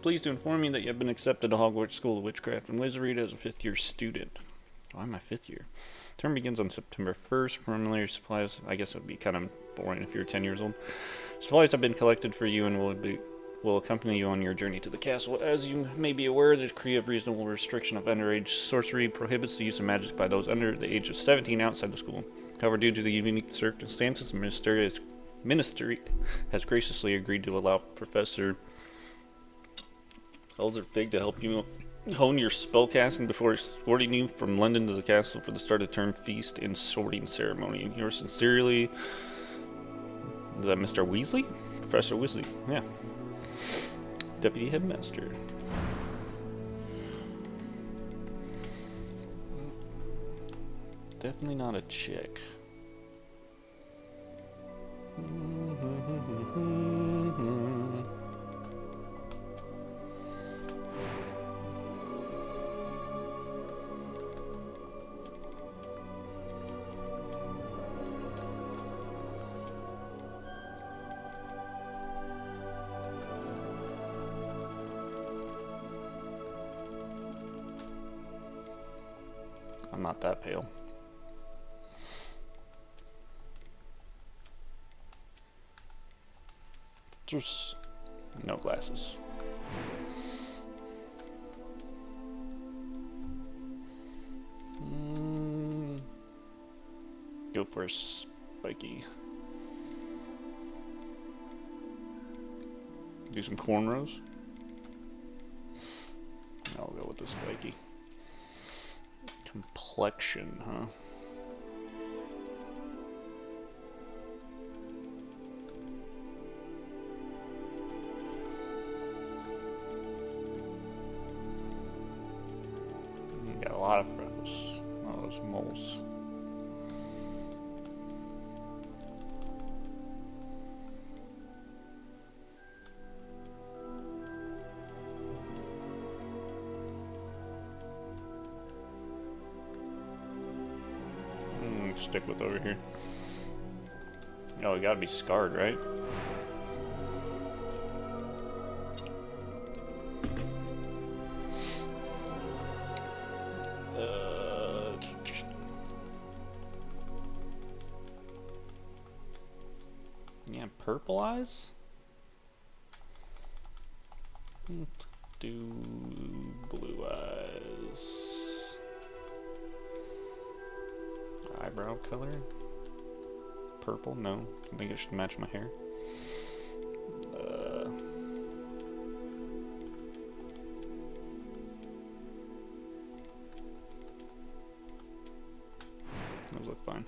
pleased to inform you that you have been accepted to Hogwarts School of Witchcraft and Wizardry as a fifth-year student. Why am I fifth year? Term begins on September 1st. Preliminary supplies, I guess it would be kind of boring if you're 10 years old. Supplies have been collected for you and will accompany you on your journey to the castle. As you may be aware, the decree of reasonable restriction of underage sorcery prohibits the use of magic by those under the age of 17 outside the school. However, due to the unique circumstances, the ministry has graciously agreed to allow Professor Elzerfig to help you hone your spellcasting before escorting you from London to the castle for the start of term feast and sorting ceremony. Yours sincerely, is that Mr. Weasley? Professor Weasley, yeah. Deputy Headmaster. Definitely not a chick. I'm not that pale. Just no glasses. Go for a spiky. Do some cornrows. I'll go with the spiky. Complexion, huh? You got a lot of freckles. Oh, those moles. Stick with over here. Oh, we gotta be scarred, right? Yeah, purple eyes? Let's do blue eyes. Eyebrow color? Purple? No. I think it should match my hair. Those look fine.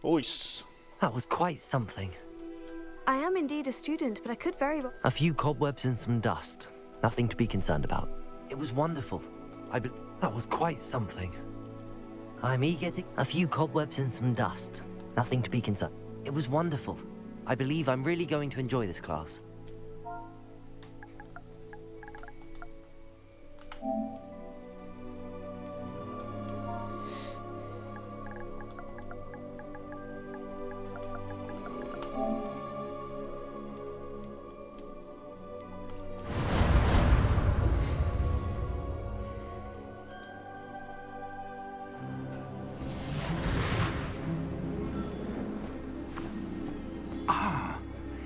Voice. That was quite something. I am indeed a student, but I could very well... A few cobwebs and some dust. Nothing to be concerned about. It was wonderful. That was quite something. I'm eager to... A few cobwebs and some dust. Nothing to be concerned. It was wonderful. I believe I'm really going to enjoy this class.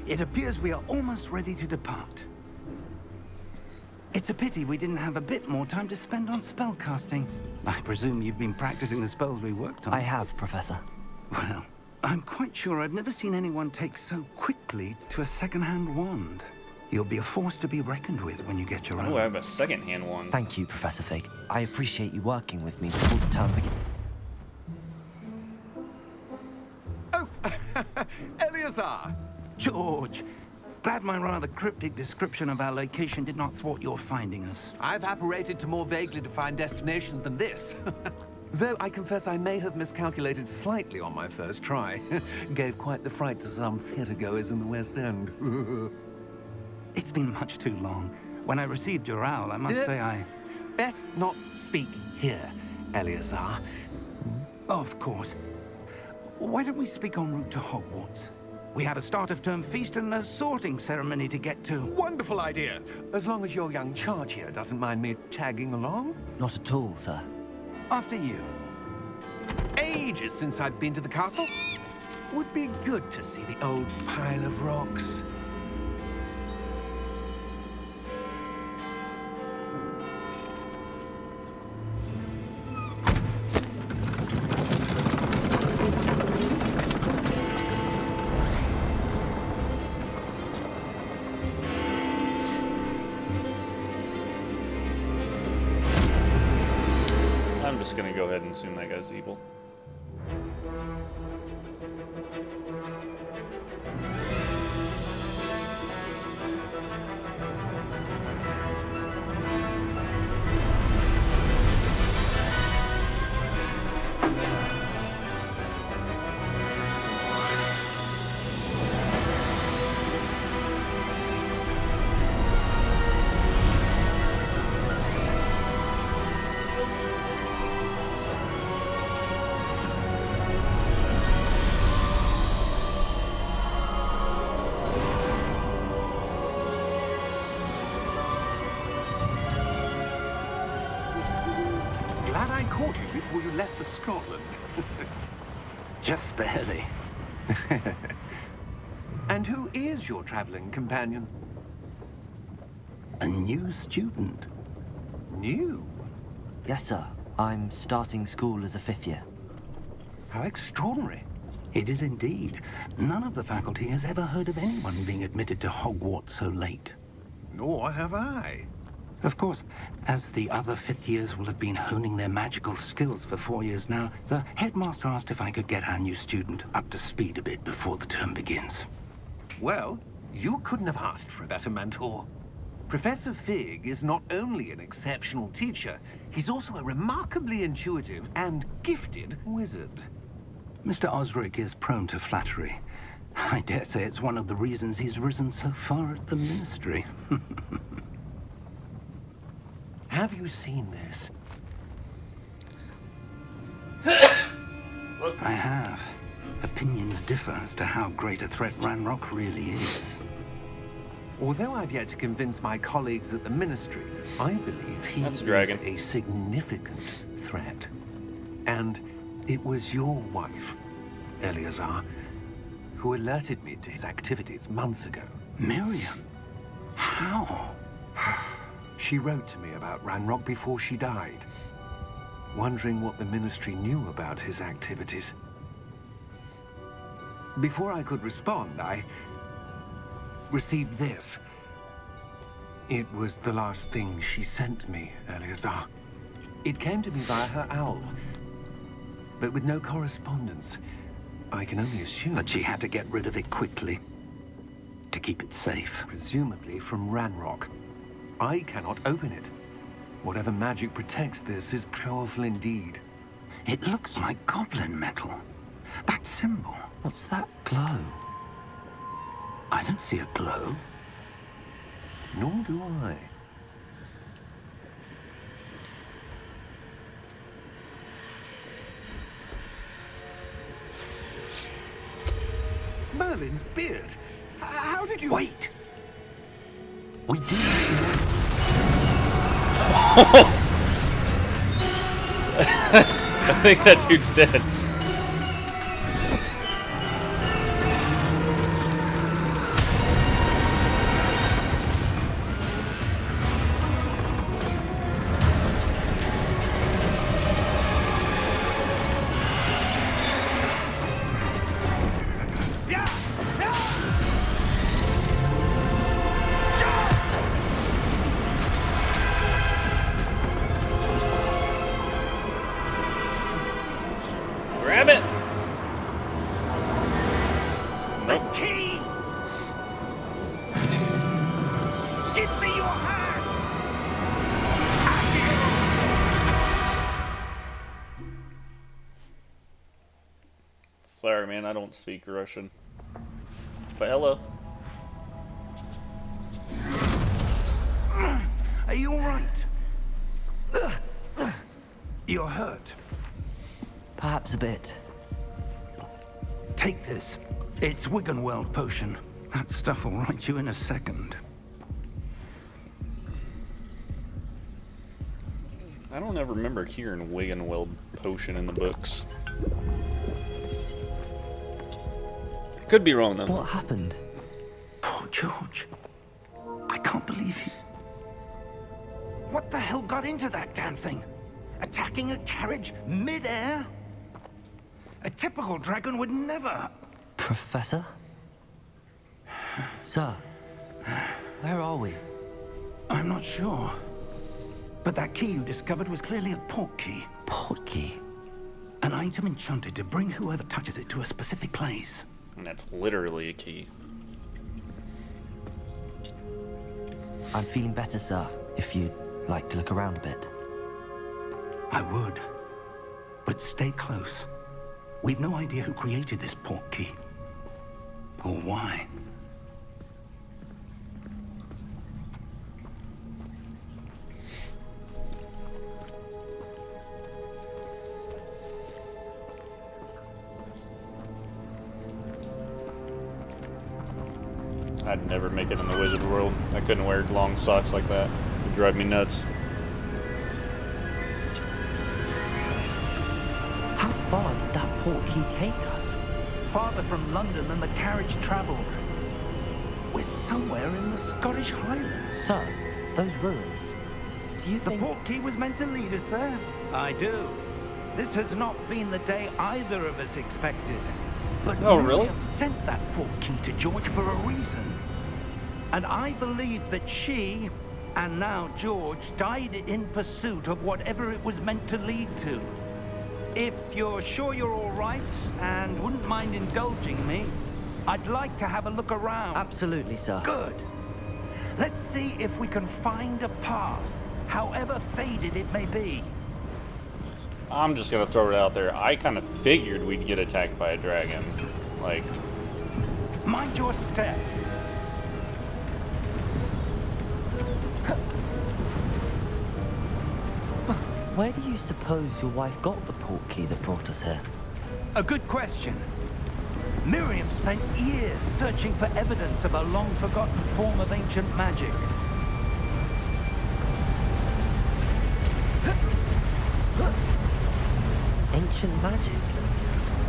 It appears we are almost ready to depart. It's a pity we didn't have a bit more time to spend on spellcasting. I presume you've been practicing the spells we worked on. I have, Professor. Well, I'm quite sure I've never seen anyone take so quickly to a second-hand wand. You'll be a force to be reckoned with when you get your own. Oh, I have a second-hand one. Thank you, Professor Fig. I appreciate you working with me before the term begins. Oh, Eleazar! George, glad my rather cryptic description of our location did not thwart your finding us. I've apparated to more vaguely defined destinations than this. Though I confess I may have miscalculated slightly on my first try. Gave quite the fright to some theatergoers in the West End. It's been much too long. When I received your owl, I must say I... Best not speak here, Eleazar. Of course. Why don't we speak en route to Hogwarts? We have a start-of-term feast and a sorting ceremony to get to. Wonderful idea. As long as your young charge here doesn't mind me tagging along. Not at all, sir. After you. Ages since I've been to the castle. Would be good to see the old pile of rocks. I'm just gonna go ahead and assume that guy's evil. Glad I caught you before you left for Scotland. Just barely. And who is your traveling companion? A new student. New? Yes, sir. I'm starting school as a 5th year. How extraordinary. It is indeed. None of the faculty has ever heard of anyone being admitted to Hogwarts so late. Nor have I. Of course, as the other 5th years will have been honing their magical skills for 4 years now, the headmaster asked if I could get our new student up to speed a bit before the term begins. Well, you couldn't have asked for a better mentor. Professor Fig is not only an exceptional teacher, he's also a remarkably intuitive and gifted wizard. Mr. Osric is prone to flattery. I dare say it's one of the reasons he's risen so far at the ministry. Have you seen this? I have. Opinions differ as to how great a threat Ranrock really is. Although I've yet to convince my colleagues at the Ministry, I believe he That's is a dragon. a significant threat. And it was your wife, Eleazar, who alerted me to his activities months ago. Miriam? How? She wrote to me about Ranrock before she died, wondering what the Ministry knew about his activities. Before I could respond, I received this. It was the last thing she sent me, Eleazar. It came to me via her owl, but with no correspondence. I can only assume That she had to get rid of it quickly. To keep it safe. presumably from Ranrock. I cannot open it. Whatever magic protects this is powerful indeed. It looks like goblin metal. That symbol. What's that glow? I don't see a glow. Nor do I. Merlin's beard. How did you... Wait! We do. I think that dude's dead. Grab it! The key! Give me your hand! Sorry, man, I don't speak Russian. But hello. Are you all right? You're hurt. Perhaps a bit. Take this. It's Wiggenweld potion. That stuff will right you in a second. I don't ever remember hearing Wiggenweld potion in the books. Could be wrong though. What happened? Poor George. I can't believe he... What the hell got into that damn thing? Attacking a carriage mid-air? A typical dragon would never... Professor? Sir, where are we? I'm not sure. But that key you discovered was clearly a port key. Port key? An item enchanted to bring whoever touches it to a specific place. And that's literally a key. I'm feeling better, sir, if you'd like to look around a bit. I would. But stay close. We've no idea who created this port key. Or why. I'd never make it in the wizard world. I couldn't wear long socks like that. It'd drive me nuts. How far did that port key take us? Farther from London than the carriage traveled. We're somewhere in the Scottish Highlands. Sir, those ruins. Do you The think... port key was meant to lead us there. I do. This has not been the day either of us expected. But Oh, really? Miriam sent that port key to George for a reason. And I believe that she, and now George, died in pursuit of whatever it was meant to lead to. If you're sure you're all right, and wouldn't mind indulging me, I'd like to have a look around. Absolutely, sir. Good. Let's see if we can find a path, however faded it may be. I'm just gonna throw it out there. I kind of figured we'd get attacked by a dragon. Like, Mind your step. Where do you suppose your wife got the port key that brought us here? A good question. Miriam spent years searching for evidence of a long-forgotten form of ancient magic. Ancient magic?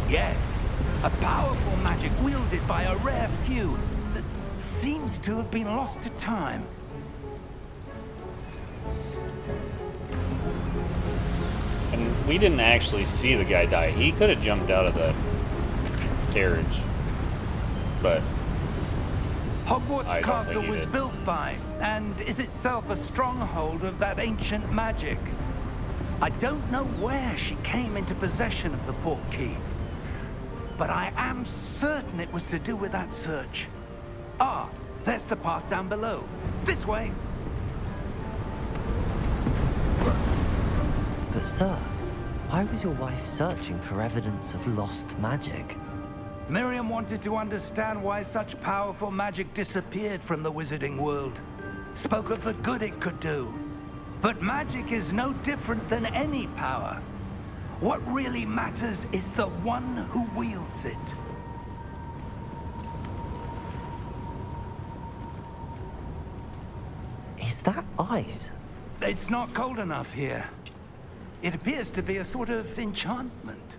Yes, a powerful magic wielded by a rare few that seems to have been lost to time. and we didn't actually see the guy die. He could have jumped out of the carriage, but Hogwarts I don't Castle think he was did. built by, and is itself a stronghold of that ancient magic. I don't know where she came into possession of the port key, but I am certain it was to do with that search. Ah, there's the path down below. This way. But sir, why was your wife searching for evidence of lost magic? Miriam wanted to understand why such powerful magic disappeared from the wizarding world. Spoke of the good it could do. But magic is no different than any power. What really matters is the one who wields it. Is that ice? It's not cold enough here. It appears to be a sort of enchantment.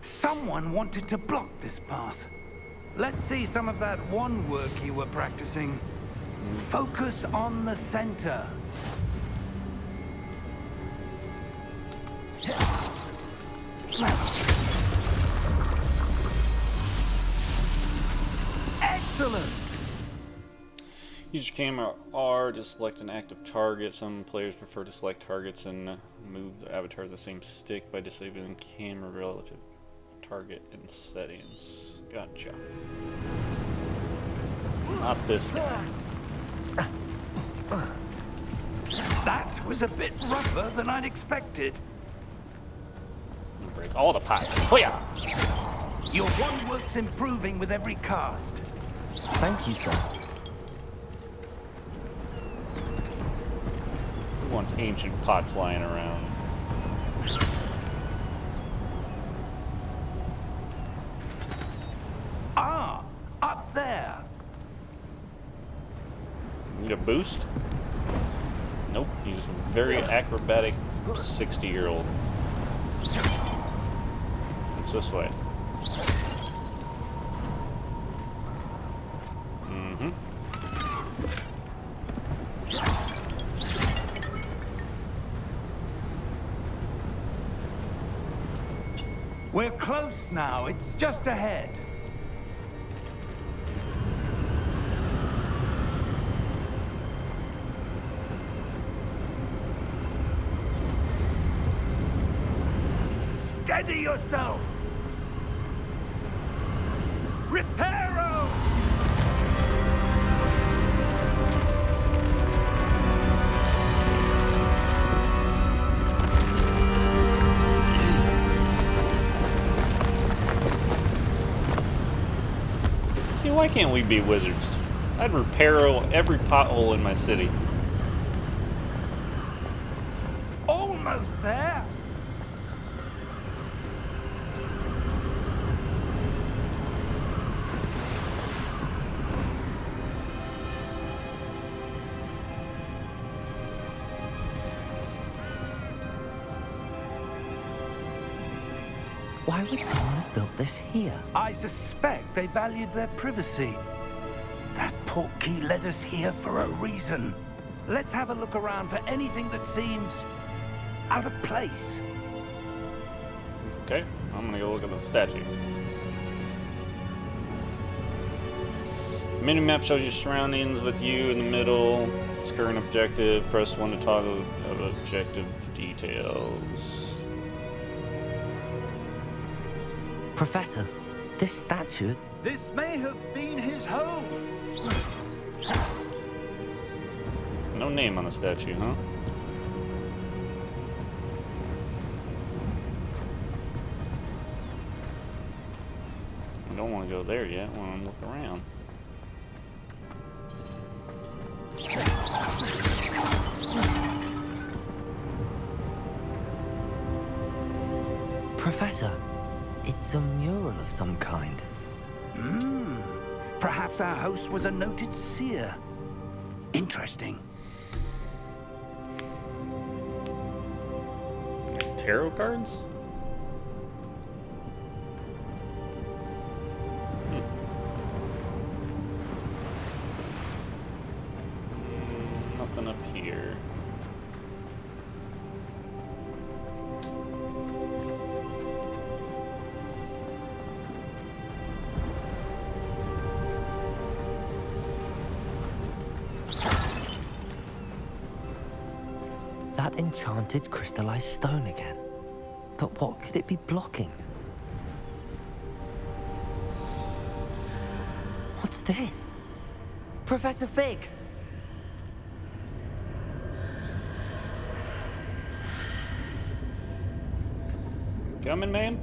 Someone wanted to block this path. Let's see some of that wand work you were practicing. Focus on the center. Excellent! use your camera R to select an active target. Some players prefer to select targets and move the avatar to the same stick by disabling camera relative target in settings. Gotcha. Not this guy. That was a bit rougher than I'd expected. Break all the pipes. Hoya! Your wand work's improving with every cast. Thank you, sir. Who wants ancient pots lying around? Ah, boost? Nope, he's a very acrobatic 60-year-old. It's this way. Mm-hmm. We're close now. It's just ahead. Steady yourself! Reparo! See, why can't we be wizards? I'd reparo every pothole in my city. Almost there! Why would someone have built this here? I suspect they valued their privacy. That portkey led us here for a reason. Let's have a look around for anything that seems out of place. Okay, I'm gonna go look at the statue. Minimap shows your surroundings with you in the middle. Its current objective. Press 1 to toggle objective details. Professor, this statue... This may have been his home. No name on the statue, huh? I don't want to go there yet. I want to look around. Professor, it's a mural of some kind. Perhaps our host was a noted seer. Interesting. Tarot cards? Nothing up here. That enchanted crystallized stone again. But what could it be blocking? What's this? Professor Fig! Coming, man?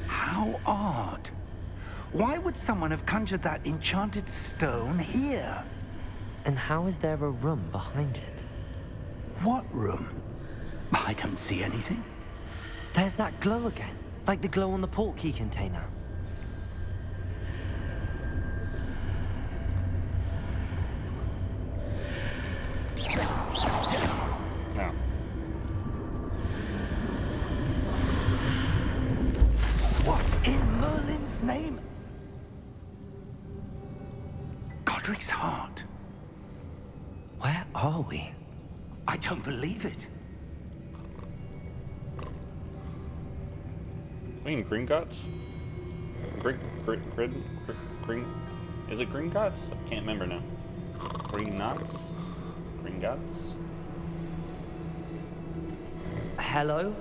How odd. Why would someone have conjured that enchanted stone here? And how is there a room behind it? What room? I don't see anything. There's that glow again, like the glow on the portkey container. No. What in Merlin's name? Godric's heart. Where are we? I don't believe it. Green Gringotts? Green... Is it Gringotts? I can't remember now. Gringotts? Gringotts? Hello?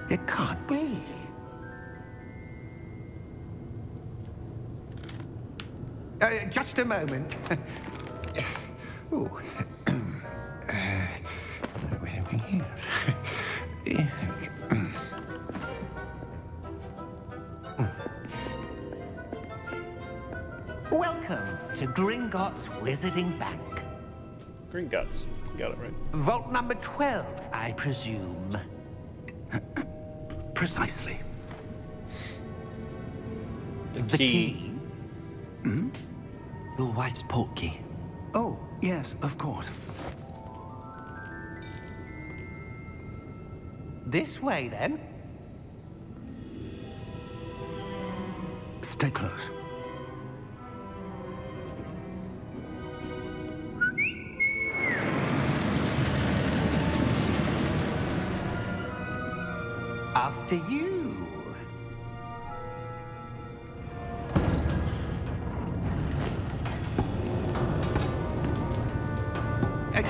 It can't be. Just a moment. Ooh. Welcome to Gringotts Wizarding Bank. Green Guts. Got it right. Vault number 12, I presume. Precisely. The key. Your wife's portkey. Oh, yes, of course. This way, then. Stay close. After you.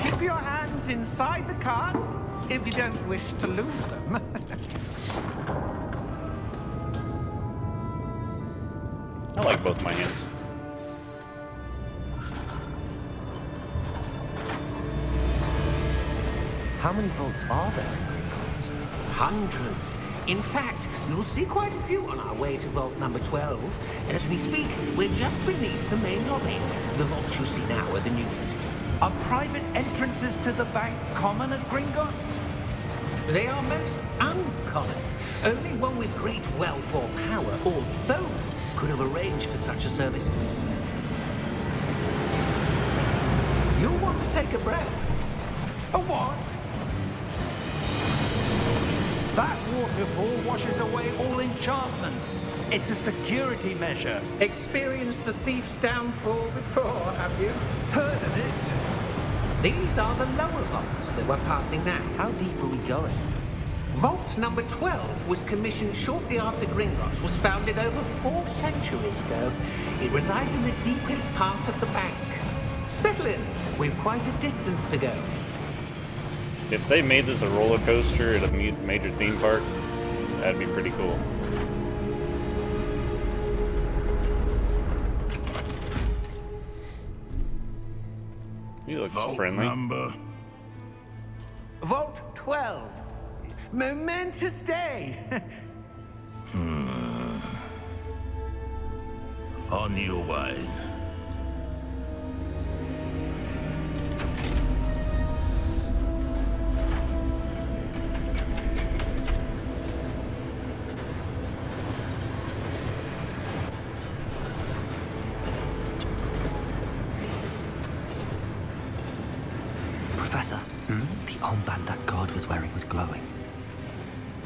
Keep your hands inside the cart if you don't wish to lose them. I like both my hands. How many vaults are there in Gringotts? Hundreds. In fact, you'll see quite a few on our way to vault number 12. As we speak, we're just beneath the main lobby. The vaults you see now are the newest. Are private entrances to the bank common at Gringotts? They are most uncommon. Only one with great wealth or power, or both, could have arranged for such a service. You'll want to take a breath. A what? That waterfall washes away all enchantments. It's a security measure. Experienced the thief's downfall before, have you? Heard of it? These are the lower vaults that we're passing now. How deep are we going? Vault number 12 was commissioned shortly after Gringotts was founded over 4 centuries ago. It resides in the deepest part of the bank. Settle in. We've quite a distance to go. If they made this a roller coaster at a major theme park, that'd be pretty cool. He looks friendly. Vault 12. Momentous day. On your way. Professor, the armband that guard was wearing was glowing.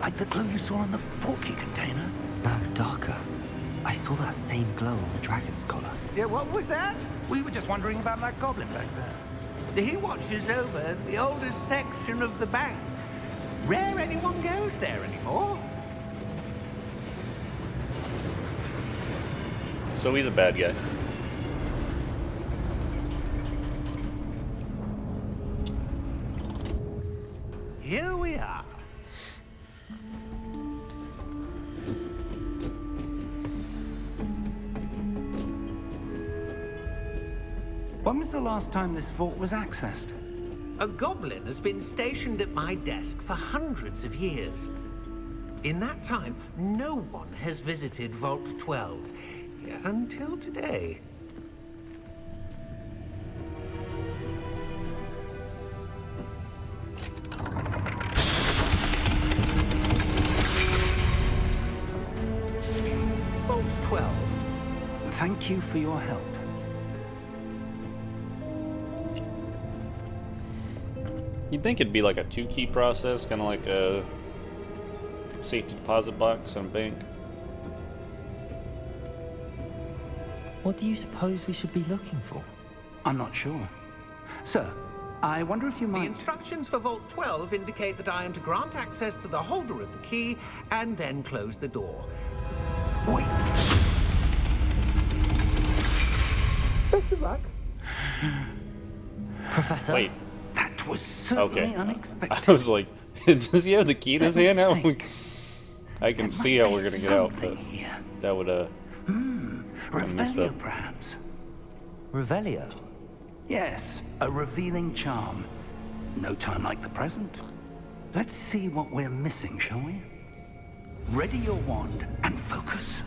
Like the glow you saw on the portkey container? No, darker. I saw that same glow on the dragon's collar. Yeah, what was that? We were just wondering about that goblin back there. He watches over the oldest section of the bank. Rare anyone goes there anymore. So he's a bad guy. Here we are. When was the last time this vault was accessed? A goblin has been stationed at my desk for hundreds of years. In that time, no one has visited Vault 12 until today. Vault 12. Thank you for your help. You'd think it'd be like a 2-key process, kind of like a safety deposit box in a bank. What do you suppose we should be looking for? I'm not sure. Sir, I wonder if you The might... instructions for Vault 12 indicate that I am to grant access to the holder of the key and then close the door. Wait! Best of luck. Professor? Wait, That was certainly okay. unexpected. I was like, does he have the key in his hand now? Think. I can There see must how be we're gonna get out, something but here. that would messed Revelio, up. perhaps? Revelio? Yes, a revealing charm. No time like the present. Let's see what we're missing, shall we? Ready your wand and focus.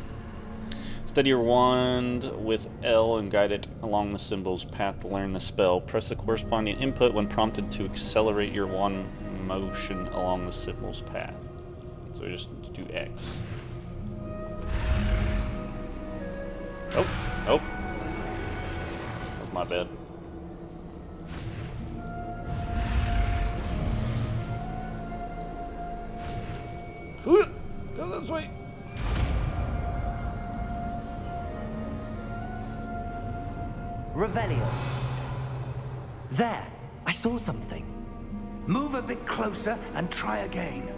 Steady your wand with L and guide it along the symbol's path to learn the spell. Press the corresponding input when prompted to accelerate your wand motion along the symbol's path. So just do X. Oh. That's my bad. Go this way. Revelio. There, I saw something. Move a bit closer and try again.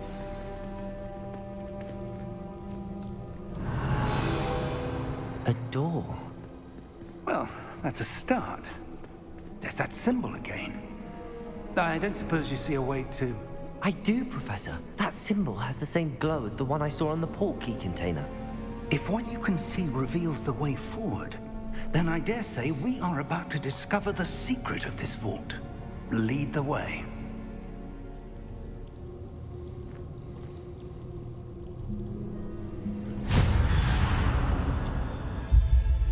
A door. Well, that's a start. There's that symbol again. I don't suppose you see a way to... I do, Professor. That symbol has the same glow as the one I saw on the port key container. If what you can see reveals the way forward, then I dare say we are about to discover the secret of this vault. Lead the way.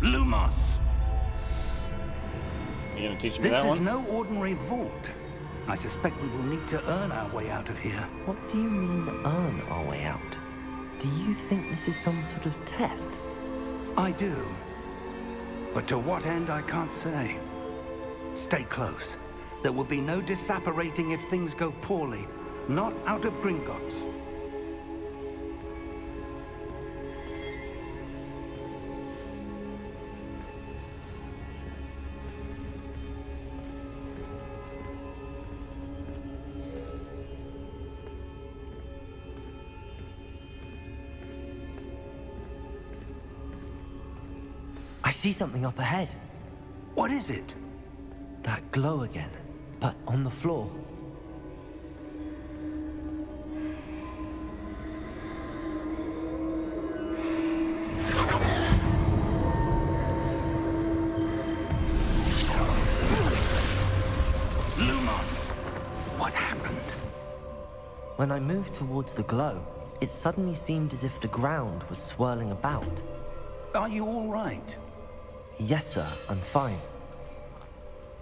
Lumos! You gonna teach me This that is one? no ordinary vault. I suspect we will need to earn our way out of here. What do you mean, earn our way out? Do you think this is some sort of test? I do. But to what end, I can't say. Stay close. There will be no disapparating if things go poorly. Not out of Gringotts. I see something up ahead. What is it? That glow again, but on the floor. Lumos! What happened? When I moved towards the glow, it suddenly seemed as if the ground was swirling about. Are you all right? Yes, sir, I'm fine.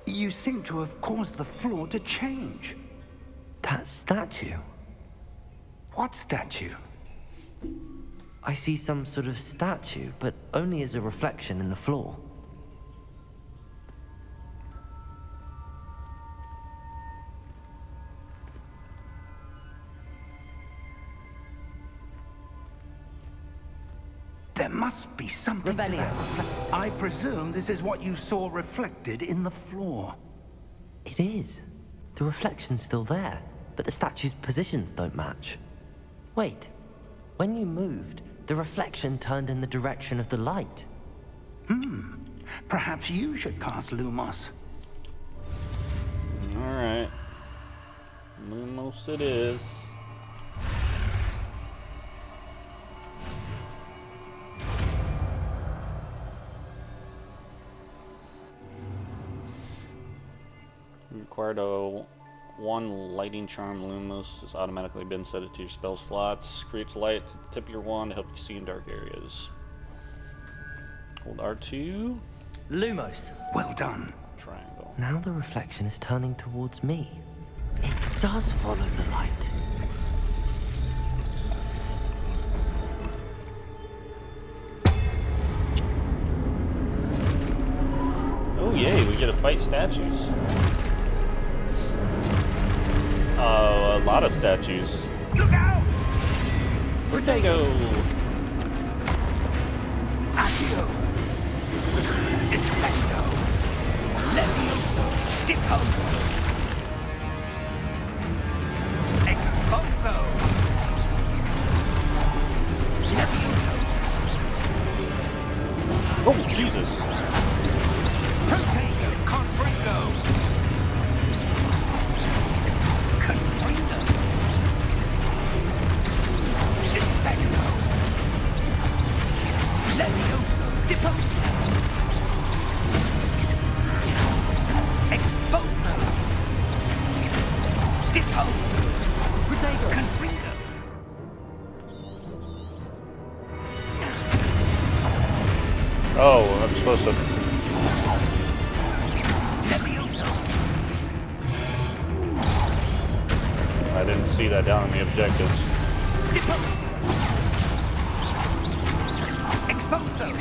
You seem to have caused the floor to change. That statue. What statue? I see some sort of statue, but only as a reflection in the floor. There must be something to that I presume this is what you saw reflected in the floor. It is. The reflection's still there, but the statue's positions don't match. Wait. When you moved, the reflection turned in the direction of the light. Perhaps you should cast Lumos. Alright. Lumos it is. You required a one lighting charm. Lumos has automatically been set to your spell slots. Creates light at the tip of your wand to help you see in dark areas. Hold R2. Lumos. Well done. Triangle. Now the reflection is turning towards me. It does follow the light. Oh yay, we get to fight statues. A lot of statues. Look out! Protego! Accio! Descendo! Levioso! Deposo! Exposo! Levioso! Oh, Jesus! Protego! Confringo! Confringo! Descendo! Levioso! Deposo! Exposo! Deposo! Protego! Confringo! Oh, I'm supposed to. I didn't see that down in the objectives. Expulso!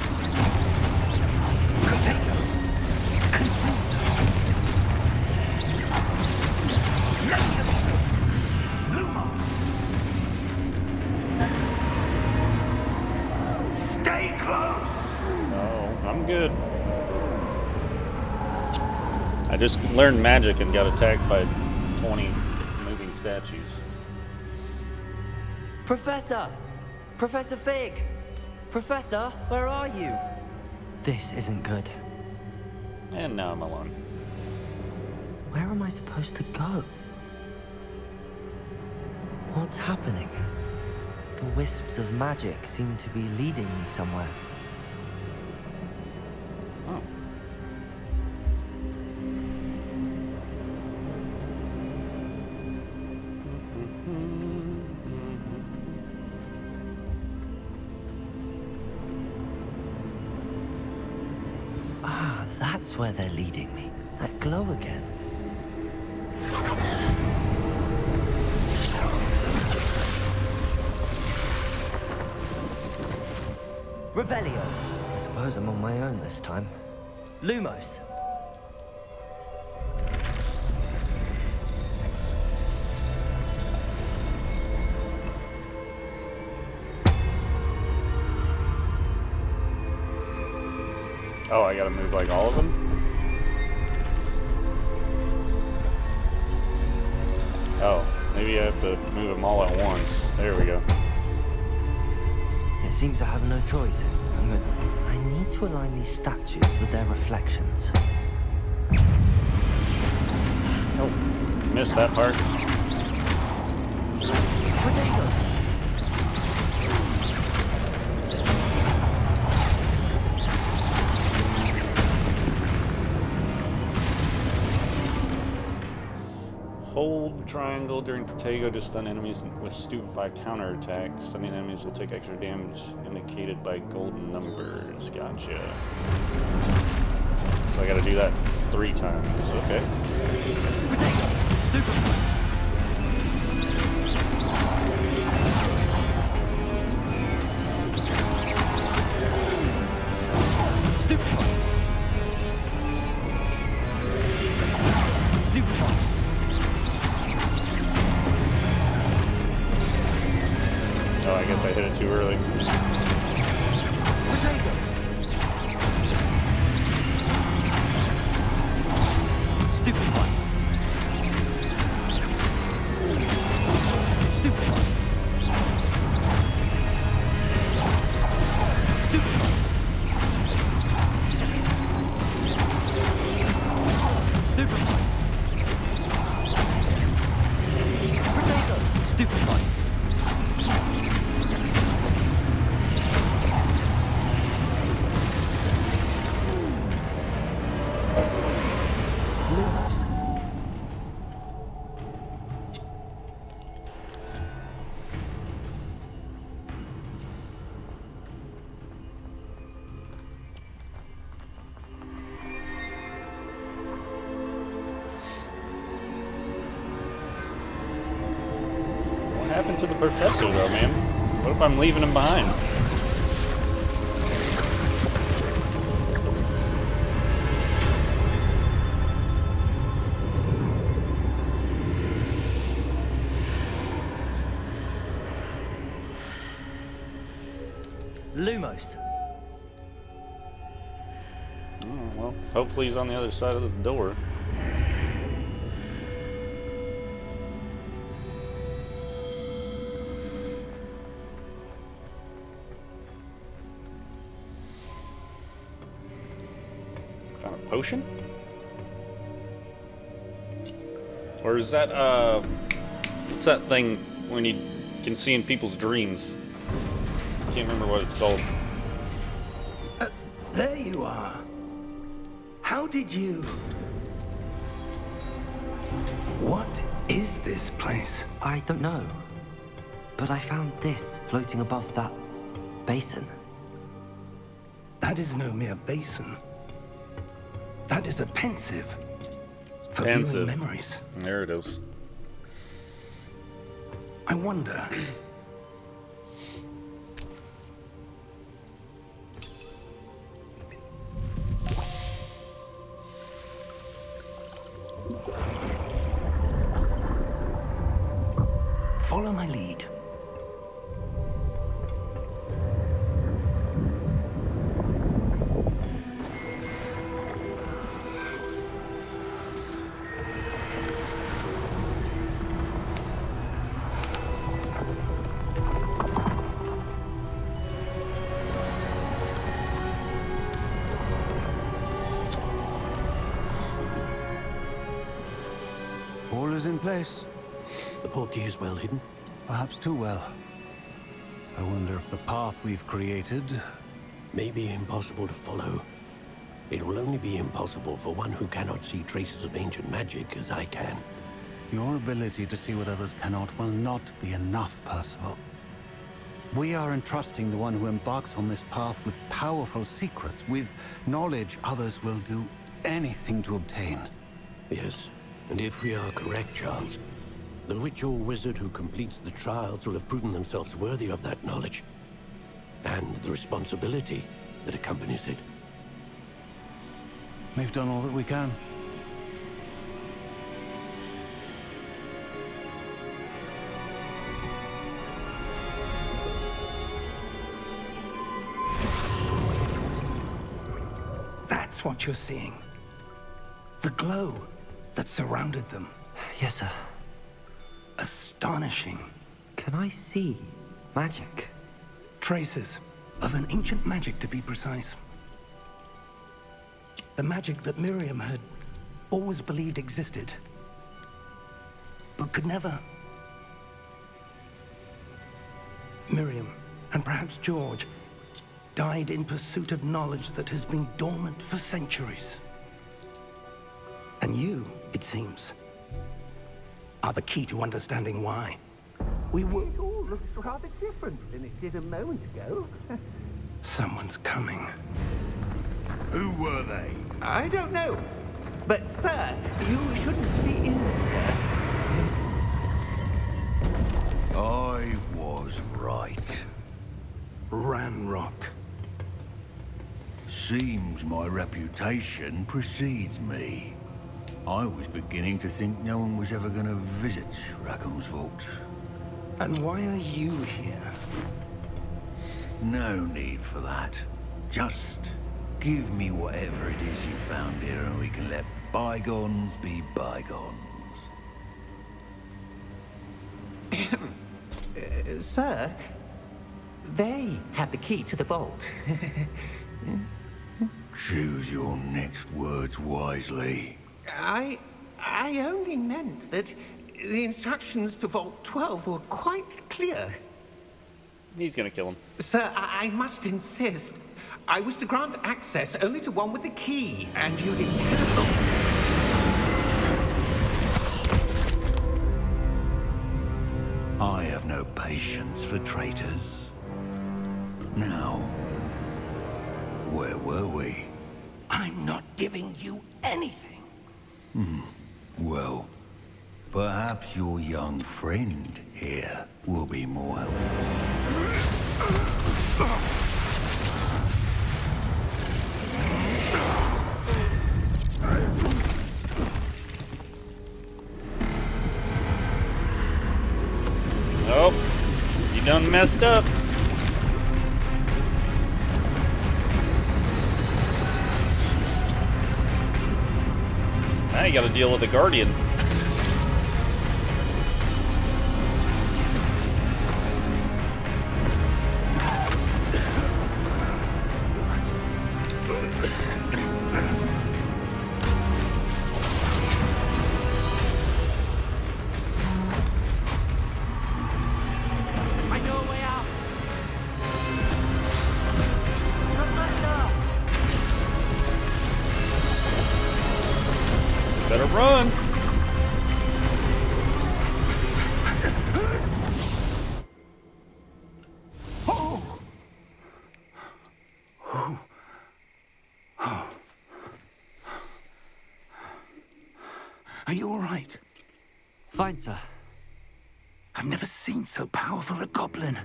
Stay close! No, I'm good. I just learned magic and got attacked by 20 moving statues. Professor! Professor Fig! Professor, where are you? This isn't good. And now I'm alone. Where am I supposed to go? What's happening? The wisps of magic seem to be leading me somewhere. Oh. Ah, that's where they're leading me. That glow again. Revelio. I suppose I'm on my own this time. Lumos. Oh, I gotta move like all of them? Oh, maybe I have to move them all at once. There we go. It seems I have no choice. I need to align these statues with their reflections. Oh, missed that part. Potato! Hold triangle during Protego to stun enemies with stupefy counterattacks. Stunning enemies will take extra damage indicated by golden numbers. Gotcha. So I gotta do that 3 times. Okay. Potato! Stupefy! Stupefy! Stupefy! Oh, I guess I hit it too early. Potato! Stupefy! Stupefy! Stupefy! Stupefy! Potato! Stupefy! Lumos. What happened to the professor, though, man? What if I'm leaving him behind? Lumos. Oh, well, hopefully he's on the other side of this door. Found a potion? Or is that, what's that thing when you can see in people's dreams? I can't remember what it's called. There you are. How did you... What is this place? I don't know. But I found this floating above that basin. That is no mere basin. That is a pensive for Pensive. viewing memories. There it is. I wonder. Follow my lead. All is in place. The portkey is well hidden. Perhaps too well. I wonder if the path we've created... May be impossible to follow. It will only be impossible for one who cannot see traces of ancient magic as I can. Your ability to see what others cannot will not be enough, Percival. We are entrusting the one who embarks on this path with powerful secrets, with knowledge others will do anything to obtain. Yes, and if we are correct, Charles, the witch or wizard who completes the trials will have proven themselves worthy of that knowledge, and the responsibility that accompanies it. We've done all that we can. That's what you're seeing. The glow that surrounded them. Yes, sir. Astonishing. Can I see magic? Traces of an ancient magic, to be precise. The magic that Miriam had always believed existed, but could never. Miriam, and perhaps George, died in pursuit of knowledge that has been dormant for centuries. And you, it seems, are the key to understanding why. We were... It all looks rather different than it did a moment ago. Someone's coming. Who were they? I don't know. But, sir, you shouldn't be in here. I was right. Ranrock. Seems my reputation precedes me. I was beginning to think no one was ever going to visit Rackham's vault. And why are you here? No need for that. Just give me whatever it is you found here and we can let bygones be bygones. Sir, they have the key to the vault. Choose your next words wisely. I only meant that the instructions to Vault 12 were quite clear. He's gonna kill him. Sir, I must insist. I was to grant access only to one with the key, and you didn't have... I have no patience for traitors. Now, where were we? I'm not giving you anything. Well, perhaps your young friend here will be more helpful. Nope. You done messed up. Now you gotta deal with the Guardian. I know a way out. Better run. Are you all right? Fine, sir. I've never seen so powerful a goblin.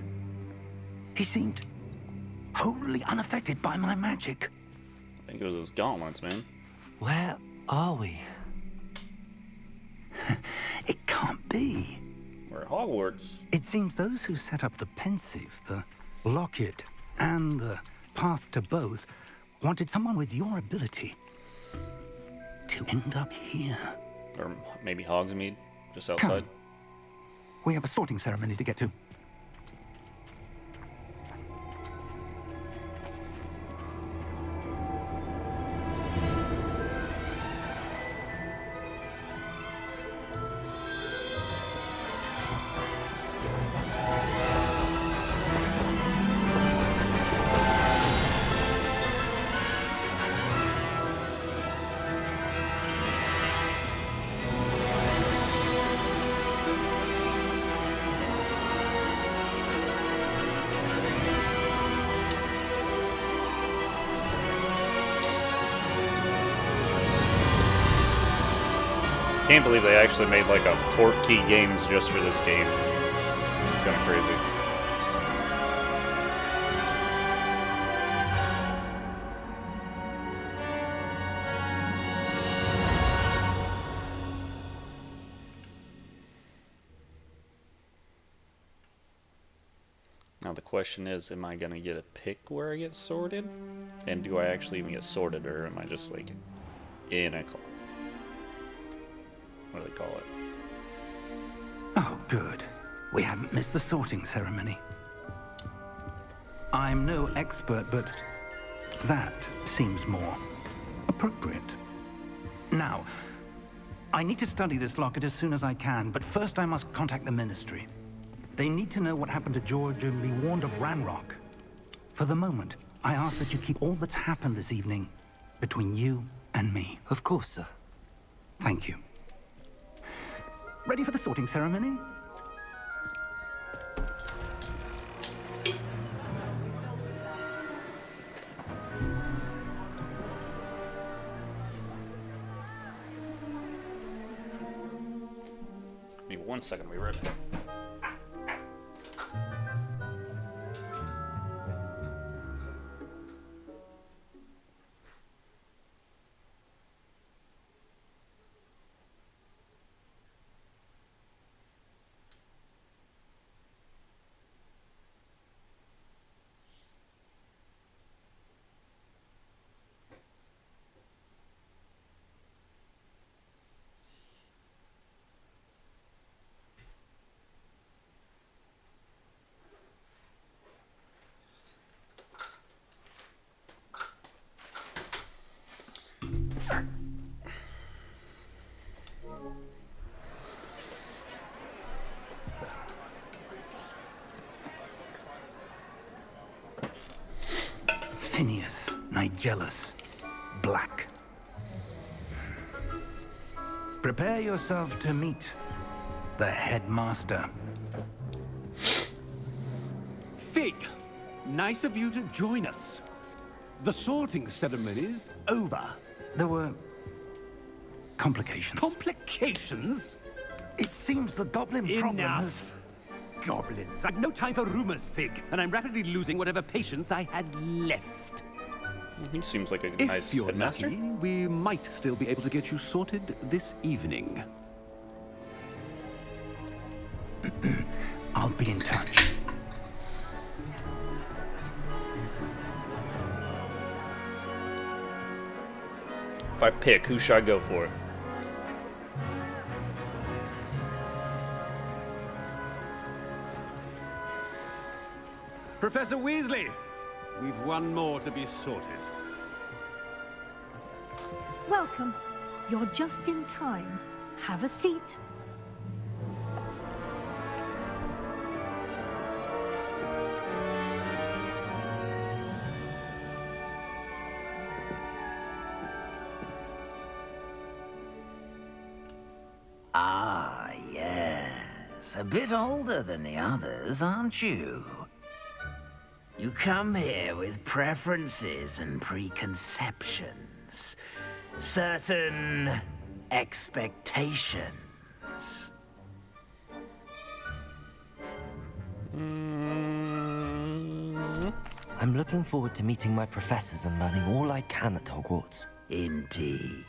He seemed wholly unaffected by my magic. I think it was his gauntlets, man. Where are we? It can't be. We're at Hogwarts. It seems those who set up the pensive, the locket, and the path to both wanted someone with your ability to end up here. Or maybe Hogsmeade, just outside. Come. We have a sorting ceremony to get to. Can't believe they actually made like a Portkey Games just for this game. It's kind of crazy. Now the question is, am I gonna get a pick where I get sorted? And do I actually even get sorted, or am I just like in a class? What do they call it? Oh, good. We haven't missed the sorting ceremony. I'm no expert, but that seems more appropriate. Now, I need to study this locket as soon as I can, but first I must contact the Ministry. They need to know what happened to George and be warned of Ranrock. For the moment, I ask that you keep all that's happened this evening between you and me. Of course, sir. Thank you. Ready for the sorting ceremony? Give me 1 second, we ready. Phineas, Nigellus, Black. Prepare yourself to meet the headmaster. Fig, nice of you to join us. The sorting ceremony's over. There were complications. Complications? It seems the goblin problem has... Enough. Goblins. I've no time for rumors, Fig, and I'm rapidly losing whatever patience I had left. He seems like a If nice you're headmaster. lucky, we might still be able to get you sorted this evening. I'll be in touch. If I pick, who should I go for? Professor Weasley, we've one more to be sorted. Welcome. You're just in time. Have a seat. Ah, yes. A bit older than the others, aren't you? You come here with preferences and preconceptions. Certain expectations. I'm looking forward to meeting my professors and learning all I can at Hogwarts. Indeed.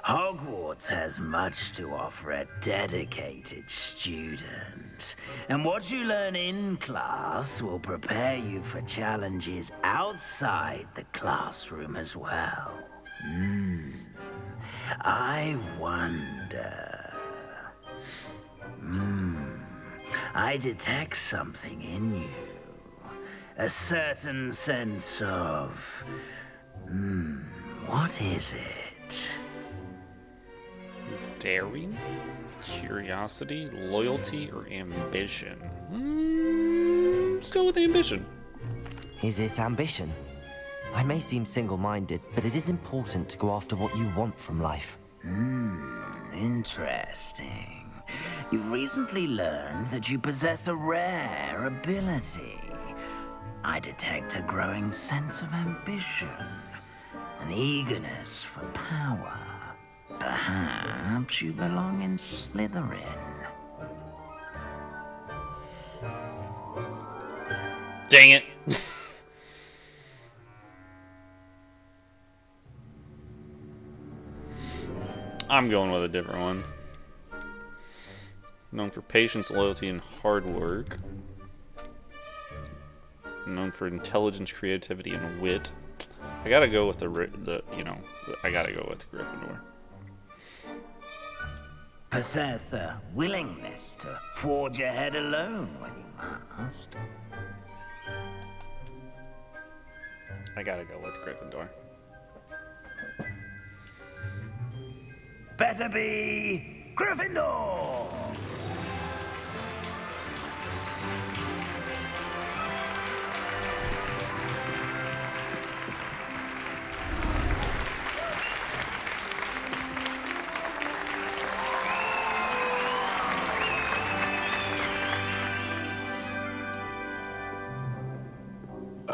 Hogwarts has much to offer a dedicated student. And what you learn in class will prepare you for challenges outside the classroom as well. I wonder... I detect something in you. A certain sense of... what is it? Daring? Curiosity? Loyalty? Or ambition? Let's go with ambition. Is it ambition? I may seem single-minded, but it is important to go after what you want from life. Interesting. You've recently learned that you possess a rare ability. I detect a growing sense of ambition, an eagerness for power. Perhaps you belong in Slytherin. Dang it. I'm going with a different one. Known for patience, loyalty, and hard work. Known for intelligence, creativity, and wit. I gotta go with I gotta go with Gryffindor. Possess a willingness to forge ahead alone when you must. I gotta go with Gryffindor. Better be Gryffindor!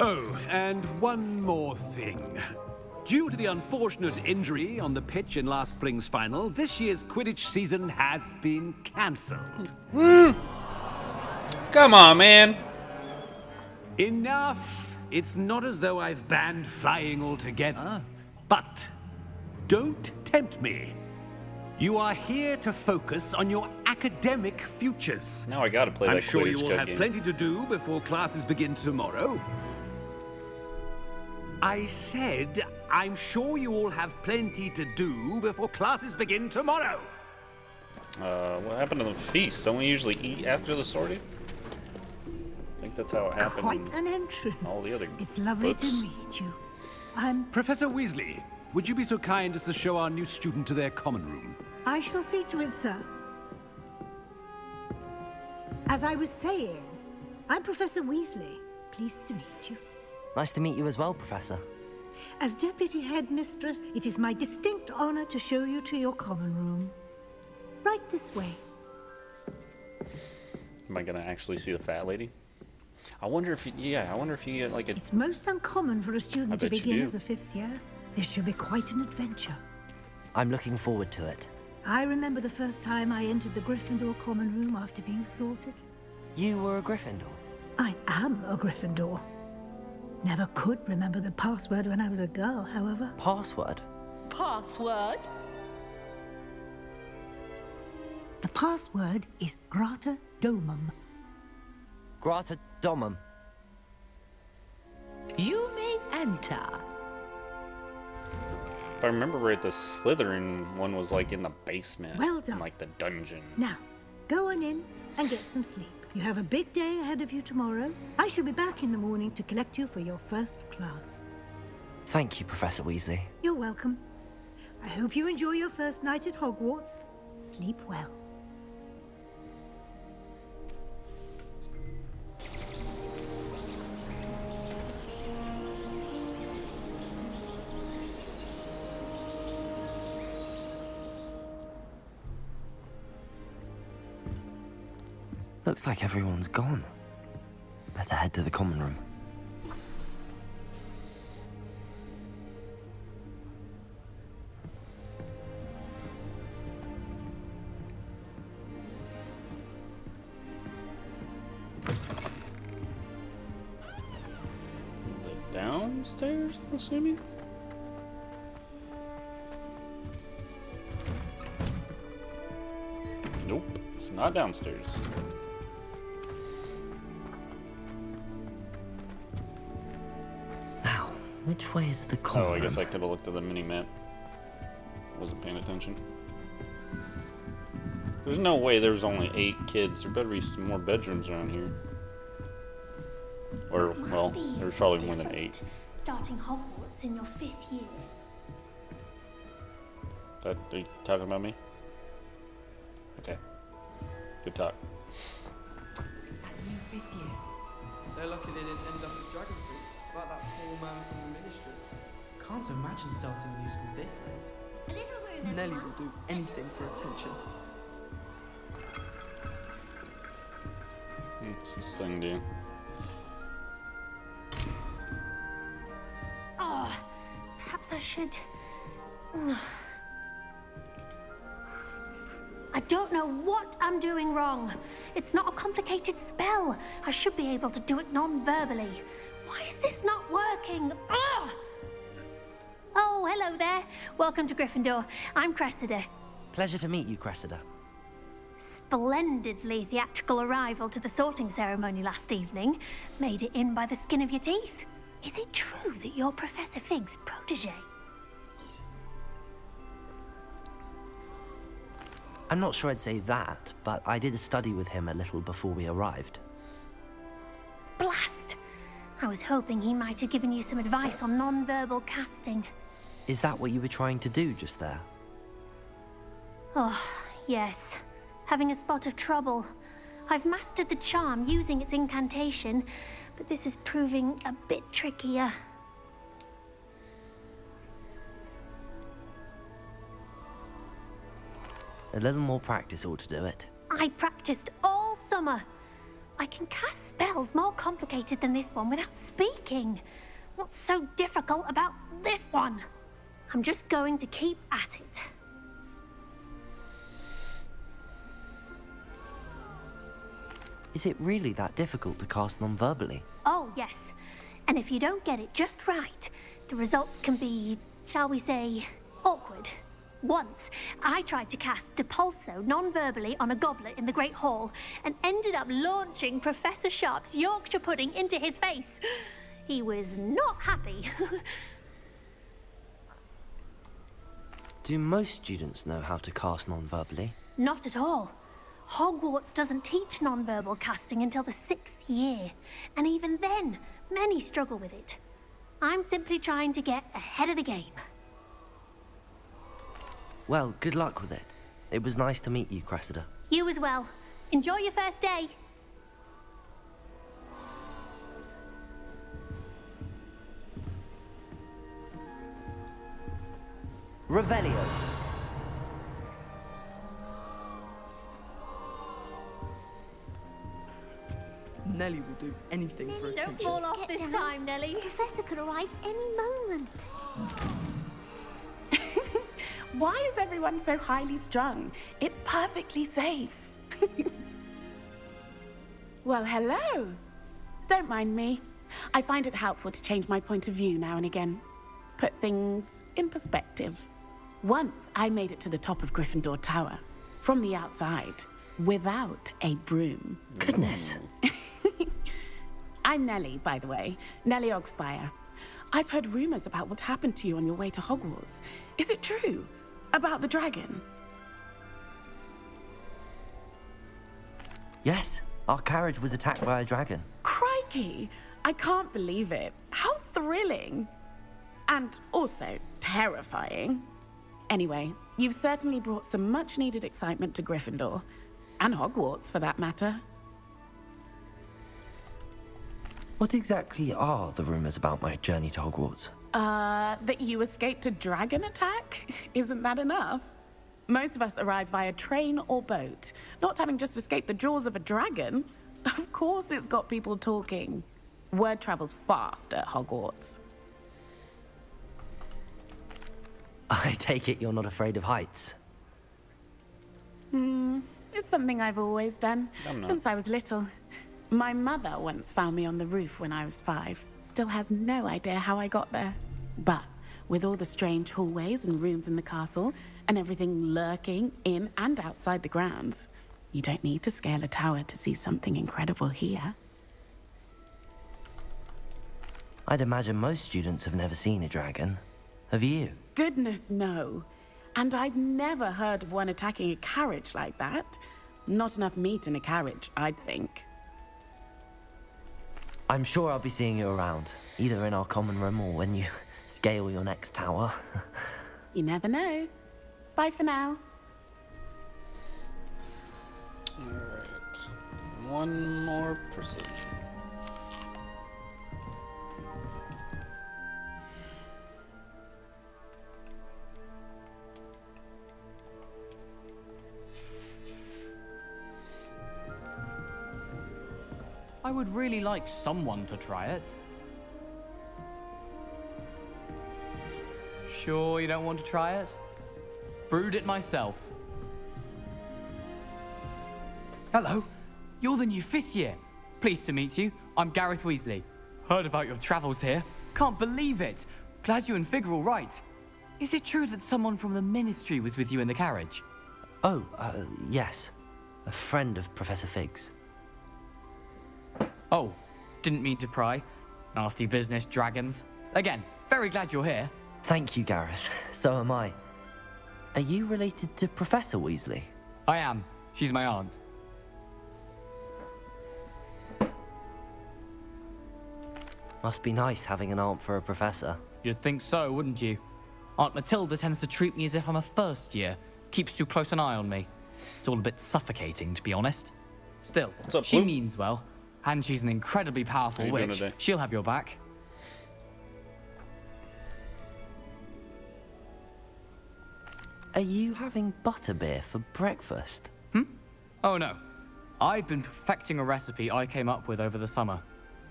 Oh, and one more thing. Due to the unfortunate injury on the pitch in last spring's final, this year's Quidditch season has been cancelled. Come on, man. Enough! It's not as though I've banned flying altogether. But don't tempt me. You are here to focus on your academic futures. Now I gotta play that I'm sure Quidditch you will Cup have game. plenty to do before classes begin tomorrow. I said, I'm sure you all have plenty to do before classes begin tomorrow. What happened to the feast? Don't we usually eat after the sorting? I think that's how it happened. Quite an entrance. All the other It's lovely books. to meet you. Professor Weasley, would you be so kind as to show our new student to their common room? I shall see to it, sir. As I was saying, I'm Professor Weasley. Pleased to meet you. Nice to meet you as well, Professor. As Deputy Headmistress, it is my distinct honor to show you to your common room. Right this way. Am I gonna actually see the fat lady? I wonder if I wonder if you get like a... It's most uncommon for a I student to bet you begin do. as a fifth year. This should be quite an adventure. I'm looking forward to it. I remember the first time I entered the Gryffindor common room after being sorted. You were a Gryffindor? I am a Gryffindor. Never could remember the password when I was a girl, however. Password? Password? The password is Grata Domum. Grata Domum. You may enter. If I remember right, the Slytherin one was like in the basement. Well done. In, like the dungeon. Now, go on in and get some sleep. You have a big day ahead of you tomorrow. I shall be back in the morning to collect you for your first class. Thank you, Professor Weasley. You're welcome. I hope you enjoy your first night at Hogwarts. Sleep well. Looks like everyone's gone. Better head to the common room. downstairs, I'm assuming? Nope, it's not downstairs. Now, which way is the common Oh, I guess room? I could have looked at the mini-map. Wasn't paying attention. There's no way there's only 8 kids. There better be some more bedrooms around here. Or, well, there's probably more than 8. Starting Hogwarts in your 5th year. Are you talking about me? Okay. Good talk. They're lucky they didn't end up as dragon fruit, like that poor man from the ministry. Can't imagine starting a new school this late. A little room, Nelly everyone. will do anything for attention. What's this thing do? Oh, perhaps I should. I don't know what I'm doing wrong. It's not a complicated spell. I should be able to do it non-verbally. Why is this not working? Ugh! Oh, hello there. Welcome to Gryffindor. I'm Cressida. Pleasure to meet you, Cressida. Splendidly theatrical arrival to the sorting ceremony last evening. Made it in by the skin of your teeth. Is it true that you're Professor Fig's protege? I'm not sure I'd say that, but I did study with him a little before we arrived. Blast! I was hoping he might have given you some advice on non-verbal casting. Is that what you were trying to do just there? Oh, yes. Having a spot of trouble. I've mastered the charm using its incantation, but this is proving a bit trickier. A little more practice ought to do it. I practiced all summer. I can cast spells more complicated than this one without speaking. What's so difficult about this one? I'm just going to keep at it. Is it really that difficult to cast non-verbally? Oh, yes. And if you don't get it just right, the results can be, shall we say, awkward. Once, I tried to cast Depulso non-verbally on a goblet in the Great Hall and ended up launching Professor Sharp's Yorkshire pudding into his face. He was not happy. Do most students know how to cast non-verbally? Not at all. Hogwarts doesn't teach non-verbal casting until the 6th year, and even then, many struggle with it. I'm simply trying to get ahead of the game. Well, good luck with it. It was nice to meet you, Cressida. You as well. Enjoy your first day. Revelio. Nelly will do anything for attention. Don't fall off this time, Nelly. The professor could arrive any moment. Why is everyone so highly strung? It's perfectly safe. Well, hello. Don't mind me. I find it helpful to change my point of view now and again. Put things in perspective. Once I made it to the top of Gryffindor Tower, from the outside, without a broom. Goodness. I'm Nellie, by the way. Nellie Ogspire. I've heard rumors about what happened to you on your way to Hogwarts. Is it true? About the dragon? Yes, our carriage was attacked by a dragon. Crikey! I can't believe it. How thrilling! And also terrifying. Anyway, you've certainly brought some much-needed excitement to Gryffindor. And Hogwarts, for that matter. What exactly are the rumors about my journey to Hogwarts? That you escaped a dragon attack? Isn't that enough? Most of us arrive via train or boat, not having just escaped the jaws of a dragon. Of course it's got people talking. Word travels fast at Hogwarts. I take it you're not afraid of heights. It's something I've always done, I'm not. since I was little. My mother once found me on the roof when I was 5, still has no idea how I got there. But with all the strange hallways and rooms in the castle, and everything lurking in and outside the grounds, you don't need to scale a tower to see something incredible here. I'd imagine most students have never seen a dragon. Have you? Goodness, no. And I've never heard of one attacking a carriage like that. Not enough meat in a carriage, I'd think. I'm sure I'll be seeing you around, either in our common room or when you scale your next tower. You never know. Bye for now. Alright. One more person. I would really like someone to try it. Sure you don't want to try it? Brewed it myself. Hello, you're the new 5th year. Pleased to meet you. I'm Gareth Weasley. Heard about your travels here. Can't believe it. Glad you and Fig are all right. Is it true that someone from the Ministry was with you in the carriage? Oh, yes. A friend of Professor Fig's. Oh, didn't mean to pry. Nasty business, dragons. Again, very glad you're here. Thank you, Gareth. So am I. Are you related to Professor Weasley? I am. She's my aunt. Must be nice having an aunt for a professor. You'd think so, wouldn't you? Aunt Matilda tends to treat me as if I'm a first year. Keeps too close an eye on me. It's all a bit suffocating, to be honest. Still, she means well. And she's an incredibly powerful witch. She'll have your back. Are you having butterbeer for breakfast? Oh no. I've been perfecting a recipe I came up with over the summer.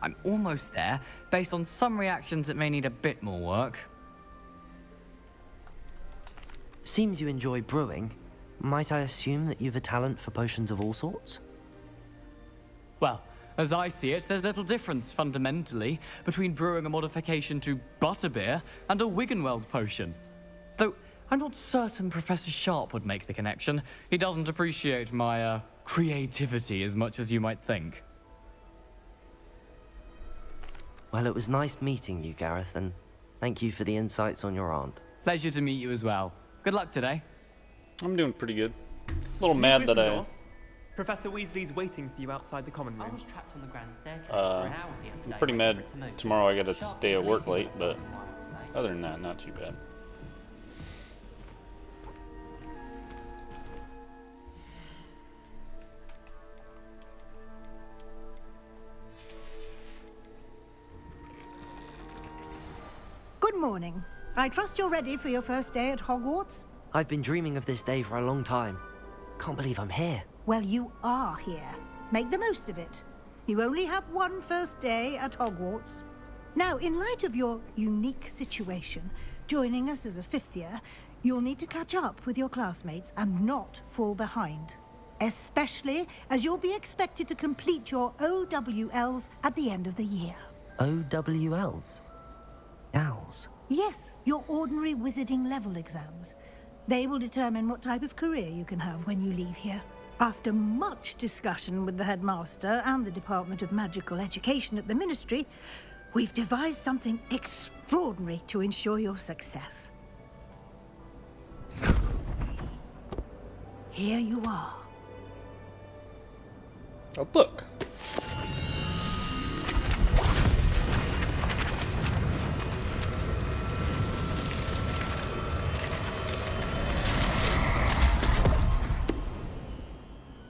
I'm almost there. Based on some reactions, it may need a bit more work. Seems you enjoy brewing. Might I assume that you've a talent for potions of all sorts? Well, as I see it, there's little difference, fundamentally, between brewing a modification to butterbeer and a Wiggenweld potion. Though, I'm not certain Professor Sharp would make the connection. He doesn't appreciate my, creativity as much as you might think. Well, it was nice meeting you, Gareth, and thank you for the insights on your aunt. Pleasure to meet you as well. Good luck today. I'm doing pretty good. A little mad that I... Professor Weasley's waiting for you outside the common room. I was trapped on the grand staircase for an hour the other day. I'm pretty mad tomorrow I gotta stay at work late, but other than that, not too bad. Good morning. I trust you're ready for your first day at Hogwarts? I've been dreaming of this day for a long time. Can't believe I'm here. Well, you are here. Make the most of it. You only have one first day at Hogwarts. Now, in light of your unique situation, joining us as a 5th year, you'll need to catch up with your classmates and not fall behind. Especially as you'll be expected to complete your OWLs at the end of the year. OWLs? Owls? Yes, your ordinary wizarding level exams. They will determine what type of career you can have when you leave here. After much discussion with the headmaster and the Department of Magical Education at the Ministry, we've devised something extraordinary to ensure your success. Here you are. A book.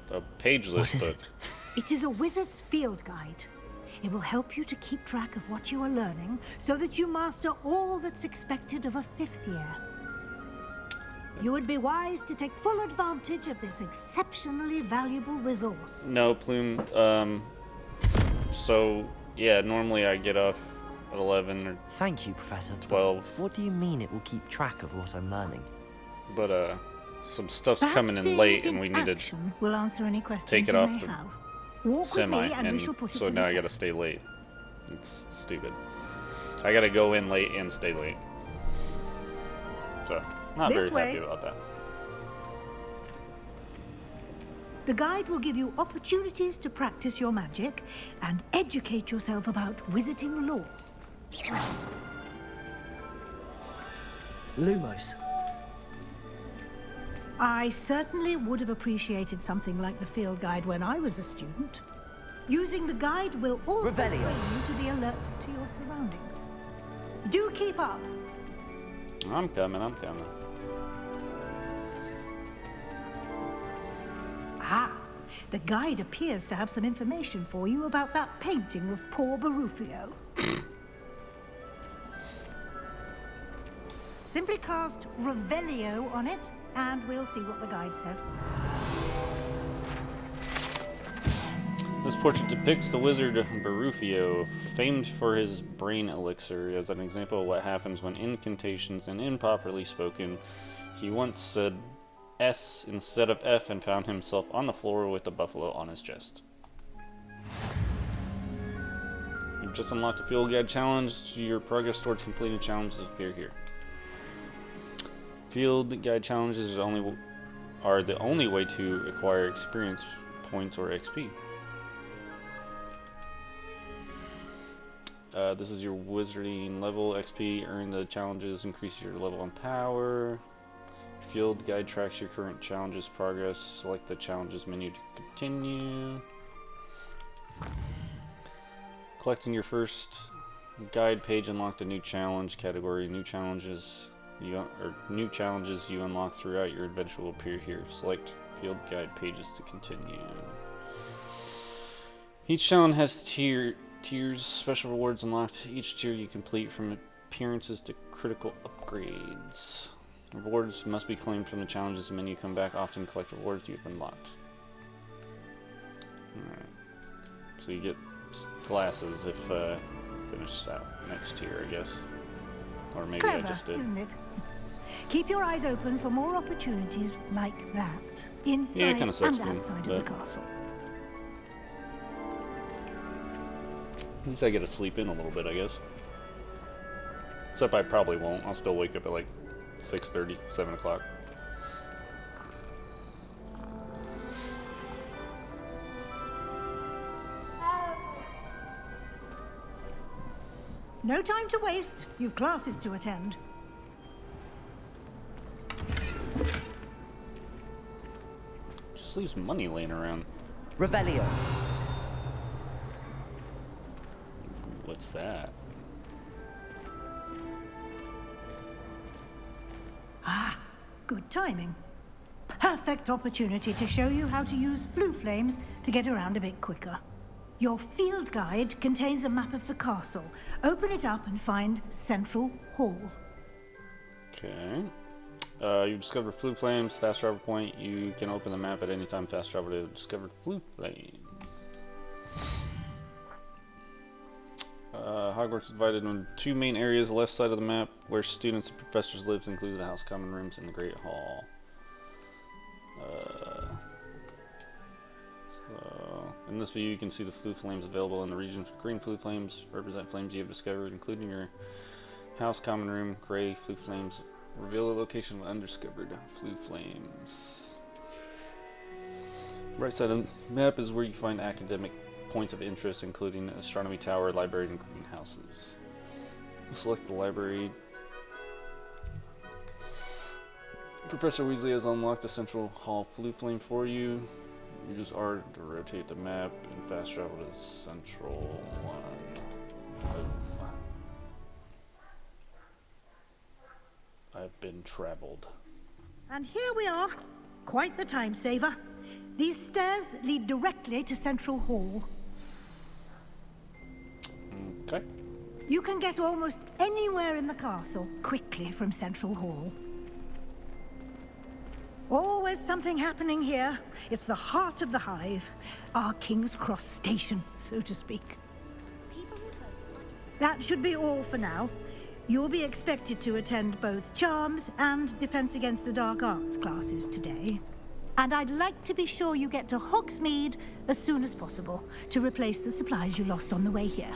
A pageless book. It is a wizard's field guide. It will help you to keep track of what you are learning so that you master all that's expected of a 5th year. You would be wise to take full advantage of this exceptionally valuable resource. No, Plume. So, yeah, normally I get off at 11 or Thank you, Professor. 12. What do you mean it will keep track of what I'm learning? But, some stuff's Perhaps coming in seeing late it and in we need to action will answer any questions take it you off may the have. Walk semi, with me and we shall put it so to now the I gotta test. stay late. It's stupid. I gotta go in late and stay late. So, not This very way. happy about that. The guide will give you opportunities to practice your magic and educate yourself about wizarding lore. Lumos. I certainly would have appreciated something like the field guide when I was a student. Using the guide will also train Revelio. you to be alert to your surroundings. Do keep up. I'm coming, I'm coming. Ah, the guide appears to have some information for you about that painting of poor Barufio. Simply cast Revelio on it, and we'll see what the guide says. This portrait depicts the wizard Barufio, famed for his brain elixir, as an example of what happens when incantations and improperly spoken. He once said S instead of F and found himself on the floor with a buffalo on his chest. You've just unlocked a field guide challenge. Your progress towards completing challenges appear here. Field guide challenges are the only way to acquire experience points or XP. This is your wizarding level XP. Earn the challenges, increase your level and power. Field guide tracks your current challenges progress. Select the challenges menu to continue. Collecting your first guide page unlocked a new challenge category. New challenges you unlock throughout your adventure will appear here. Select field guide pages to continue. Each challenge has tiers, special rewards unlocked. Each tier you complete, from appearances to critical upgrades. Rewards must be claimed from the challenges menu. Come back often, collect rewards you've unlocked. Alright. So you get glasses if finish that next tier, I guess. Or maybe Clever, I just did. isn't it? Keep your eyes open for more opportunities like that, inside Yeah, it kinda and sucks, outside of but the castle. at least I get to sleep in a little bit, I guess. Except I probably won't. I'll still wake up at like 6:30, 7 o'clock. No time to waste. You've classes to attend. Just leaves money laying around. Revelio. What's that? Ah, good timing. Perfect opportunity to show you how to use flue flames to get around a bit quicker. Your field guide contains a map of the castle. Open it up and find Central Hall. Okay. You discovered flue flames. Fast travel point. You can open the map at any time. Fast travel to discovered flue flames. Hogwarts is divided into two main areas. The left side of the map, where students and professors live, includes the house common rooms and the Great Hall. So, in this view, you can see the flue flames available in the region. Green flue flames represent flames you have discovered, including your house common room. Gray flue flames reveal the location of undiscovered flue flames. Right side of the map is where you find academic points of interest, including astronomy tower, library, and greenhouses. Select the library. Professor Weasley has unlocked the Central Hall flue flame for you. Use R to rotate the map and fast travel to the central one. I've been traveled. And here we are. Quite the time saver. These stairs lead directly to Central Hall. Okay. You can get almost anywhere in the castle quickly from Central Hall. Always something happening here. It's the heart of the hive. Our King's Cross station, so to speak. That should be all for now. You'll be expected to attend both Charms and Defense Against the Dark Arts classes today. And I'd like to be sure you get to Hogsmeade as soon as possible to replace the supplies you lost on the way here.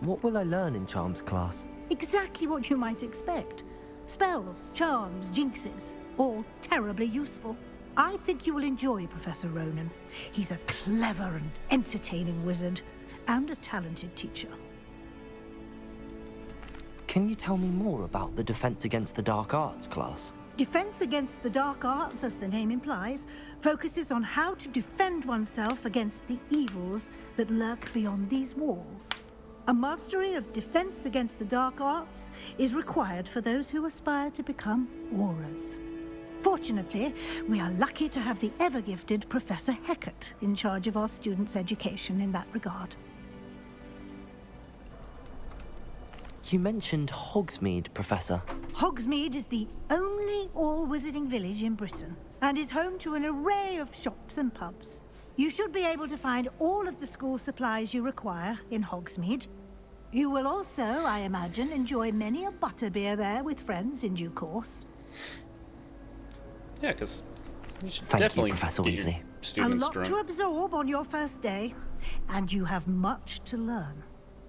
What will I learn in Charms class? Exactly what you might expect. Spells, charms, jinxes, all terribly useful. I think you will enjoy Professor Ronan. He's a clever and entertaining wizard, and a talented teacher. Can you tell me more about the Defense Against the Dark Arts class? Defense Against the Dark Arts, as the name implies, focuses on how to defend oneself against the evils that lurk beyond these walls. A mastery of Defense Against the Dark Arts is required for those who aspire to become Aurors. Fortunately, we are lucky to have the ever-gifted Professor Hecat in charge of our students' education in that regard. You mentioned Hogsmeade, Professor. Hogsmeade is the only all-wizarding village in Britain, and is home to an array of shops and pubs. You should be able to find all of the school supplies you require in Hogsmeade. You will also, I imagine, enjoy many a butterbeer there with friends in due course. Yeah, because you should Thank definitely you, Professor get your Weasley. A students lot drunk. to absorb on your first day, and you have much to learn.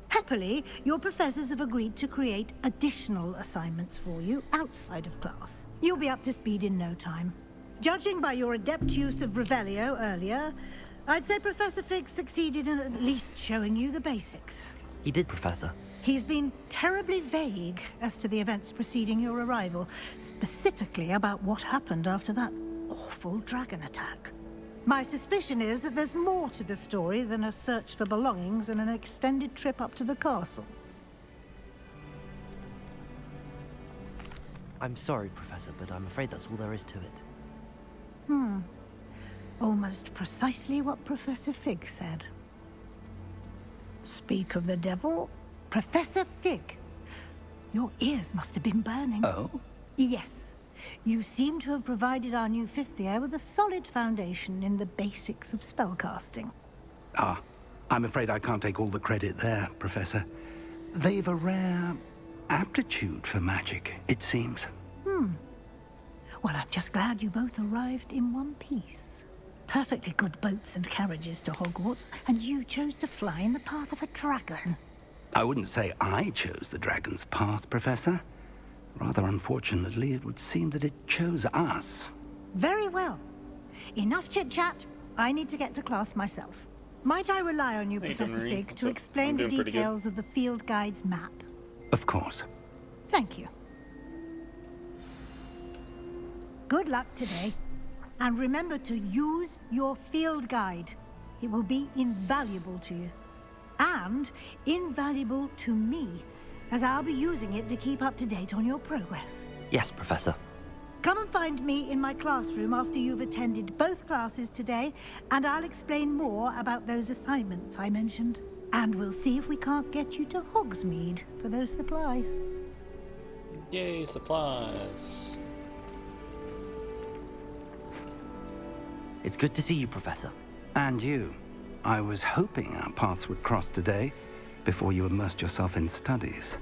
Happily, your professors have agreed to create additional assignments for you outside of class. You'll be up to speed in no time. Judging by your adept use of Revelio earlier, I'd say Professor Fig succeeded in at least showing you the basics. He did, Professor. He's been terribly vague as to the events preceding your arrival, specifically about what happened after that awful dragon attack. My suspicion is that there's more to the story than a search for belongings and an extended trip up to the castle. I'm sorry, Professor, but I'm afraid that's all there is to it. Almost precisely what Professor Fig said. Speak of the devil, Professor Fig. Your ears must have been burning. Oh? Yes. You seem to have provided our new fifth year with a solid foundation in the basics of spellcasting. Ah, I'm afraid I can't take all the credit there, Professor. They've a rare aptitude for magic, it seems. Well, I'm just glad you both arrived in one piece. Perfectly good boats and carriages to Hogwarts, and you chose to fly in the path of a dragon. I wouldn't say I chose the dragon's path, Professor. Rather unfortunately, it would seem that it chose us. Very well. Enough chit-chat. I need to get to class myself. Might I rely on you, Hey, Professor Marie. Fig, What's to up? explain I'm the doing pretty good. details of the field guide's map? Of course. Thank you. Good luck today. And remember to use your field guide. It will be invaluable to you. And invaluable to me, as I'll be using it to keep up to date on your progress. Yes, Professor. Come and find me in my classroom after you've attended both classes today, and I'll explain more about those assignments I mentioned. And we'll see if we can't get you to Hogsmeade for those supplies. Yay, supplies. It's good to see you, Professor. And you. I was hoping our paths would cross today, before you immersed yourself in studies.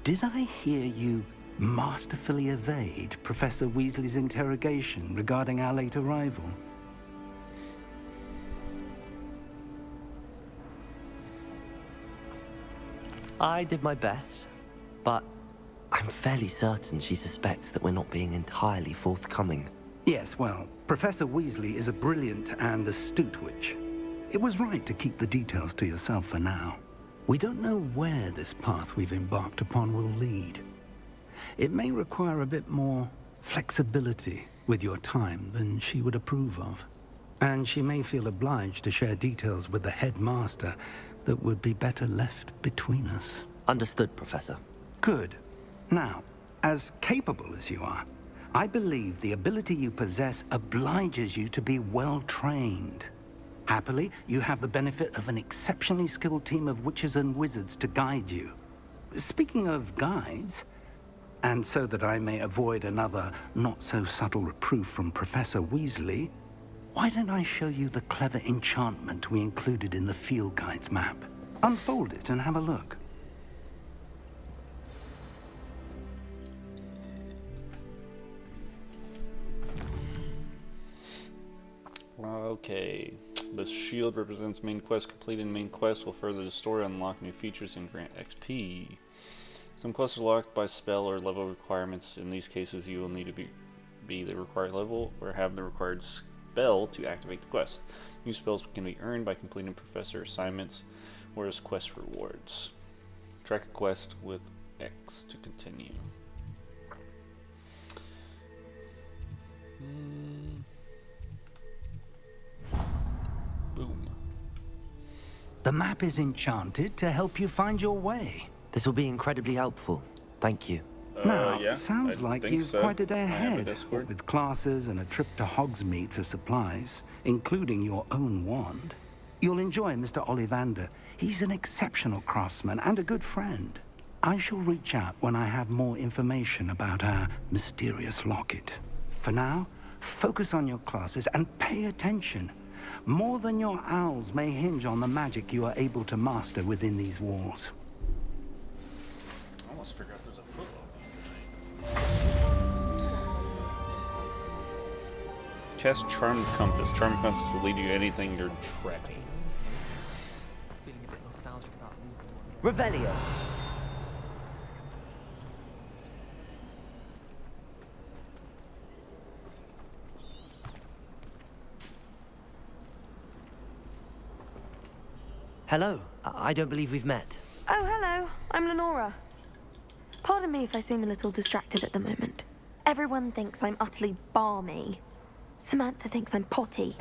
Did I hear you masterfully evade Professor Weasley's interrogation regarding our late arrival? I did my best, but I'm fairly certain she suspects that we're not being entirely forthcoming. Yes, well, Professor Weasley is a brilliant and astute witch. It was right to keep the details to yourself for now. We don't know where this path we've embarked upon will lead. It may require a bit more flexibility with your time than she would approve of. And she may feel obliged to share details with the headmaster that would be better left between us. Understood, Professor. Good. Now, as capable as you are, I believe the ability you possess obliges you to be well trained. Happily, you have the benefit of an exceptionally skilled team of witches and wizards to guide you. Speaking of guides, and so that I may avoid another not-so-subtle reproof from Professor Weasley, why don't I show you the clever enchantment we included in the field guide's map? Unfold it and have a look. Okay. This shield represents main quest. Completing main quest will further the story, unlock new features, and grant XP. Some quests are locked by spell or level requirements. In these cases, you will need to be the required level or have the required spell to activate the quest. New spells can be earned by completing professor assignments or as quest rewards. Track a quest with X to continue. Boom. The map is enchanted to help you find your way. This will be incredibly helpful. Thank you. Now, Yeah, it sounds I like think you've so. quite a day I have a ahead, Discord. with classes and a trip to Hogsmeade for supplies, including your own wand. You'll enjoy Mr. Ollivander. He's an exceptional craftsman and a good friend. I shall reach out when I have more information about our mysterious locket. For now, focus on your classes and pay attention. More than your owls may hinge on the magic you are able to master within these walls. I almost forgot there's a football game tonight. Cast Charmed Compass. Charmed Compass will lead you to anything you're tracking. Feeling a bit nostalgic about Revelio. Hello. I don't believe we've met. Oh, hello. I'm Lenora. Pardon me if I seem a little distracted at the moment. Everyone thinks I'm utterly balmy. Samantha thinks I'm potty.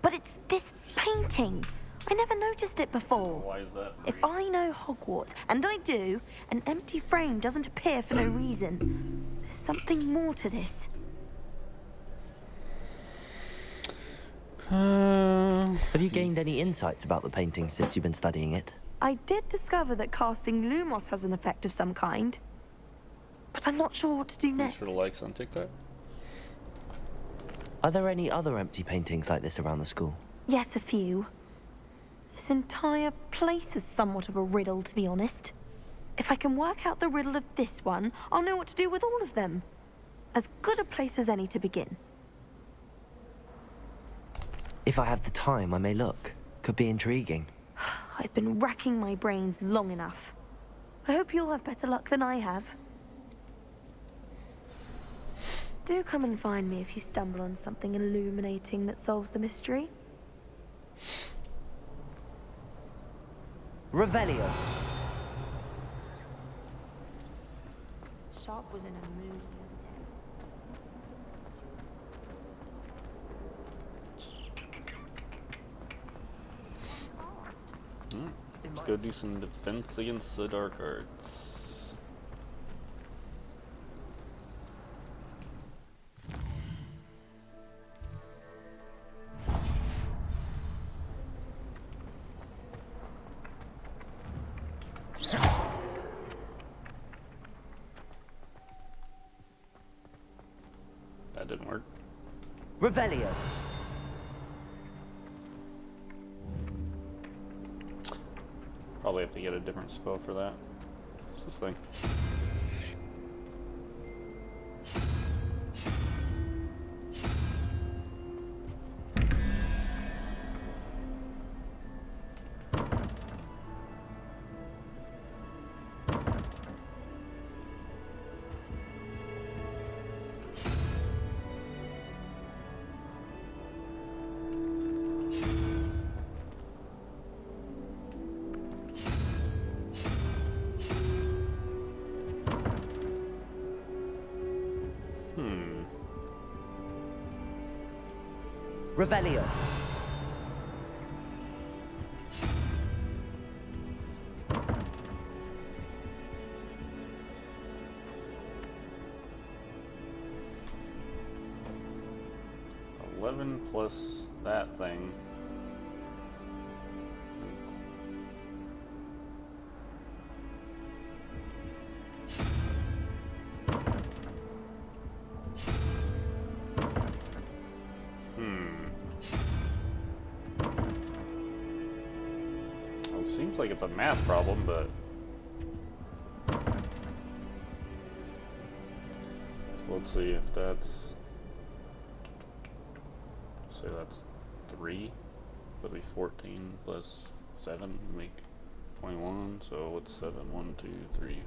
But it's this painting. I never noticed it before. Why is that? If I know Hogwarts, and I do, an empty frame doesn't appear for no reason. There's something more to this. Have you gained any insights about the painting since you've been studying it? I did discover that casting Lumos has an effect of some kind. But I'm not sure what to do next. Thanks for the likes on TikTok. Are there any other empty paintings like this around the school? Yes, a few. This entire place is somewhat of a riddle, to be honest. If I can work out the riddle of this one, I'll know what to do with all of them. As good a place as any to begin. If I have the time, I may look. Could be intriguing. I've been racking my brains long enough. I hope you'll have better luck than I have. Do come and find me if you stumble on something illuminating that solves the mystery. Revelio. Sharp was in a mood. Let's go do some defense against the dark arts. That didn't work. Revelio. Probably have to get a different spell for that. What's this thing? Revelio. Plus that thing. Well, it seems like it's a math problem, but let's see if that's, say that's 3. that'll be 14 plus 7 make 21. So what's 7? 1, 2, 3,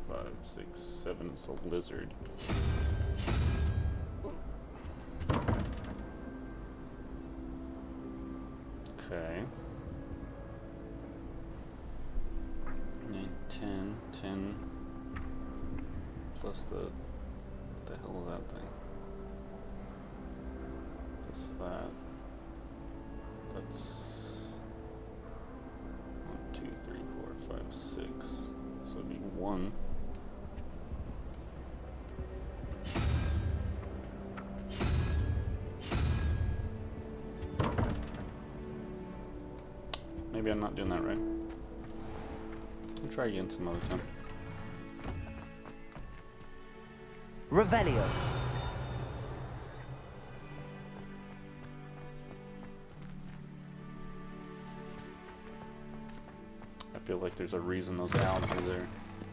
4, 5, 6, 7. It's a lizard. Okay. 9, 10, 10 plus the, what the hell is that thing? Plus that. That's 1, 2, 3, 4, 5, 6. So it'd be 1. Maybe I'm not doing that right. We'll try again some other time. Revelio. I feel like there's a reason those owls are there.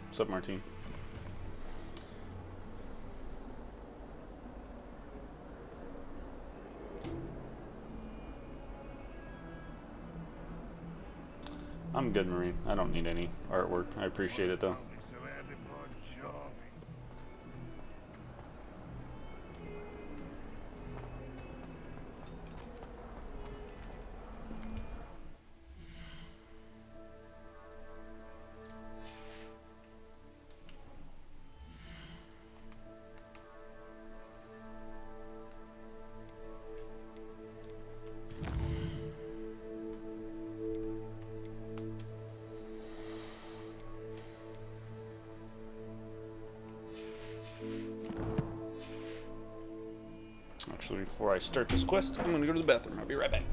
What's up, Martine? I'm good, Marine. I don't need any artwork. I appreciate it, though. Actually, before I start this quest, I'm gonna go to the bathroom. I'll be right back.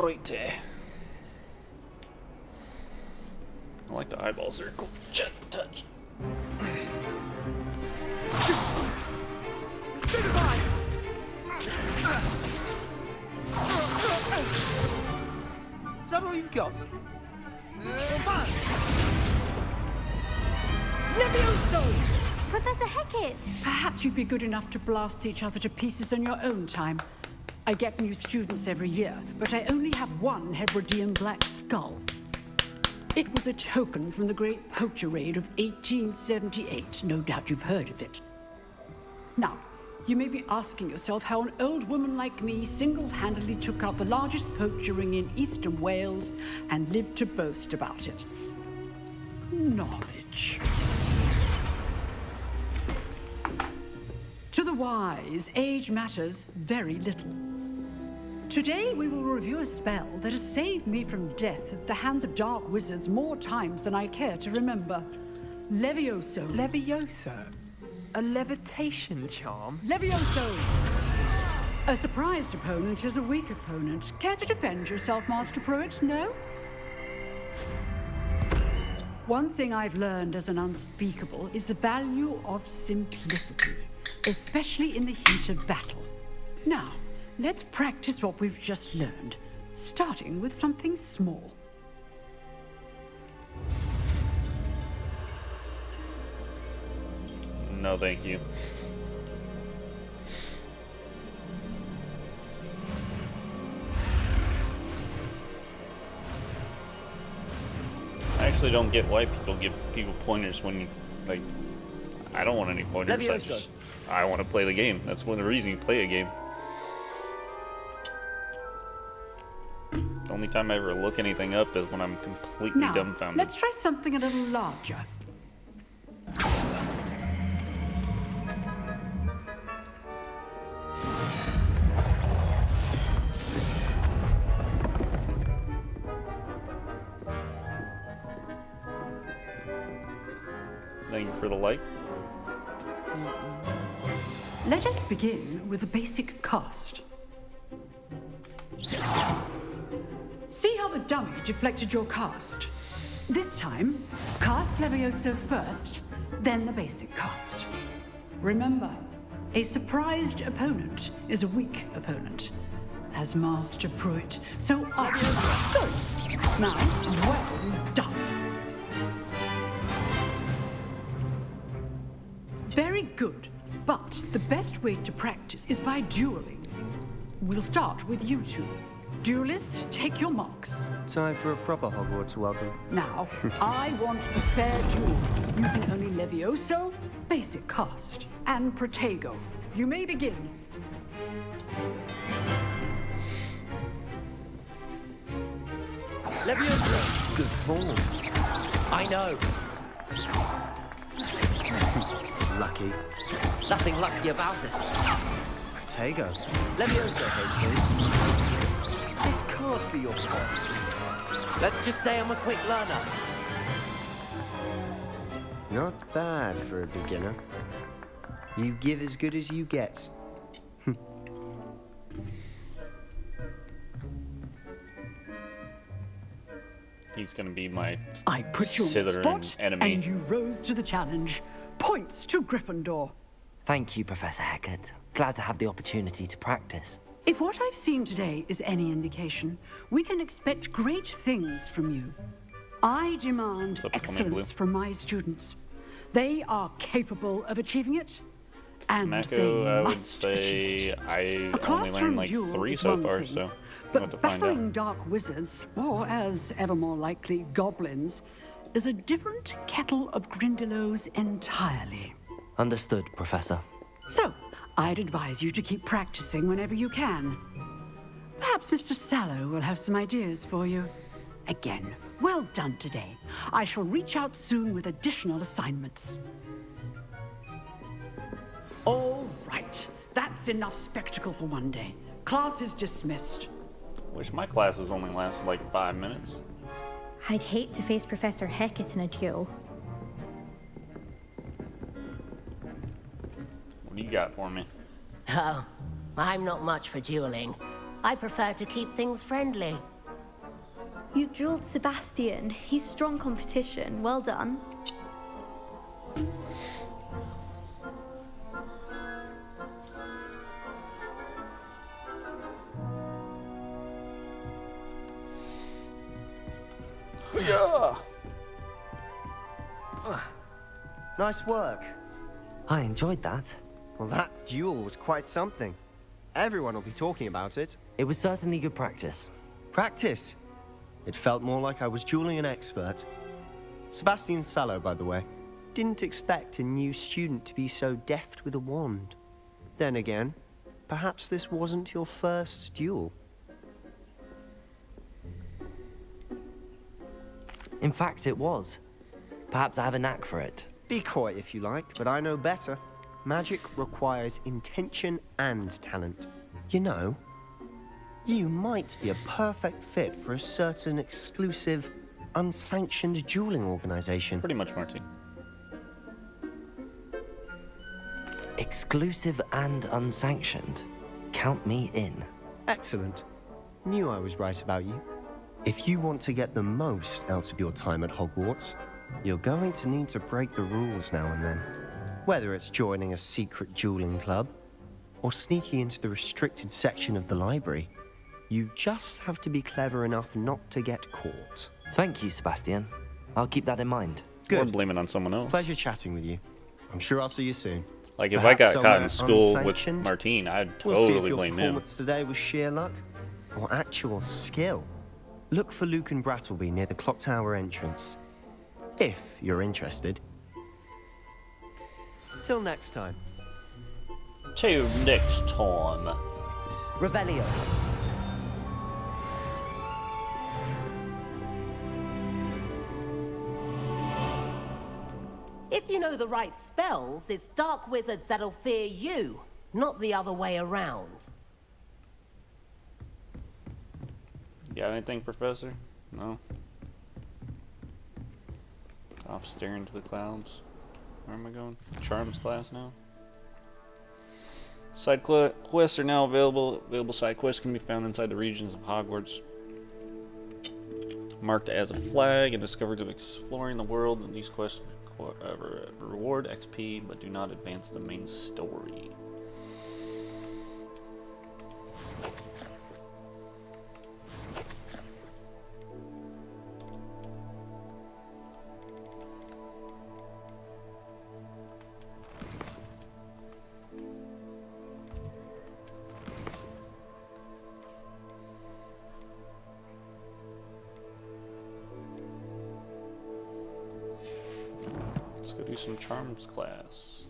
Right. I like the eyeball circle. Jet touch. Is that all you've got? Levioso! Professor Hecat! Perhaps you'd be good enough to blast each other to pieces on your own time. I get new students every year, but I only have one Hebridean black skull. It was a token from the Great Poacher Raid of 1878. No doubt you've heard of it. Now, you may be asking yourself how an old woman like me single-handedly took out the largest poacher ring in eastern Wales and lived to boast about it. Knowledge. To the wise, age matters very little. Today we will review a spell that has saved me from death at the hands of dark wizards more times than I care to remember. Levioso. Levioso? A levitation charm? Levioso! A surprised opponent is a weak opponent. Care to defend yourself, Master Pruitt? No? One thing I've learned as an unspeakable is the value of simplicity, especially in the heat of battle. Now, let's practice what we've just learned, starting with something small. No, thank you. I actually don't get why people give people pointers when you, like, I don't want any pointers. I want to play the game. That's one of the reasons you play a game. Don't only time I ever look anything up is when I'm completely Now, dumbfounded. let's try something a little larger. Thank you for the like. Let us begin with the basic cast. See how the dummy deflected your cast? This time, cast Levioso first, then the basic cast. Remember, a surprised opponent is a weak opponent, as Master Pruitt so obviously. Good. Now, well done. Very good, but the best way to practice is by dueling. We'll start with you two. Duelists, take your marks. Time for a proper Hogwarts welcome. Now, I want a fair duel, using only Levioso, basic cast, and Protego. You may begin. Levioso! Good form. I know. Lucky. Nothing lucky about it. Protego. Levioso, Hastings. This can't be your fault. Let's just say I'm a quick learner. Not bad for a beginner. You give as good as you get. He's gonna be my I put you on the Slytherin spot, enemy. and you rose to the challenge. Points to Gryffindor. Thank you, Professor Hecat. Glad to have the opportunity to practice. If what I've seen today is any indication, we can expect great things from you. I demand What's up, excellence Blue? from my students. They are capable of achieving it, and Mako, they I would must achieve say it. I A only classroom learned like duel 3 is so one far, thing, so I'll but have to find battling out. dark wizards, or as ever more likely, goblins, is a different kettle of Grindylows entirely. Understood, Professor. So, I'd advise you to keep practicing whenever you can. Perhaps Mr. Sallow will have some ideas for you. Again, well done today. I shall reach out soon with additional assignments. All right, that's enough spectacle for one day. Class is dismissed. Wish my classes only lasted like 5 minutes. I'd hate to face Professor Hecat in a duel. What do you got for me? Oh, I'm not much for dueling. I prefer to keep things friendly. You dueled Sebastian. He's strong competition. Well done. Yeah. Nice work. I enjoyed that. Well, that duel was quite something. Everyone will be talking about it. It was certainly good practice. Practice? It felt more like I was dueling an expert. Sebastian Sallow, by the way. Didn't expect a new student to be so deft with a wand. Then again, perhaps this wasn't your first duel. In fact, it was. Perhaps I have a knack for it. Be coy if you like, but I know better. Magic requires intention and talent. You know, you might be a perfect fit for a certain exclusive, unsanctioned dueling organization. Pretty much, Marty. Exclusive and unsanctioned. Count me in. Excellent. Knew I was right about you. If you want to get the most out of your time at Hogwarts, you're going to need to break the rules now and then. Whether it's joining a secret dueling club, or sneaking into the restricted section of the library, you just have to be clever enough not to get caught. Thank you, Sebastian. I'll keep that in mind. Good. Or blame it on someone else. Pleasure chatting with you. I'm sure I'll see you soon. Like, if Perhaps I got caught in somewhere school with unsanctioned? Martine, I'd We'll see if totally your blame him. performance today was sheer luck or actual skill. Look for Luke and Brattleby near the clock tower entrance. If you're interested. Till next time. Till next time. Revelio. If you know the right spells, it's dark wizards that'll fear you, not the other way around. Got anything, Professor? No? Off staring into the clouds. Where am I going? Charms class now? Side quests are now available. Available side quests can be found inside the regions of Hogwarts. Marked as a flag and discovered of exploring the world, and these quests reward XP but do not advance the main story. Let's go do some charms class.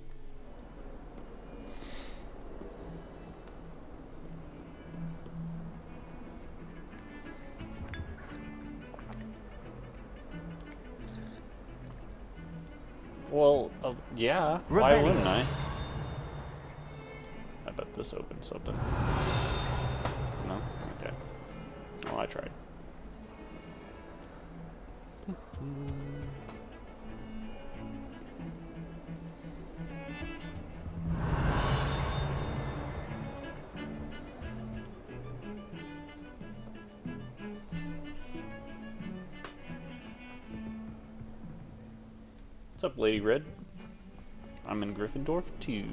Well, yeah. Why wouldn't I? I bet this opens something. No? Okay. Well, I tried. What's up, Lady Red? I'm in Gryffindor too.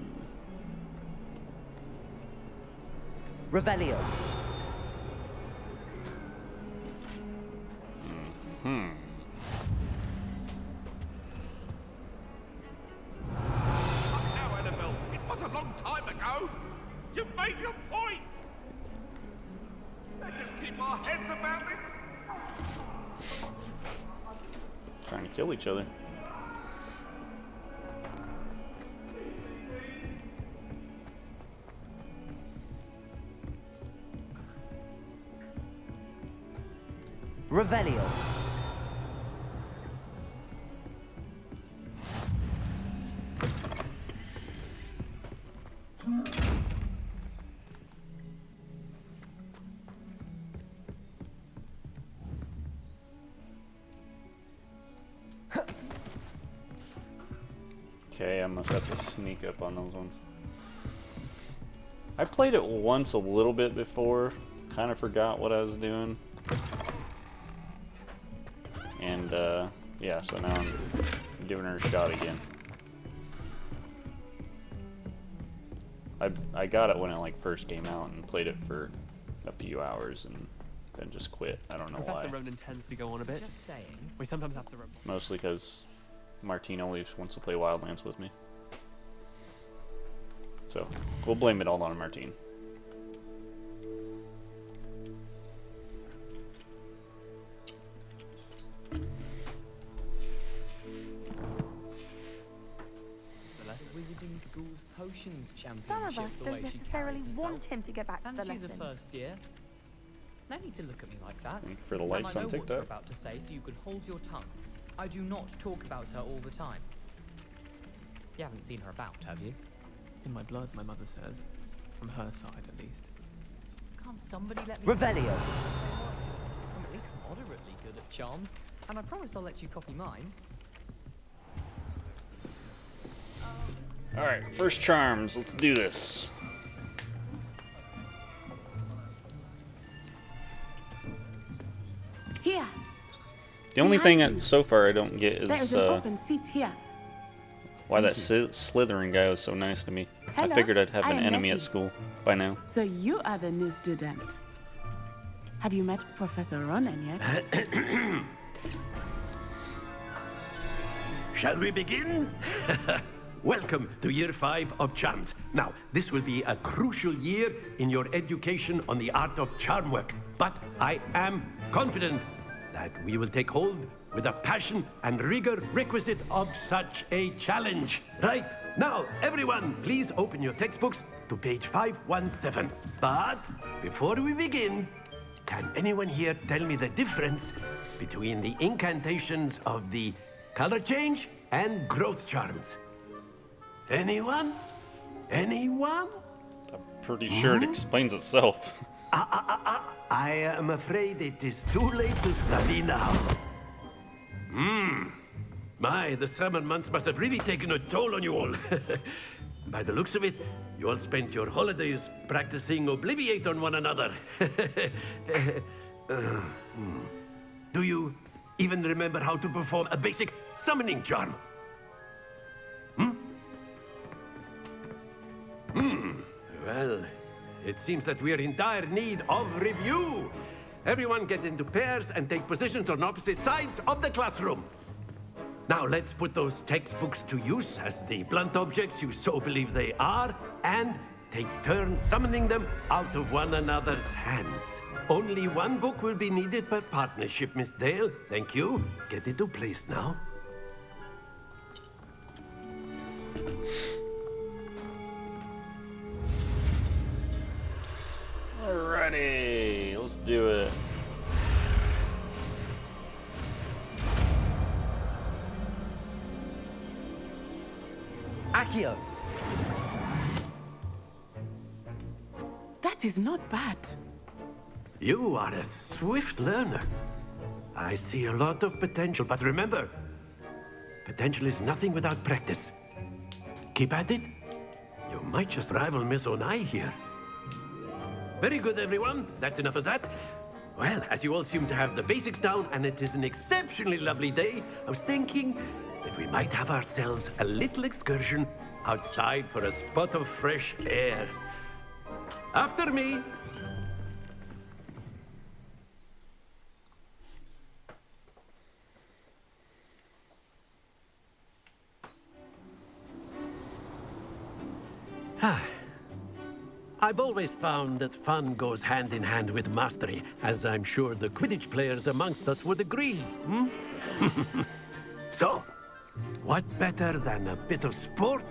Revelio. Now, Annabelle, it was a long time ago. You've made your point. Let's just keep our heads about it. Trying to kill each other. Revelio. Okay, I must have to sneak up on those ones. I played it once a little bit before, kind of forgot what I was doing. And, yeah, so now I'm giving her a shot again. I got it when it, like, first came out and played it for a few hours and then just quit. I don't know Professor why. Ronan tends to go on a bit. Just saying. We sometimes have to... Mostly because Martine always wants to play Wildlands with me. So, we'll blame it all on Martine. Wizarding School's potions championship. Some of us don't necessarily want him to go back to the lesson. She's a first year. No need to look at me like that. Thank you for the likes on I know what you're TikTok. about to say, so you can hold your tongue. I do not talk about her all the time. You haven't seen her about, have you? In my blood, my mother says. From her side, at least. Can't somebody let me... Revelio. I'm at least moderately good at charms, and I promise I'll let you copy mine. Alright, first charms. Let's do this. Here. The only thing that so far I don't get There is is an open seat here. why that Slytherin guy was so nice to me. Hello, I figured I'd have I an am enemy Nettie. at school by now. So you are the new student. Have you met Professor Ronan yet? Shall we begin? Welcome to Year 5 of Charms. Now, this will be a crucial year in your education on the art of charm work. But I am confident that we will take hold with the passion and rigor requisite of such a challenge. Right, now, everyone, please open your textbooks to page 517. But before we begin, can anyone here tell me the difference between the incantations of the color change and growth charms. Anyone? Anyone? Pretty sure it explains itself. I am afraid it is too late to study now. My, the summer months must have really taken a toll on you all. By the looks of it, you all spent your holidays practicing Obliviate on one another. Do you even remember how to perform a basic summoning charm? Well, it seems that we are in dire need of review. Everyone get into pairs and take positions on opposite sides of the classroom. Now let's put those textbooks to use as the blunt objects you so believe they are, and take turns summoning them out of one another's hands. Only one book will be needed per partnership, Miss Dale. Thank you. Get into place now. Alrighty, let's do it. Accio. That is not bad. You are a swift learner. I see a lot of potential, but remember, potential is nothing without practice. Keep at it. You might just rival Miss Onai here. Very good, everyone. That's enough of that. Well, as you all seem to have the basics down, and it is an exceptionally lovely day, I was thinking that we might have ourselves a little excursion outside for a spot of fresh air. After me. I've always found that fun goes hand in hand with mastery, as I'm sure the Quidditch players amongst us would agree. So, what better than a bit of sport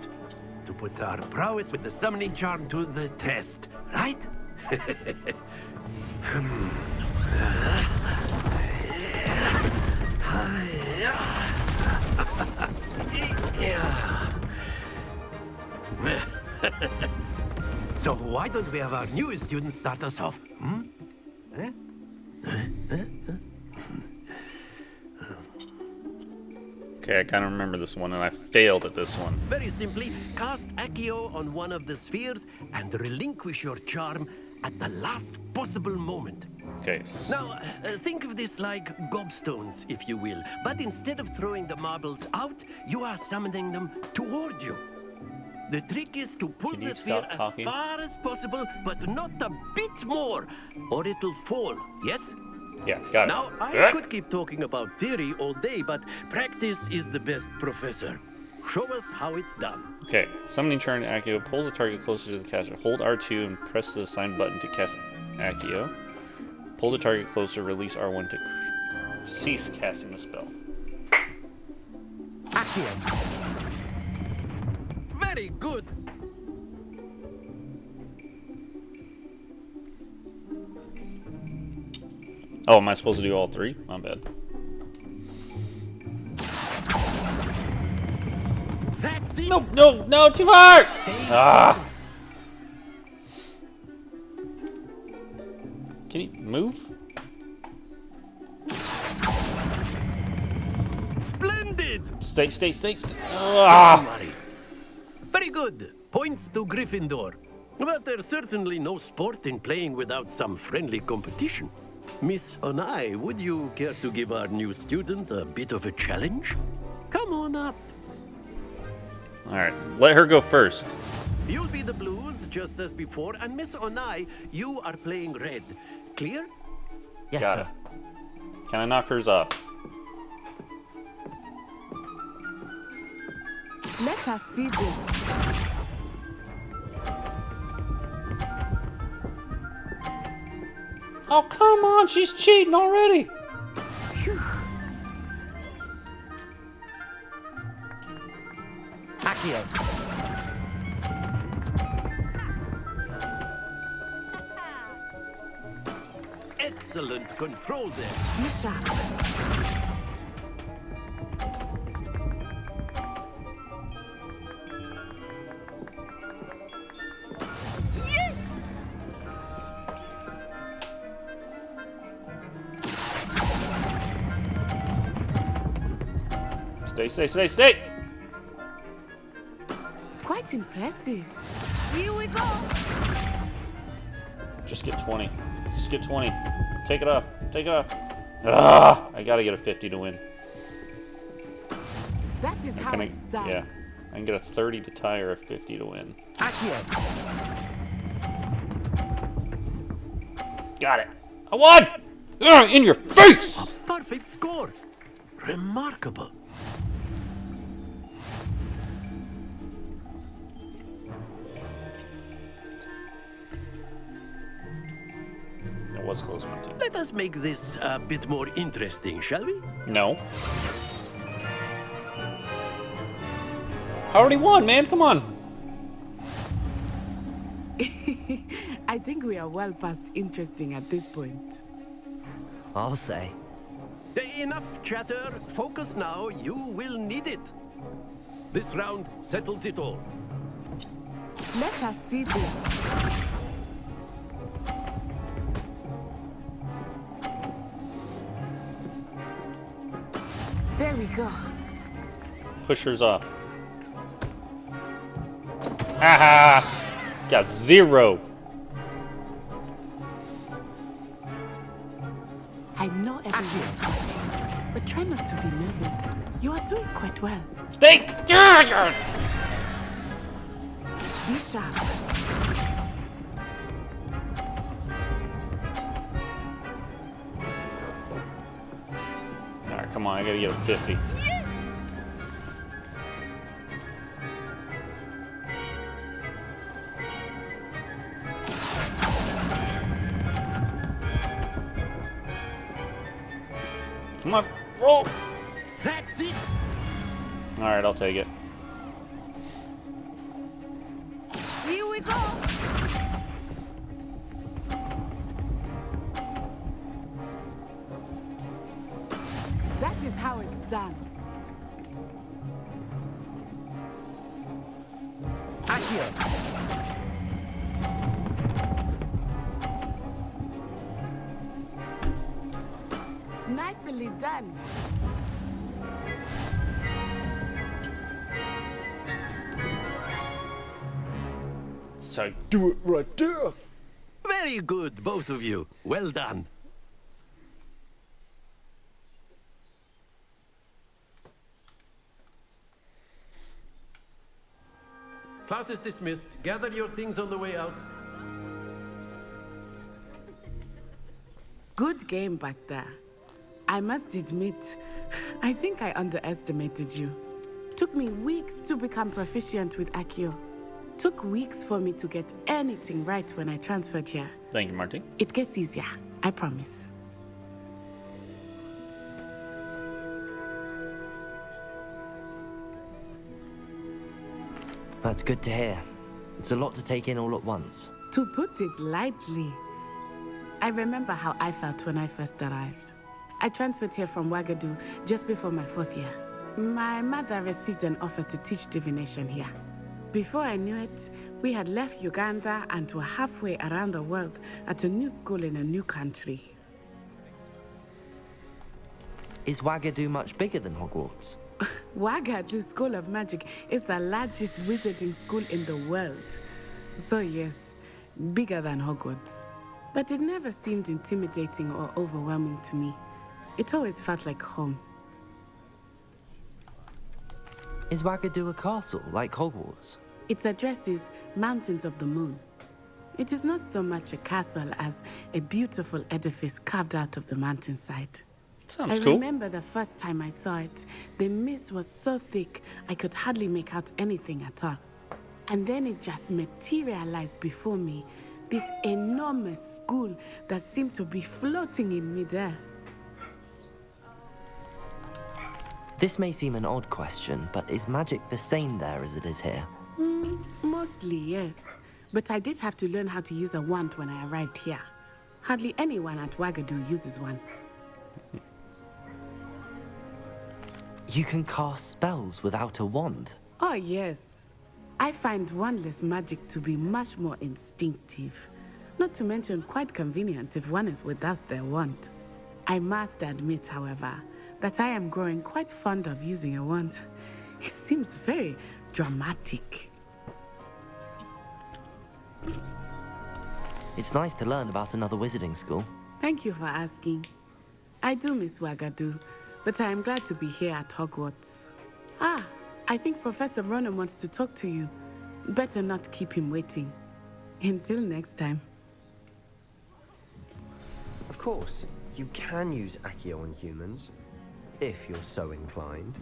to put our prowess with the summoning charm to the test, right? So why don't we have our newest student start us off? Okay, I kind of remember this one, and I failed at this one. Very simply, cast Accio on one of the spheres and relinquish your charm at the last possible moment. Okay. Now, think of this like gobstones, if you will. But instead of throwing the marbles out, you are summoning them toward you. The trick is to pull the sphere as far as possible, but not a bit more, or it'll fall, yes? Yeah, got it. Now, I could keep talking about theory all day, but practice is the best professor. Show us how it's done. Okay, summoning charm Accio pulls the target closer to the caster. Hold R2 and press the assigned button to cast Accio. Pull the target closer, release R1 to cease casting the spell. Accio. Very good. Oh, am I supposed to do all three? My bad. That's it. No, too far! Ah! Can you move? Splendid! Stay. Ah! Very good. Points to Gryffindor. But there's certainly no sport in playing without some friendly competition. Miss Onai, would you care to give our new student a bit of a challenge? Come on up. Alright, let her go first. You'll be the blues, just as before, and Miss Onai, you are playing red. Clear? Yes, Got sir. it. Can I knock hers off? Let us see this. Oh, come on, she's cheating already. Accio. Excellent control there. Misha. Stay! Quite impressive. Here we go. Just get 20. Just get 20. Take it off. Ah! I gotta get a 50 to win. That is how it's done. Yeah. I can get a 30 to tie or a 50 to win. Got it. I won! In your face! A perfect score. Remarkable. That was close, Monty. Let us make this a bit more interesting, shall we? No. I already won, man. Come on. I think we are well past interesting at this point. I'll say. Enough chatter. Focus now. You will need it. This round settles it all. Let us see this. There we go. Pushers off. Haha! Got 0. I know everyone's watching, but try not to be nervous. You are doing quite well. Stay! Be sharp. Alright, come on. I gotta get a 50. Come on, roll! That's it! Alright, I'll take it. Here we go! That is how it's done. Nicely done. So do it right there. Very good, both of you. Well done. Class is dismissed. Gather your things on the way out. Good game back there. I must admit, I think I underestimated you. Took me weeks to become proficient with Accio. Took weeks for me to get anything right when I transferred here. Thank you, Marty. It gets easier, I promise. That's good to hear. It's a lot to take in all at once. To put it lightly, I remember how I felt when I first arrived. I transferred here from Ouagadougou just before my 4th year. My mother received an offer to teach divination here. Before I knew it, we had left Uganda and were halfway around the world at a new school in a new country. Is Ouagadougou much bigger than Hogwarts? Ouagadougou School of Magic is the largest wizarding school in the world. So yes, bigger than Hogwarts. But it never seemed intimidating or overwhelming to me. It always felt like home. Is Ouagadougou a castle, like Hogwarts? Its address is Mountains of the Moon. It is not so much a castle as a beautiful edifice carved out of the mountainside. Sounds cool. I remember the first time I saw it, the mist was so thick I could hardly make out anything at all. And then it just materialized before me, this enormous school that seemed to be floating in midair. This may seem an odd question, but is magic the same there as it is here? Mostly, yes. But I did have to learn how to use a wand when I arrived here. Hardly anyone at Ouagadougou uses one. You can cast spells without a wand? Oh, yes. I find wandless magic to be much more instinctive. Not to mention quite convenient if one is without their wand. I must admit, however, that I am growing quite fond of using a wand. It seems very dramatic. It's nice to learn about another wizarding school. Thank you for asking. I do miss Wagadu, but I am glad to be here at Hogwarts. Ah, I think Professor Ronan wants to talk to you. Better not keep him waiting. Until next time. Of course, you can use Accio on humans, if you're so inclined.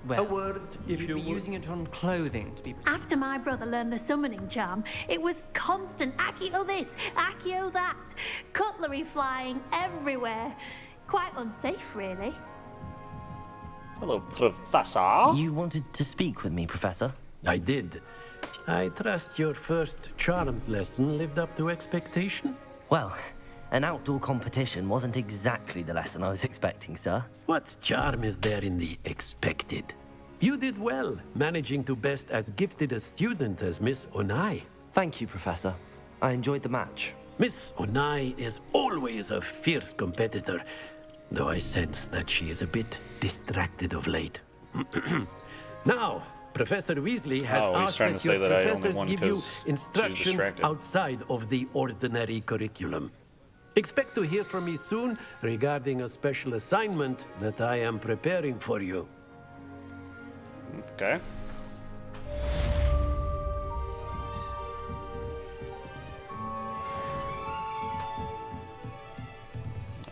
Well, a word, if you'd you be would. using it on clothing to be. After my brother learned the summoning charm, it was constant Accio this, Accio that. Cutlery flying everywhere. Quite unsafe, really. Hello, Professor. You wanted to speak with me, Professor? I did. I trust your first charms lesson lived up to expectation? Well, an outdoor competition wasn't exactly the lesson I was expecting, sir. What charm is there in the expected? You did well, managing to best as gifted a student as Miss Onai. Thank you, Professor. I enjoyed the match. Miss Onai is always a fierce competitor, though I sense that she is a bit distracted of late. Now, Professor Weasley has asked that your professors give you instruction outside of the ordinary curriculum. Expect to hear from me soon regarding a special assignment that I am preparing for you. Okay.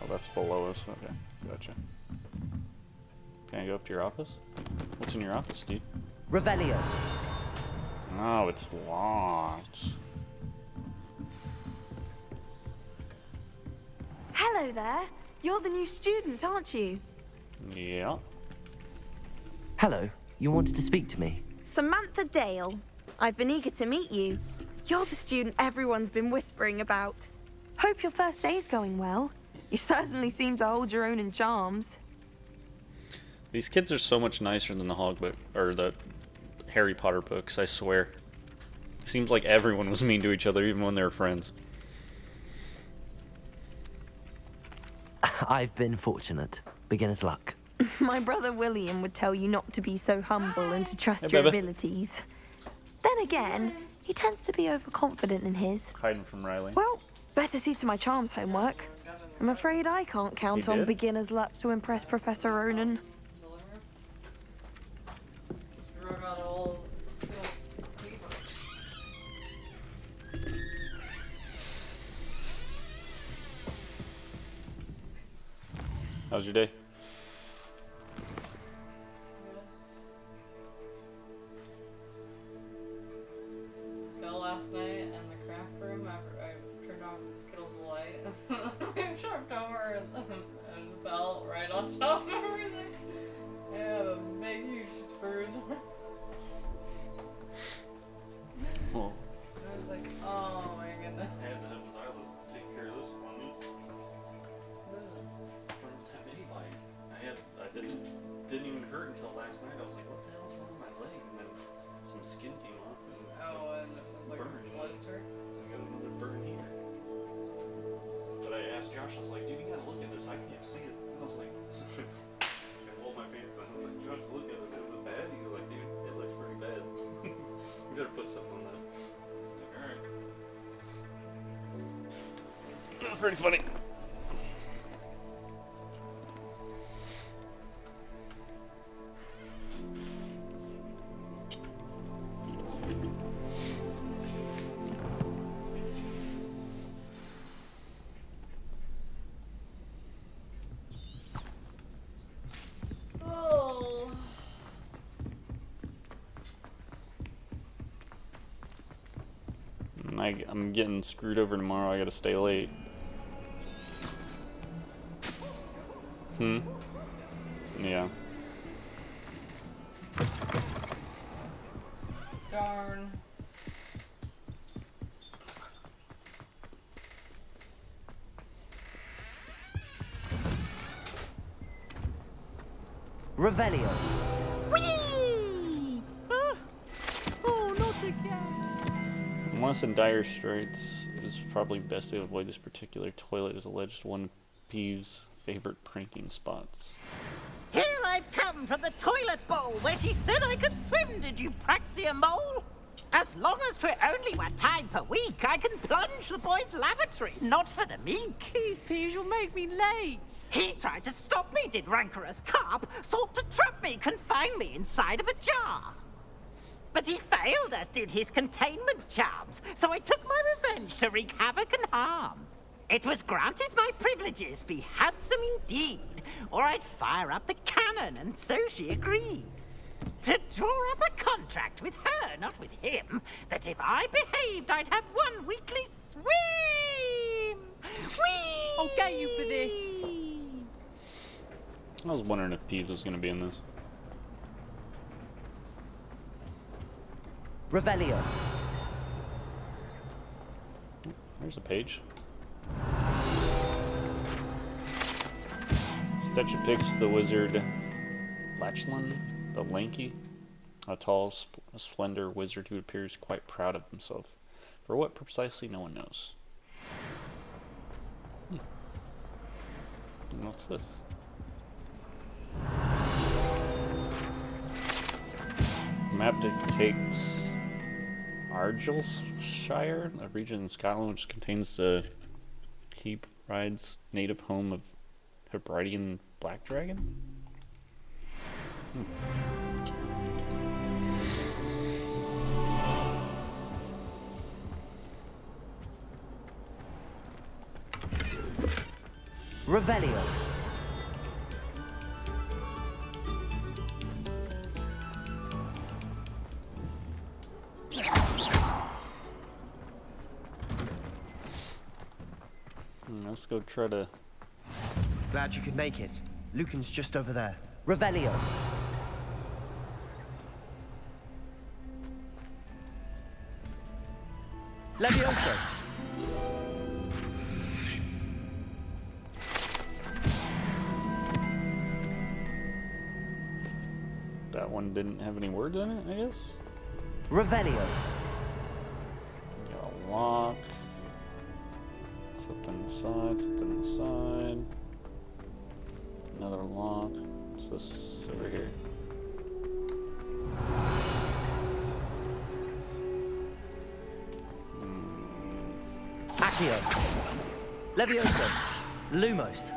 Oh, that's below us. Okay, gotcha. Can I go up to your office? What's in your office, dude? Revelio. Oh, it's locked. Hello there. You're the new student, aren't you? Yeah. Hello. You wanted to speak to me? Samantha Dale. I've been eager to meet you. You're the student everyone's been whispering about. Hope your first day's going well. You certainly seem to hold your own in charms. These kids are so much nicer than the the Harry Potter books, I swear. Seems like everyone was mean to each other, even when they were friends. I've been fortunate. Beginner's luck. My brother William would tell you not to be so humble and to trust Hey, your baby. abilities. Then again, he tends to be overconfident in his. Hiding from Riley. Well, better see to my charms homework. I'm afraid I can't count He on did? beginner's luck to impress Professor Ronan. How's your day? Fell last night in the craft room after I turned off the Skittles light. I tripped over and fell right on top of everything. I have a big, huge bruise. Oh. I was like, oh my goodness. I had to have Zyla take care of this on me. Don't have any light. I didn't even hurt until last night. I was like, what the hell's wrong with my leg? And then some skin came off. And it was like a blister. I got another burn here. But I asked Josh, I was like, dude, you gotta look at this. I can't see it. And I was like, I rolled my pants down. I was like, Josh, look at it. Is it bad? He was like, dude, it looks pretty bad. We better put something on that. Alright. That's pretty funny. Oh. I'm getting screwed over tomorrow. I gotta stay late. Yeah. Darn. Revelio. Whee! Oh, not again! Unless in dire straits, it is probably best to avoid this particular toilet as alleged one of Peeves' favorite pranking spots. I've come from the toilet bowl where she said I could swim, did you praxia mole? As long as 'twere only one time per week, I can plunge the boy's lavatory, not for the meek. Please, please, you'll make me late. He tried to stop me, did rancorous carp, sought to trap me, confine me inside of a jar. But he failed, as did his containment charms, so I took my revenge to wreak havoc and harm. It was granted my privileges be handsome indeed, or I'd fire up the cannon, and so she agreed. To draw up a contract with her, not with him, that if I behaved, I'd have one weekly swim! Whee! I'll get you for this. I was wondering if Pete was going to be in this. Revelio. There's a page. Sketch depicts the wizard Lachlan the Lanky, a tall, slender wizard who appears quite proud of himself. For what precisely, no one knows. And what's this? The map dictates Argyllshire, a region in Scotland which contains the Hebrides native home of Hebridean black dragon. Revelio. Let's go try to... Glad you could make it. Lucan's just over there. Revelio. Levioso. That one didn't have any words in it, I guess? Revelio. Got a lock. Something inside, something inside. Another lock. What's this over here? Accio. Levioso. Lumos.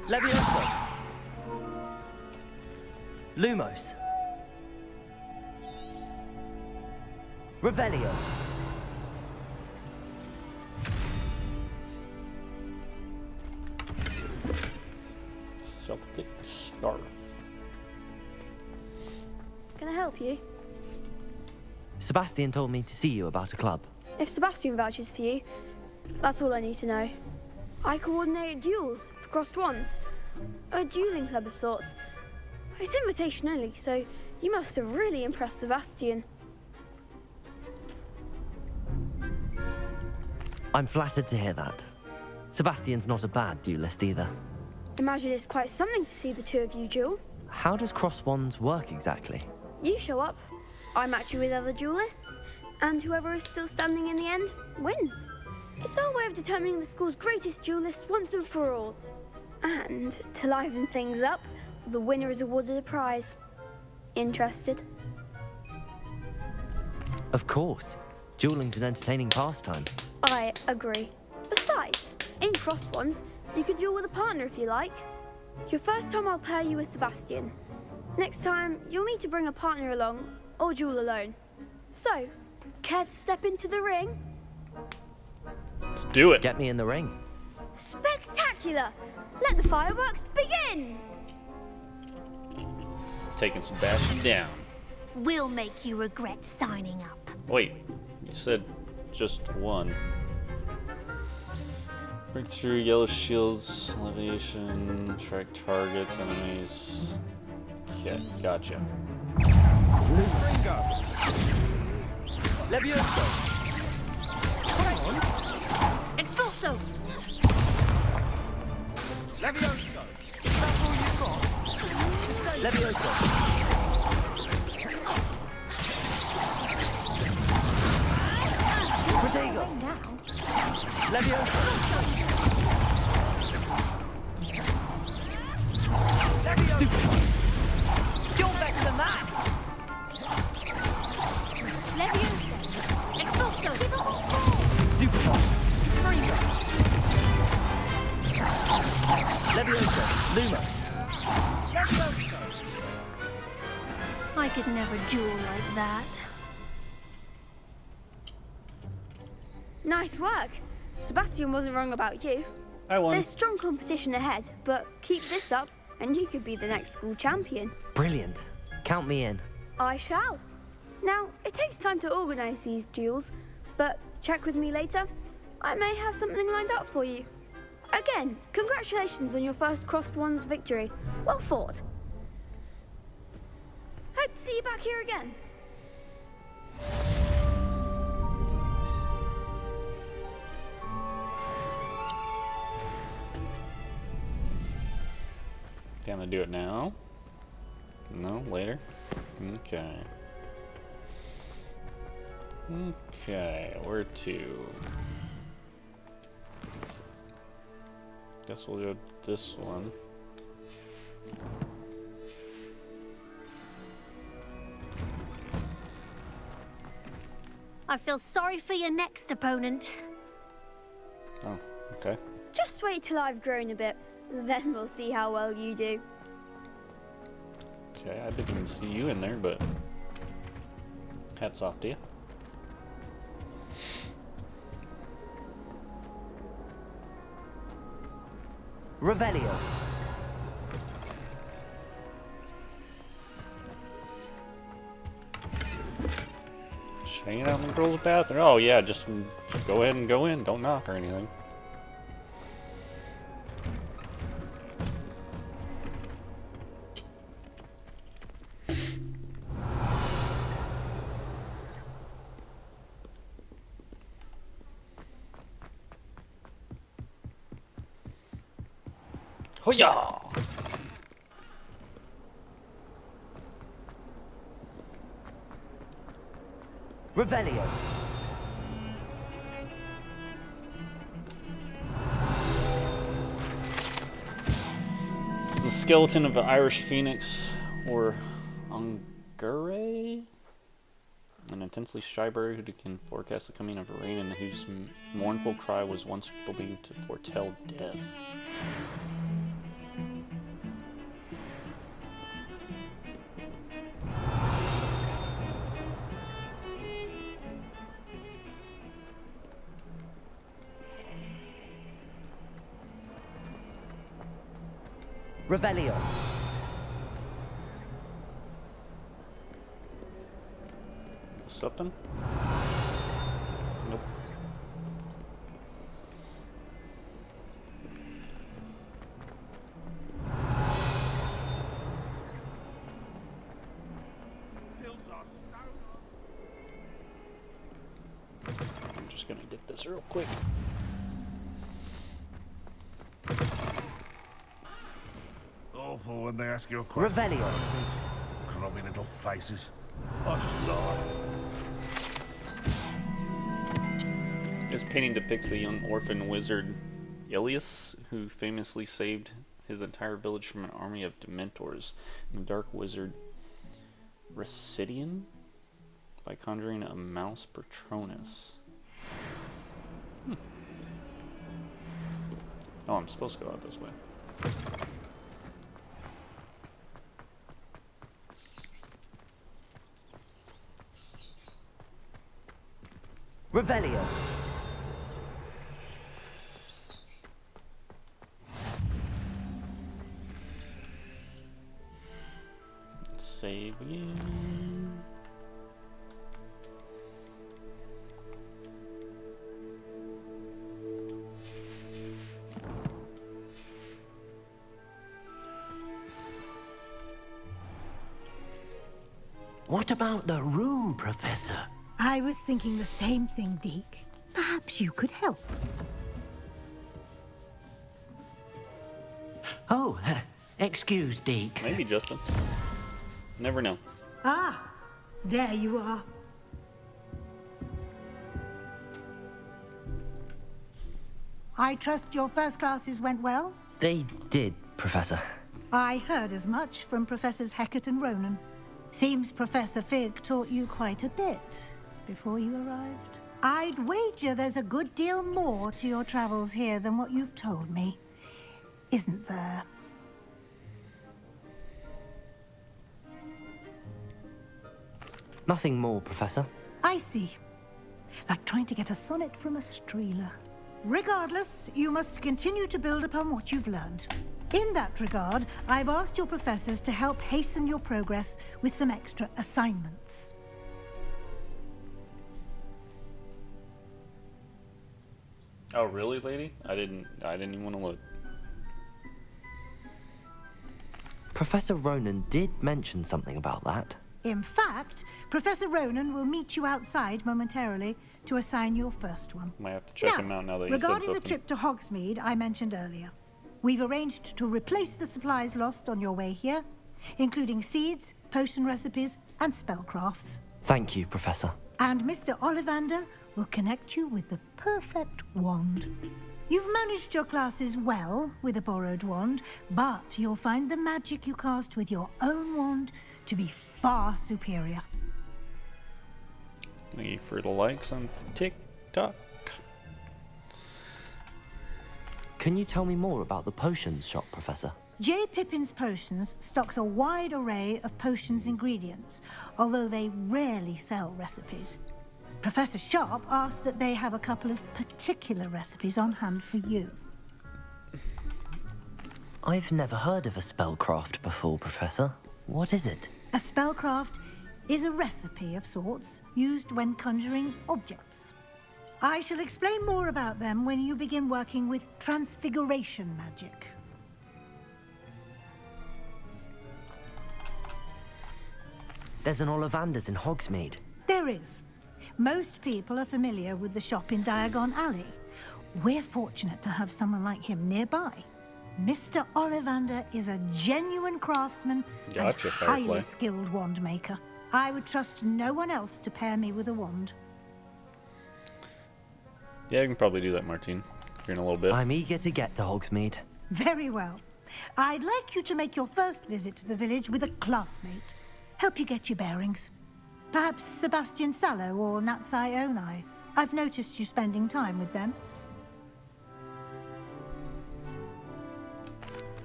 Levioso. Lumos. Revelio. Celtic scarf. Can I help you? Sebastian told me to see you about a club. If Sebastian vouches for you, that's all I need to know. I coordinate duels for crossed wands. A dueling club of sorts. It's invitation only, so you must have really impressed Sebastian. I'm flattered to hear that. Sebastian's not a bad duelist either. Imagine it's quite something to see the two of you duel. How does cross wands work exactly? You show up, I match you with other duelists, and whoever is still standing in the end wins. It's our way of determining the school's greatest duelist once and for all. And to liven things up, the winner is awarded a prize. Interested? Of course. Dueling's an entertaining pastime. I agree. Besides, in cross wands, you can duel with a partner if you like. Your first time I'll pair you with Sebastian. Next time, you'll need to bring a partner along, or duel alone. So, care to step into the ring? Let's do it. Get me in the ring. Spectacular! Let the fireworks begin! Taking Sebastian down. We'll make you regret signing up. Wait, you said just one. Break through yellow shields, elevation, track targets, enemies. Okay, gotcha. Levioso. Expulso! Levioso. That's all you've got? Levioso. Protego. Levioso. I could never duel like that. Nice work. Sebastian wasn't wrong about you. I won. There's strong competition ahead, but keep this up and you could be the next school champion. Brilliant. Count me in. I shall. Now, it takes time to organise these duels, but check with me later. I may have something lined up for you. Again, congratulations on your first Crossed Wands victory. Well fought. Hope to see you back here again. Can I do it now? No, later? Okay. Okay, where to? Guess we'll go this one. I feel sorry for your next opponent. Oh, okay. Just wait till I've grown a bit, then we'll see how well you do. Okay, I didn't even see you in there, but hats off to you. Revelio. Just hanging out in the girls' bathroom. Oh yeah, just go ahead and go in. Don't knock or anything. Hoya! Revelio. This is the skeleton of an Irish phoenix, or Ungure, an intensely shy bird who can forecast the coming of rain and whose mournful cry was once believed to foretell death. Revelio. Something? Nope. I'm just gonna get this real quick. Awful when they ask you a question. Revelio. Grubby little faces. I just laugh. This painting depicts a young orphan wizard, Ilias, who famously saved his entire village from an army of Dementors, and the dark wizard Residian by conjuring a mouse Patronus. Oh, I'm supposed to go out this way. Revelio. Save again. What about the room, Professor? I was thinking the same thing, Deke. Perhaps you could help. Oh, excuse, Deke. Maybe, Justin. Never know. Ah, there you are. I trust your first classes went well? They did, Professor. I heard as much from Professors Hecat and Ronan. Seems Professor Fig taught you quite a bit before you arrived. I'd wager there's a good deal more to your travels here than what you've told me. Isn't there? Nothing more, Professor. I see. Like trying to get a sonnet from a streeler. Regardless, you must continue to build upon what you've learned. In that regard, I've asked your professors to help hasten your progress with some extra assignments. Oh, really, lady? I didn't even want to look. Professor Ronan did mention something about that. In fact, Professor Ronan will meet you outside momentarily to assign your first one. Might have to check him out now that you said regarding something. the trip to Hogsmeade I mentioned earlier, we've arranged to replace the supplies lost on your way here, including seeds, potion recipes, and spellcrafts. Thank you, Professor. And Mr. Ollivander will connect you with the perfect wand. You've managed your classes well with a borrowed wand, but you'll find the magic you cast with your own wand to be far superior. Thank you for the likes on TikTok. Can you tell me more about the potions shop, Professor? J. Pippin's Potions stocks a wide array of potions ingredients, although they rarely sell recipes. Professor Sharp asked that they have a couple of particular recipes on hand for you. I've never heard of a spellcraft before, Professor. What is it? A spellcraft is a recipe of sorts used when conjuring objects. I shall explain more about them when you begin working with transfiguration magic. There's an Ollivander's in Hogsmeade. There is. Most people are familiar with the shop in Diagon Alley. We're fortunate to have someone like him nearby. Mr. Ollivander is a genuine craftsman and highly skilled wand maker. I would trust no one else to pair me with a wand. Yeah, I can probably do that, Martine. Here in a little bit. I'm eager to get to Hogsmeade. Very well. I'd like you to make your first visit to the village with a classmate. Help you get your bearings. Perhaps Sebastian Sallow or Natsai Onai. I've noticed you spending time with them.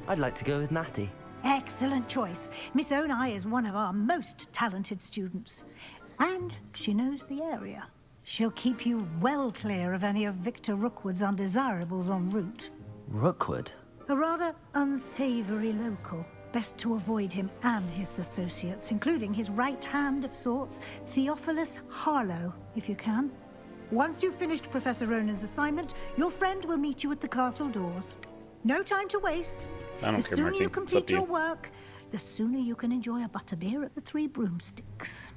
I'd like to go with Natty. Excellent choice. Miss Onai is one of our most talented students. And she knows the area. She'll keep you well clear of any of Victor Rookwood's undesirables en route. Rookwood? A rather unsavory local. Best to avoid him and his associates, including his right hand of sorts, Theophilus Harlow, if you can. Once you've finished Professor Ronan's assignment, your friend will meet you at the castle doors. No time to waste. I don't care, The sooner Martine. you It's up complete to you. your work, the sooner you can enjoy a butterbeer at the Three Broomsticks.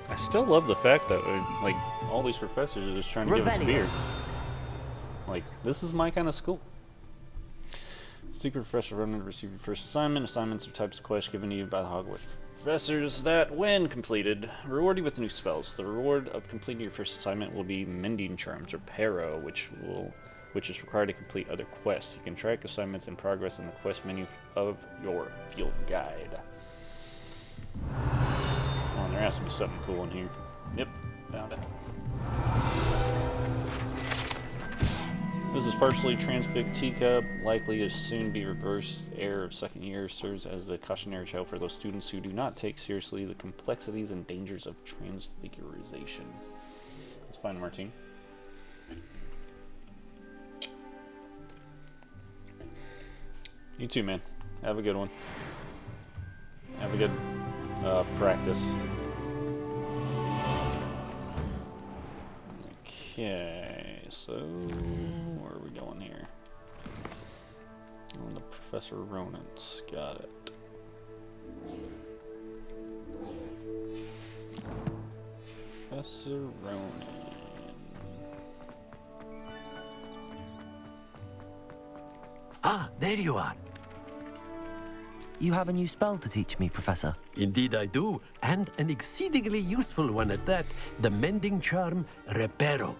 I still love the fact that like all these professors are just trying to give us beer. Like, this is my kind of school. Secret Professor Ronan received your first assignment. Assignments are types of quests given to you by the Hogwarts professors that, when completed, reward you with new spells. The reward of completing your first assignment will be Mending Charms, or Pero, which is required to complete other quests. You can track assignments in progress in the quest menu of your field guide. Oh, there has to be something cool in here. Yep, found it. This is partially transfigured teacup, likely to soon be reversed. Heir of second year serves as the cautionary tale for those students who do not take seriously the complexities and dangers of transfiguration. Let's find Martine. You too, man. Have a good one. Have a good practice. Okay, so where are we going here? On the Professor Ronan's. Got it. Professor Ronan. Ah, there you are. You have a new spell to teach me, Professor. Indeed I do, and an exceedingly useful one at that. The Mending Charm Reparo.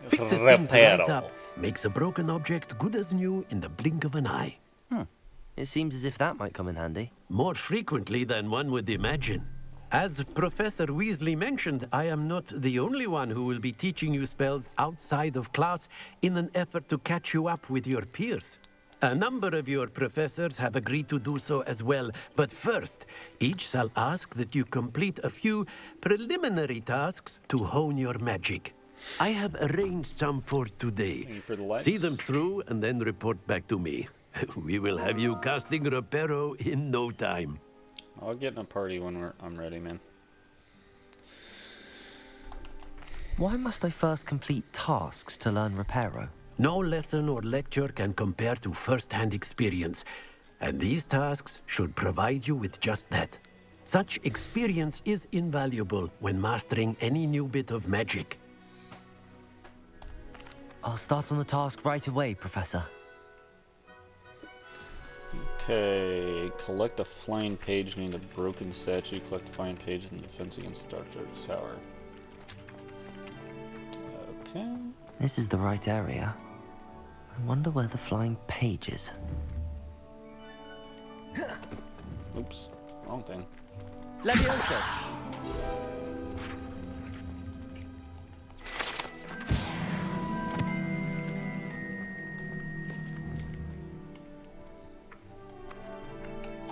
Fixes things right up, makes a broken object good as new in the blink of an eye. It seems as if that might come in handy. More frequently than one would imagine. As Professor Weasley mentioned, I am not the only one who will be teaching you spells outside of class in an effort to catch you up with your peers. A number of your professors have agreed to do so as well, but first, each shall ask that you complete a few preliminary tasks to hone your magic. I have arranged some for today. For the lights. See them through and then report back to me. We will have you casting Reparo in no time. I'll get in a party when I'm ready, man. Why must I first complete tasks to learn Reparo? No lesson or lecture can compare to first-hand experience, and these tasks should provide you with just that. Such experience is invaluable when mastering any new bit of magic. I'll start on the task right away, Professor. Okay, collect a flying page named a broken statue. Collect a flying page in defense against Dark's Tower. Okay. This is the right area. I wonder where the flying page is. Oops, wrong thing. Leviosa!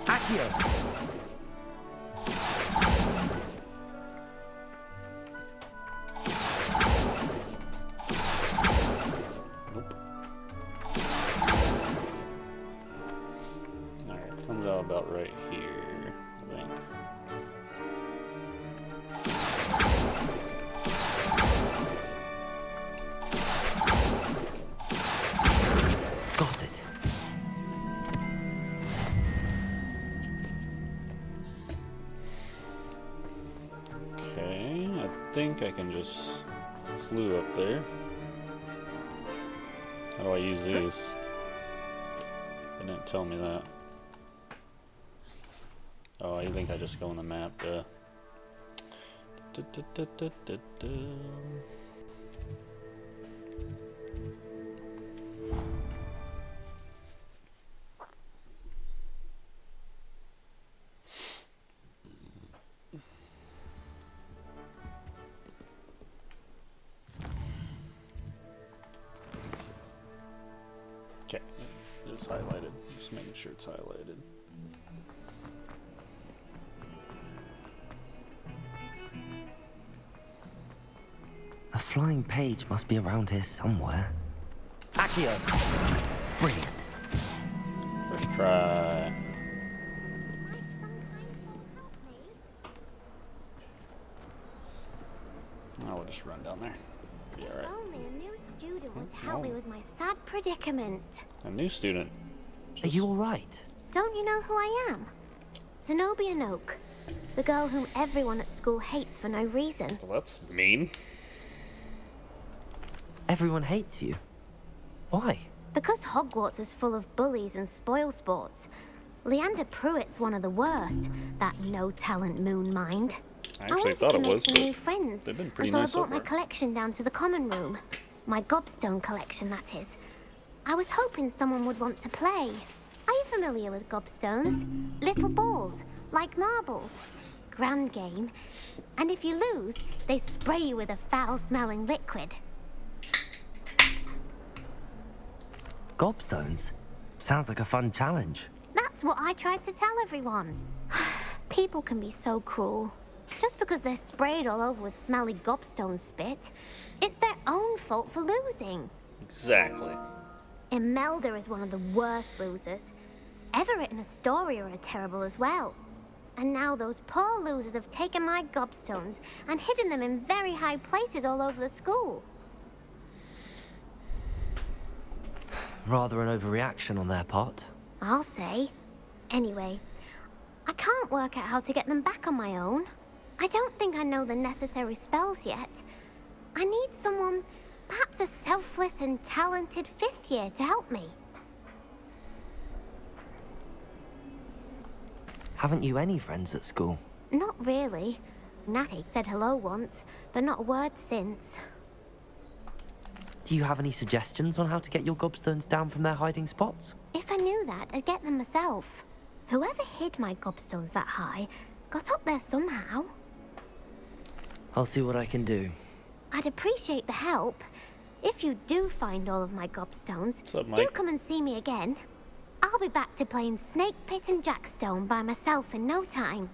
Accio! Alright, comes out about right here, I think. Got it. Okay, I think I can just flew up there. How do I use these? They didn't tell me that. Oh, I think I just go on the map, Okay, it's highlighted. Just making sure it's highlighted. A flying page must be around here somewhere. Accio! Brilliant. First try. Now we'll just run down there. Be alright. Only a new student would help me with my sad predicament. A new student. Are you alright? Don't you know who I am? Zenobia Noak, the girl whom everyone at school hates for no reason. Well, that's mean. Everyone hates you. Why? Because Hogwarts is full of bullies and spoilsports. Leander Pruitt's one of the worst, that no-talent moon mind. I actually wanted thought to it make was, some but new friends, they've been pretty and so nice I brought so my far. collection down to the common room. My gobstone collection, that is. I was hoping someone would want to play. Are you familiar with gobstones? Little balls, like marbles. Grand game. And if you lose, they spray you with a foul-smelling liquid. Gobstones? Sounds like a fun challenge. That's what I tried to tell everyone. People can be so cruel. Just because they're sprayed all over with smelly gobstone spit, it's their own fault for losing. Exactly. Imelda is one of the worst losers. Everett and Astoria are terrible as well. And now those poor losers have taken my gobstones and hidden them in very high places all over the school. Rather an overreaction on their part. I'll say. Anyway, I can't work out how to get them back on my own. I don't think I know the necessary spells yet. I need someone, perhaps a selfless and talented fifth year to help me. Haven't you any friends at school? Not really. Natty said hello once, but not a word since. Do you have any suggestions on how to get your gobstones down from their hiding spots? If I knew that, I'd get them myself. Whoever hid my gobstones that high got up there somehow. I'll see what I can do. I'd appreciate the help. If you do find all of my gobstones, What's up, do Mike? come and see me again. I'll be back to playing Snake Pit and Jackstone by myself in no time.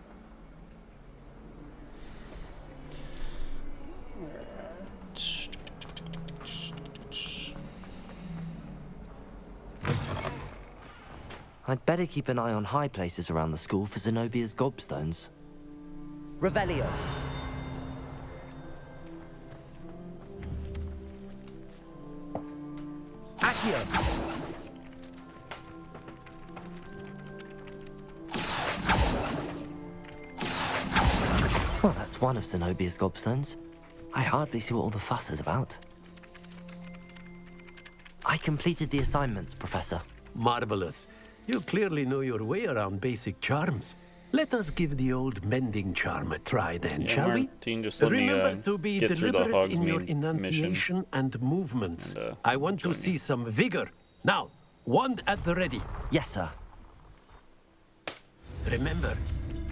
I'd better keep an eye on high places around the school for Zenobia's gobstones. Revelio. Accio. Well, that's one of Zenobia's gobstones. I hardly see what all the fuss is about. I completed the assignments, Professor. Marvelous. You clearly know your way around basic charms. Let us give the old mending charm a try then, shall we? Martine, just let Remember me, to be get through the deliberate in your Hogsmeade enunciation mission. and movements. And, I want to see some vigor. Now, wand at the ready. Yes, sir. Remember,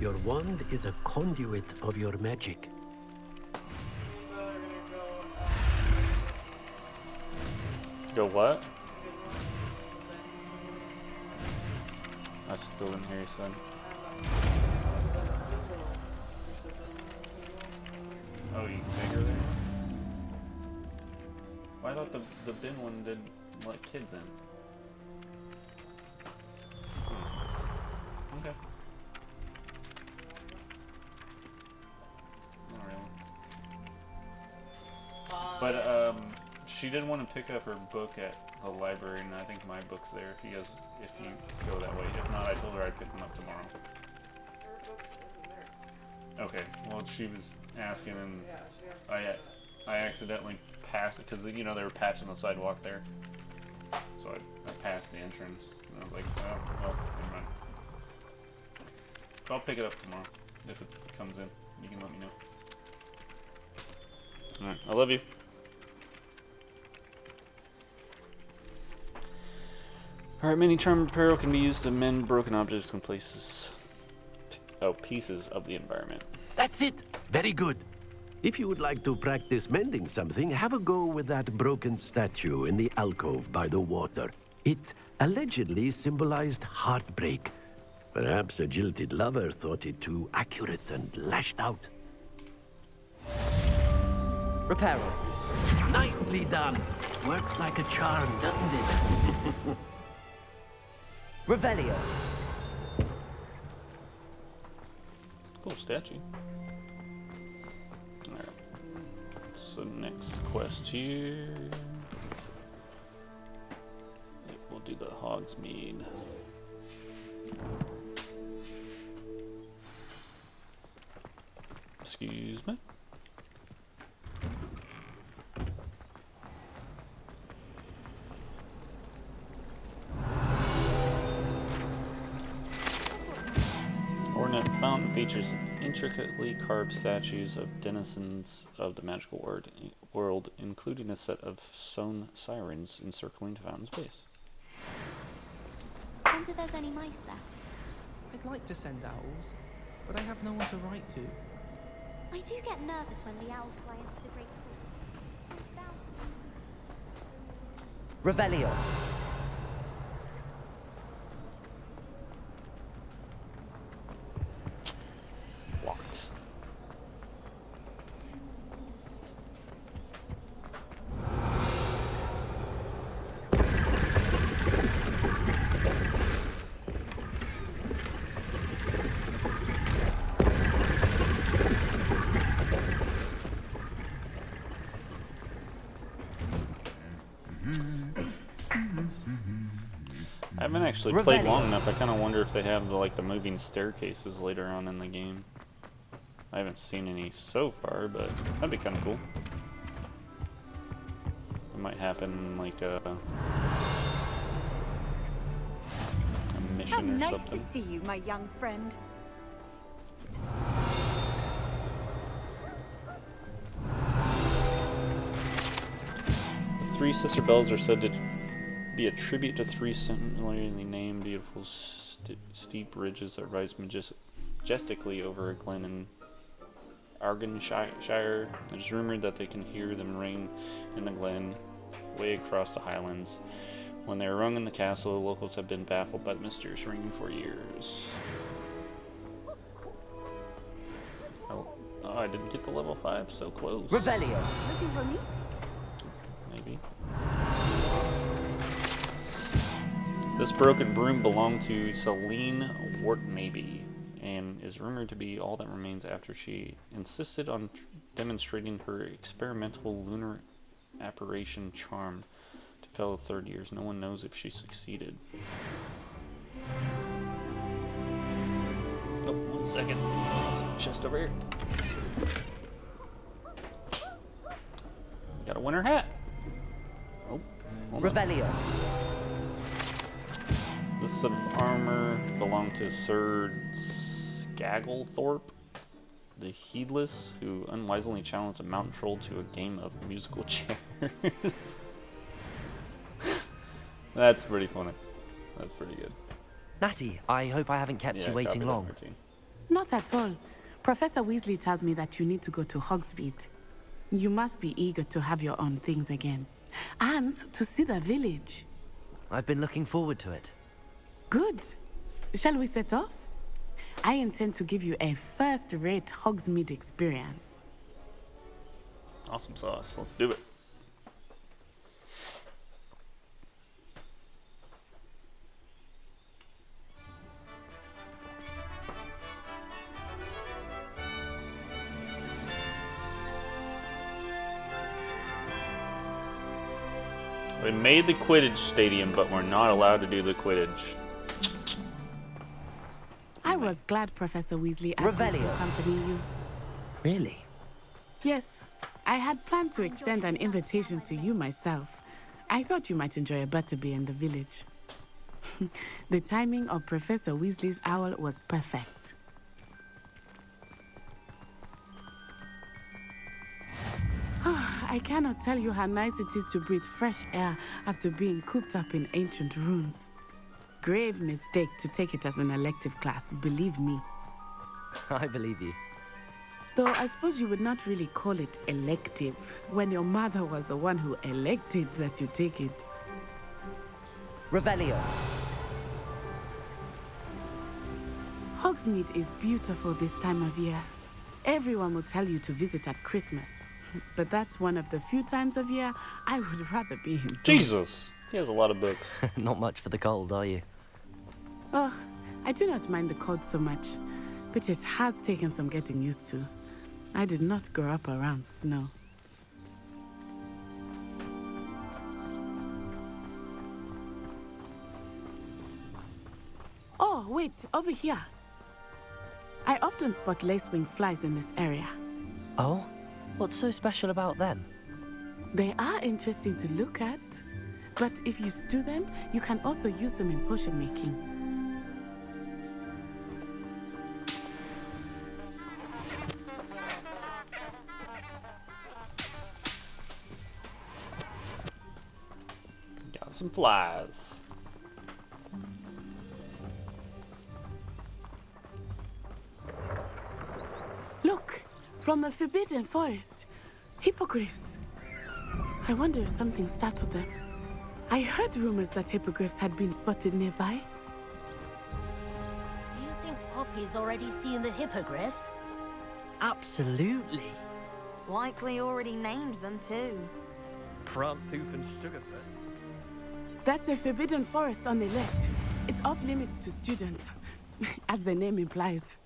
your wand is a conduit of your magic. Go what? I still didn't hear you, son. Oh, you can bigger there? Well, I thought the bin one did let kids in. Okay. Not really. But she didn't want to pick up her book at the library, and I think my book's there if you go that way. If not, I told her I'd pick them up tomorrow. Okay, well, she was asking, and I accidentally passed it, because, you know, they were patching the sidewalk there. So I passed the entrance, and I was like, oh, well, never mind. But I'll pick it up tomorrow, if it comes in. You can let me know. Alright, I love you. Alright, many charm apparel can be used to mend broken objects in places. Oh, pieces of the environment. That's it. Very good. If you would like to practice mending something, have a go with that broken statue in the alcove by the water. It allegedly symbolized heartbreak. Perhaps a jilted lover thought it too accurate and lashed out. Reparo. Nicely done. Works like a charm, doesn't it? Revelio. Cool statue. Alright. So next quest here. We'll do the Hogsmeade. Excuse me. Ornate fountain features intricately carved statues of denizens of the magical world, including a set of sewn sirens encircling the fountain's base. Wonder there's any mice there. I'd like to send owls, but I have no one to write to. I do get nervous when the owls fly into the great hall. Revelio. Locked. I haven't actually played long enough. I kind of wonder if they have the moving staircases later on in the game. I haven't seen any so far, but that'd be kind of cool. It might happen like a mission or something. Nice to see you, my young friend. The three sister bells are said to be a tribute to three similarly named beautiful steep ridges that rise majestically over a glen in Argyllshire. It is rumored that they can hear them ring in the glen way across the highlands, When they were rung in the castle, the locals have been baffled by the mysterious ringing for years. Oh, I didn't get to level 5, so close. Revelio. Looking for me? Maybe. This broken broom belonged to Celine Wartnaby and is rumored to be all that remains after she insisted on demonstrating her experimental lunar apparition charm to fellow third years. No one knows if she succeeded. Oh, 1 second. There's a chest over here. Got a winter hat. Oh, Revelio. This set of armor belonged to Sir Skagglethorpe the Heedless, who unwisely challenged a mountain troll to a game of musical chairs. That's pretty funny. That's pretty good. Natty, I hope I haven't kept you waiting long. Not at all. Professor Weasley tells me that you need to go to Hogsmeade. You must be eager to have your own things again. And to see the village. I've been looking forward to it. Good. Shall we set off? I intend to give you a first-rate Hogsmeade experience. Awesome sauce. Let's do it. We made the Quidditch stadium, but we're not allowed to do the Quidditch. I was glad Professor Weasley asked me to accompany you. Really? Yes, I had planned to extend an invitation to you myself. I thought you might enjoy a butterbeer in the village. The timing of Professor Weasley's owl was perfect. I cannot tell you how nice it is to breathe fresh air after being cooped up in ancient rooms. Grave mistake to take it as an elective class, believe me. I believe you. Though I suppose you would not really call it elective when your mother was the one who elected that you take it. Revelio. Hogsmeade is beautiful this time of year. Everyone will tell you to visit at Christmas. But that's one of the few times of year I would rather be indoors. Jesus! He has a lot of books. Not much for the cold, are you? Oh, I do not mind the cold so much, but it has taken some getting used to. I did not grow up around snow. Oh, wait, over here. I often spot lacewing flies in this area. Oh? What's so special about them? They are interesting to look at, but if you stew them, you can also use them in potion making. Got some flies. Look, from the Forbidden Forest, hippogriffs. I wonder if something startled them. I heard rumors that hippogriffs had been spotted nearby. Do you think Poppy's already seen the hippogriffs? Absolutely. Likely already named them too. Prance, Hoof, and Sugarfoot. That's the Forbidden Forest on the left. It's off limits to students, as the name implies.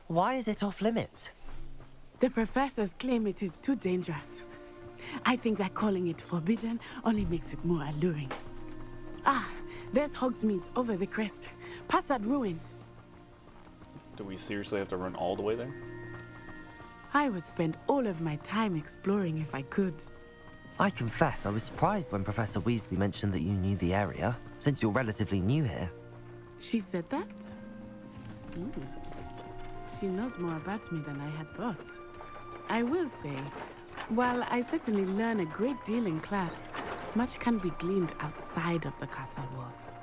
Why is it off limits? The professors claim it is too dangerous. I think that calling it forbidden only makes it more alluring. Ah, there's Hogsmeade over the crest. Past that ruin. Do we seriously have to run all the way there? I would spend all of my time exploring if I could. I confess, I was surprised when Professor Weasley mentioned that you knew the area, since you're relatively new here. She said that? She knows more about me than I had thought. I will say, while I certainly learn a great deal in class, much can be gleaned outside of the castle walls.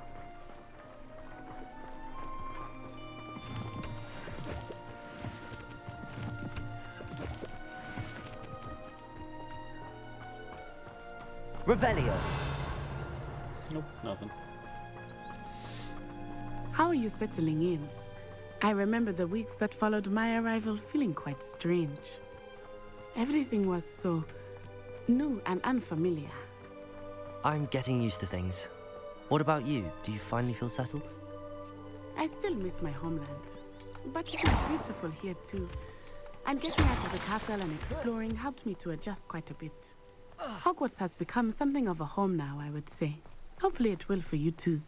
Revelio. Nope, nothing. How are you settling in? I remember the weeks that followed my arrival feeling quite strange. Everything was so new and unfamiliar. I'm getting used to things. What about you? Do you finally feel settled? I still miss my homeland, but it is beautiful here too. And getting out of the castle and exploring helped me to adjust quite a bit. Hogwarts has become something of a home now, I would say. Hopefully it will for you too.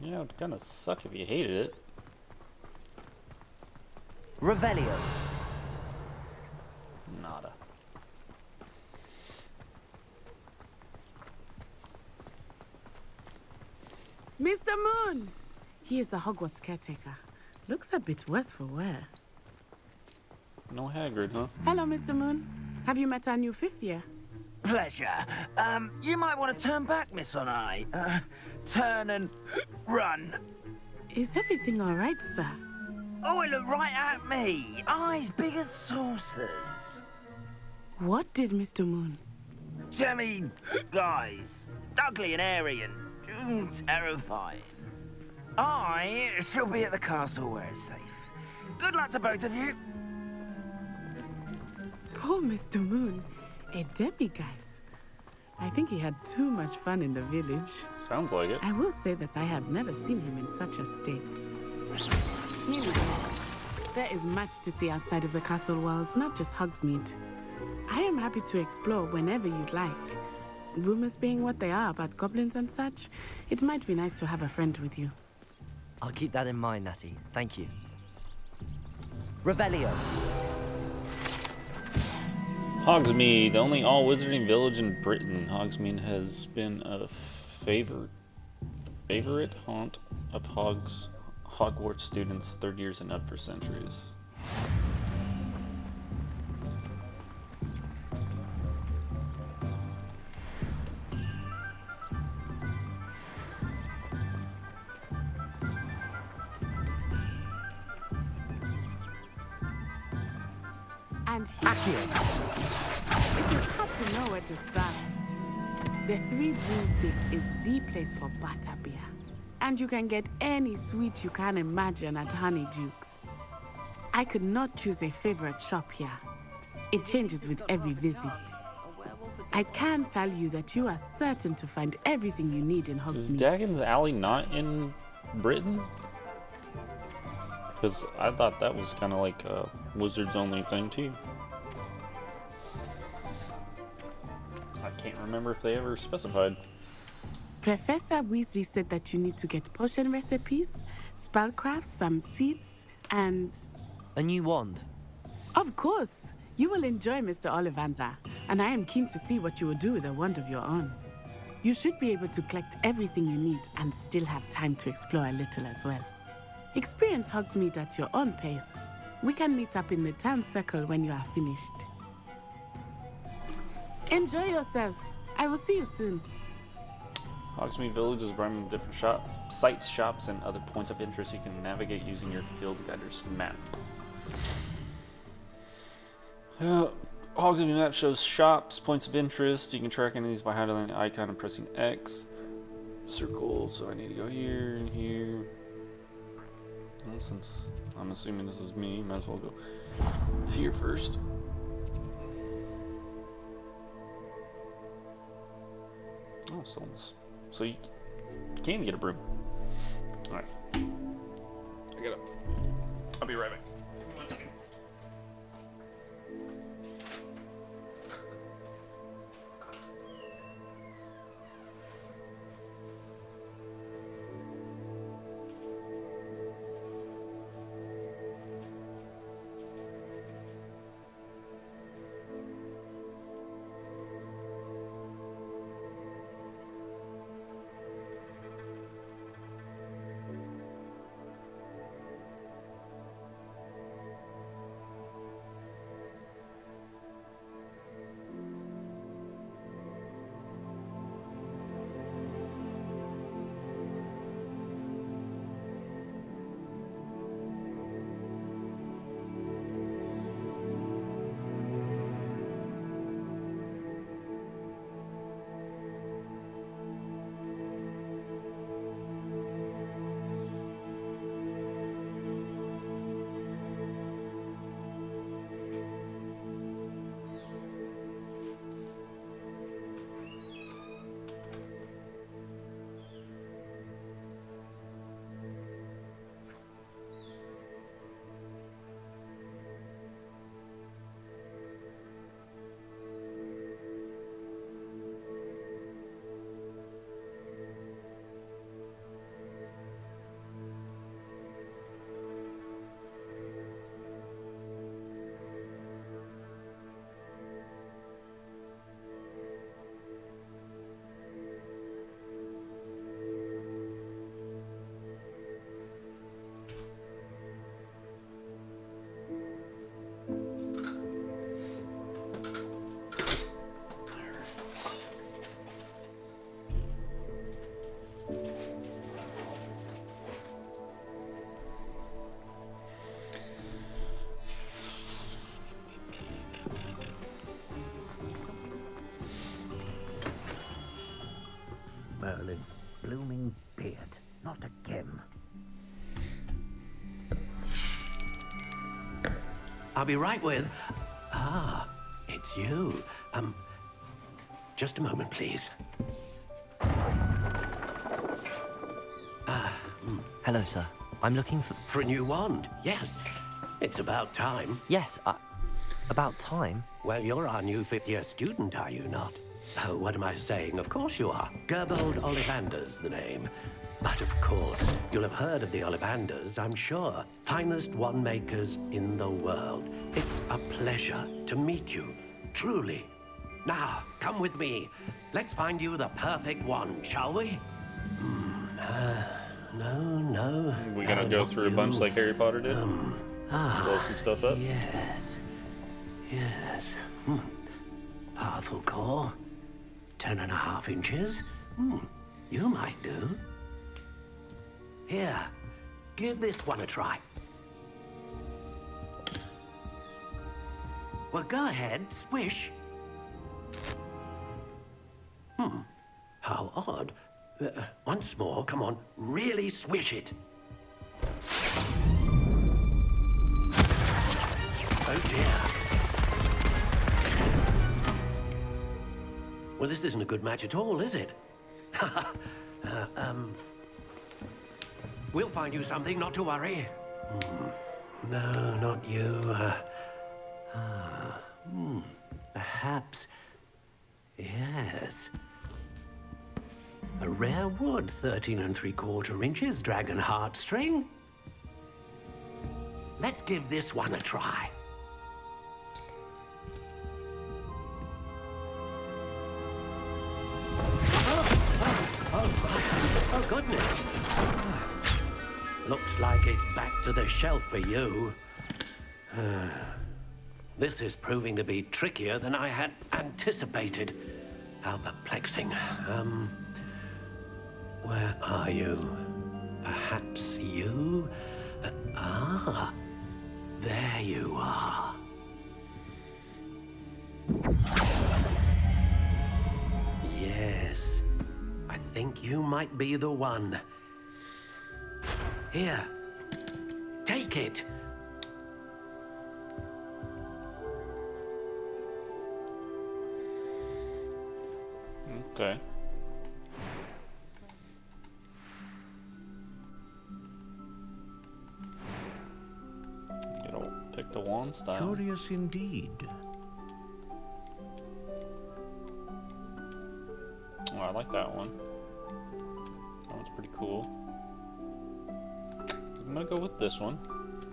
Yeah, it would kind of suck if you hated it. Revelio. Nada. Mr. Moon! He is the Hogwarts caretaker. Looks a bit worse for wear. No Hagrid, huh? Hello, Mr. Moon. Have you met our new 5th year? Pleasure. You might want to turn back, Miss Onai. Turn and run. Is everything all right, sir? Oh, it looked right at me. Eyes big as saucers. What did Mr. Moon? Jemmy, guys. Ugly and airy and terrifying. I shall be at the castle where it's safe. Good luck to both of you. Poor Mr. Moon. A demiguise. I think he had too much fun in the village. Sounds like it. I will say that I have never seen him in such a state. Anyway, there is much to see outside of the castle walls, not just Hogsmeade. I am happy to explore whenever you'd like. Rumors being what they are about goblins and such, it might be nice to have a friend with you. I'll keep that in mind, Natty. Thank you. Revelio. Hogsmeade, the only all-wizarding village in Britain. Hogsmeade has been a favorite haunt of Hogwarts students 3rd years and up for centuries. And accurate. It is hard to know where to start. The Three Broomsticks is the place for butterbeer. And you can get any sweet you can imagine at Honeyduke's. I could not choose a favorite shop here. It changes with every visit. I can tell you that you are certain to find everything you need in Is Hogsmeade. Dagon's Alley not in Britain? Because I thought that was kind of like a Wizards only thing too. I can't remember if they ever specified. Professor Weasley said that you need to get potion recipes, spellcrafts, some seeds, and... A new wand. Of course! You will enjoy Mr. Ollivander, and I am keen to see what you will do with a wand of your own. You should be able to collect everything you need and still have time to explore a little as well. Experience Hogsmeade at your own pace. We can meet up in the town circle when you are finished. Enjoy yourself. I will see you soon. Hogsmeade Village is run with different sites, shops, and other points of interest you can navigate using your Field Guider's map. Hogsmeade map shows shops, points of interest. You can track any of these by highlighting the icon and pressing X. Circle, so I need to go here and here. Well, since I'm assuming this is me, might as well go here first. Oh, so you can get a broom. Alright. I'll be right back. 1 second. I'll be right with... Ah, it's you. Just a moment, please. Hello, sir. I'm looking for... For a new wand, yes. It's about time. Yes, about time? Well, you're our new fifth-year student, are you not? Oh, what am I saying? Of course you are. Gerbold Ollivander's the name. But of course, you'll have heard of the Ollivanders, I'm sure. Finest wand makers in the world. It's a pleasure to meet you, truly. Now, come with me. Let's find you the perfect wand, shall we? No. We're gonna go through a bunch like Harry Potter did? Blow some stuff up? Yes. Powerful core. 10.5 inches. You might do. Here, give this one a try. Well, go ahead, swish. How odd. Once more, come on, really swish it. Oh dear. Well, this isn't a good match at all, is it? We'll find you something, not to worry. No, not you. Perhaps... Yes. A rare wood, 13 3/4 inches, dragon heartstring. Let's give this one a try. Oh, goodness. Looks like it's back to the shelf for you. This is proving to be trickier than I had anticipated. How perplexing. Where are you? Perhaps you? There you are. Yes, I think you might be the one. Here, take it. Okay. Pick the wand style. Curious indeed. Oh, I like that one. That one's pretty cool. I'm gonna go with this one.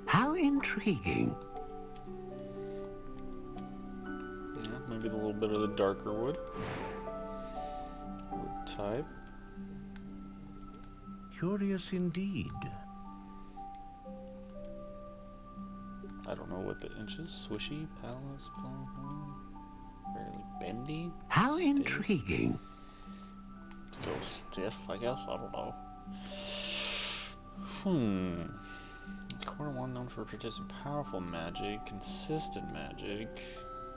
How intriguing. Yeah, maybe a little bit of the darker wood. Wood type. Curious indeed. I don't know what the inches. Swishy, palace, fairly bendy. How stiff. intriguing. Still stiff, I guess. I don't know. Corner one known for producing powerful magic, consistent magic,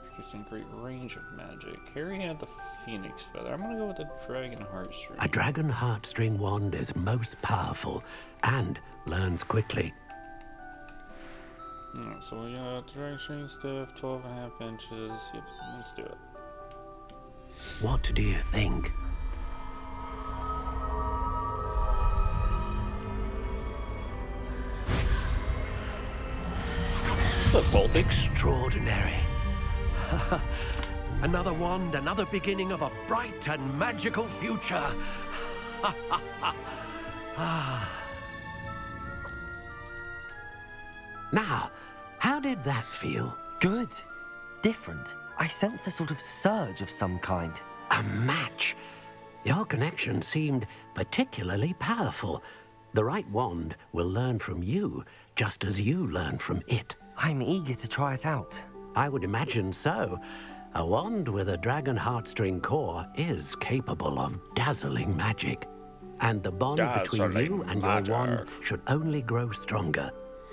producing great range of magic. Harry had the phoenix feather. I'm gonna go with the dragon heartstring. A dragon heartstring wand is most powerful and learns quickly. Alright, so we got dragon string stiff, 12.5 inches. Yep, let's do it. What do you think? What's up, Baltic? Extraordinary. Another wand, another beginning of a bright and magical future. Now, how did that feel? Good. Different. I sensed a sort of surge of some kind. A match. Your connection seemed particularly powerful. The right wand will learn from you, just as you learn from it. I'm eager to try it out. I would imagine so. A wand with a dragon heartstring core is capable of dazzling magic. And the bond between you and your wand should only grow stronger.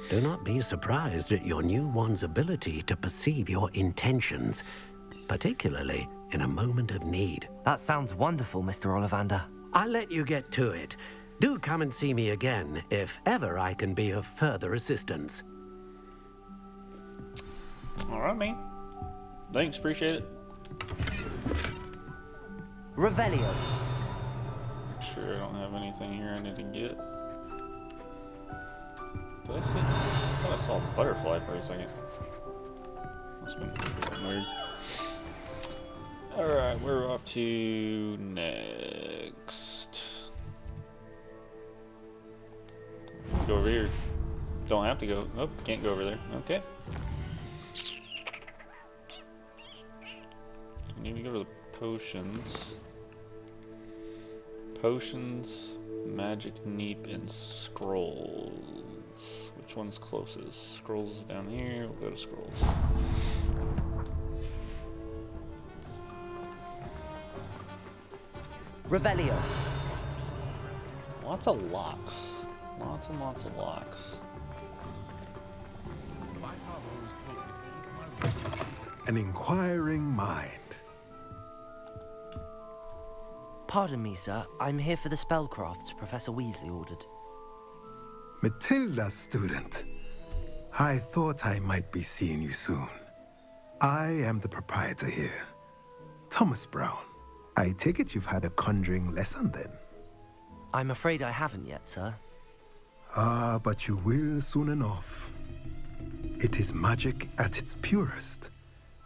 Do not be surprised at your new wand's ability to perceive your intentions, particularly in a moment of need. That sounds wonderful, Mr. Ollivander. I'll let you get to it. Do come and see me again if ever I can be of further assistance. Alright, man. Thanks, appreciate it. Revelio. Sure, I don't have anything here I need to get. Did I see? I thought I saw a butterfly for a second. Must have been weird. Alright, we're off to next. Go over here. Don't have to go. Oh, can't go over there. Okay. I need to go to the potions. Potions, magic neep, and scrolls. Which one's closest? Scrolls is down here. We'll go to scrolls. Revelio. Lots of locks. Lots and lots of locks. An inquiring mind. Pardon me, sir. I'm here for the spellcrafts Professor Weasley ordered. Matilda, student. I thought I might be seeing you soon. I am the proprietor here, Thomas Brown. I take it you've had a conjuring lesson then? I'm afraid I haven't yet, sir. Ah, but you will soon enough. It is magic at its purest,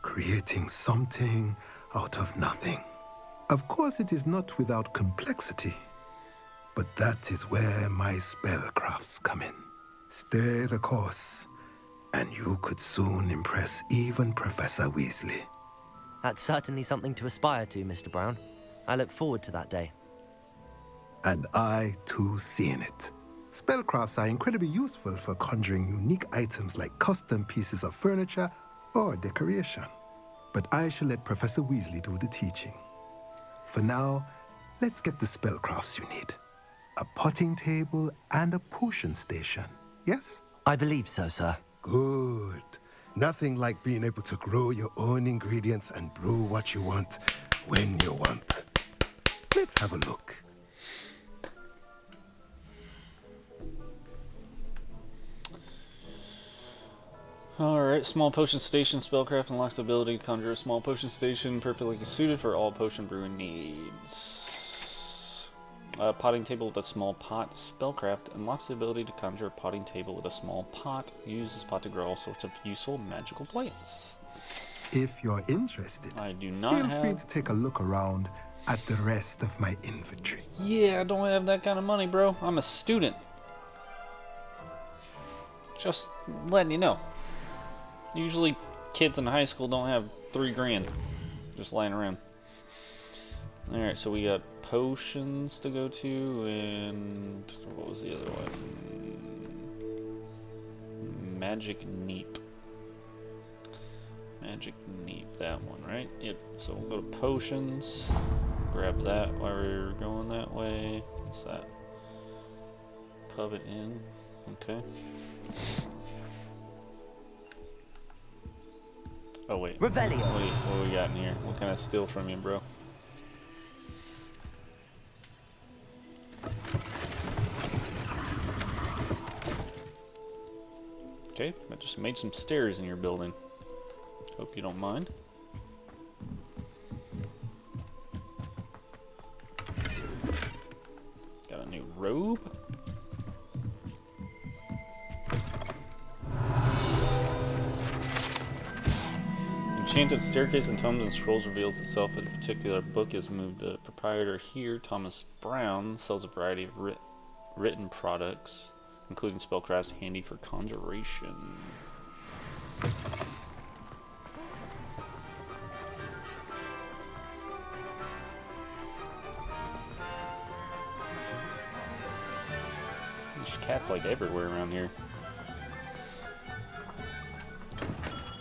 creating something out of nothing. Of course, it is not without complexity, but that is where my spellcrafts come in. Stay the course, and you could soon impress even Professor Weasley. That's certainly something to aspire to, Mr. Brown. I look forward to that day. And I, too, see in it. Spellcrafts are incredibly useful for conjuring unique items like custom pieces of furniture or decoration. But I shall let Professor Weasley do the teaching. For now, let's get the spellcrafts you need. A potting table and a potion station, yes? I believe so, sir. Good. Nothing like being able to grow your own ingredients and brew what you want when you want. Let's have a look. Alright, small potion station. Spellcraft unlocks the ability to conjure a small potion station perfectly suited for all potion brewing needs. A potting table with a small pot. Spellcraft unlocks the ability to conjure a potting table with a small pot. Use this pot to grow all sorts of useful magical plants. If you're interested, I do not feel free to take a look around at the rest of my inventory. Yeah, I don't have that kind of money, bro. I'm a student. Just letting you know. Usually kids in high school don't have $3 grand just lying around. Alright, so we got potions to go to, and what was the other one? Magic neep. Magic neep, that one, right? Yep, so we'll go to potions. Grab that while we're going that way. What's that? Pub it in. Okay. Oh wait. Revelio. Wait, what we got in here? What can I steal from you, bro? Okay, I just made some stairs in your building. Hope you don't mind. Got a new robe. Enchanted staircase in tomes and scrolls reveals itself if a particular book is moved. The proprietor here, Thomas Brown, sells a variety of written products, including spellcrafts handy for conjuration. There's cats like everywhere around here.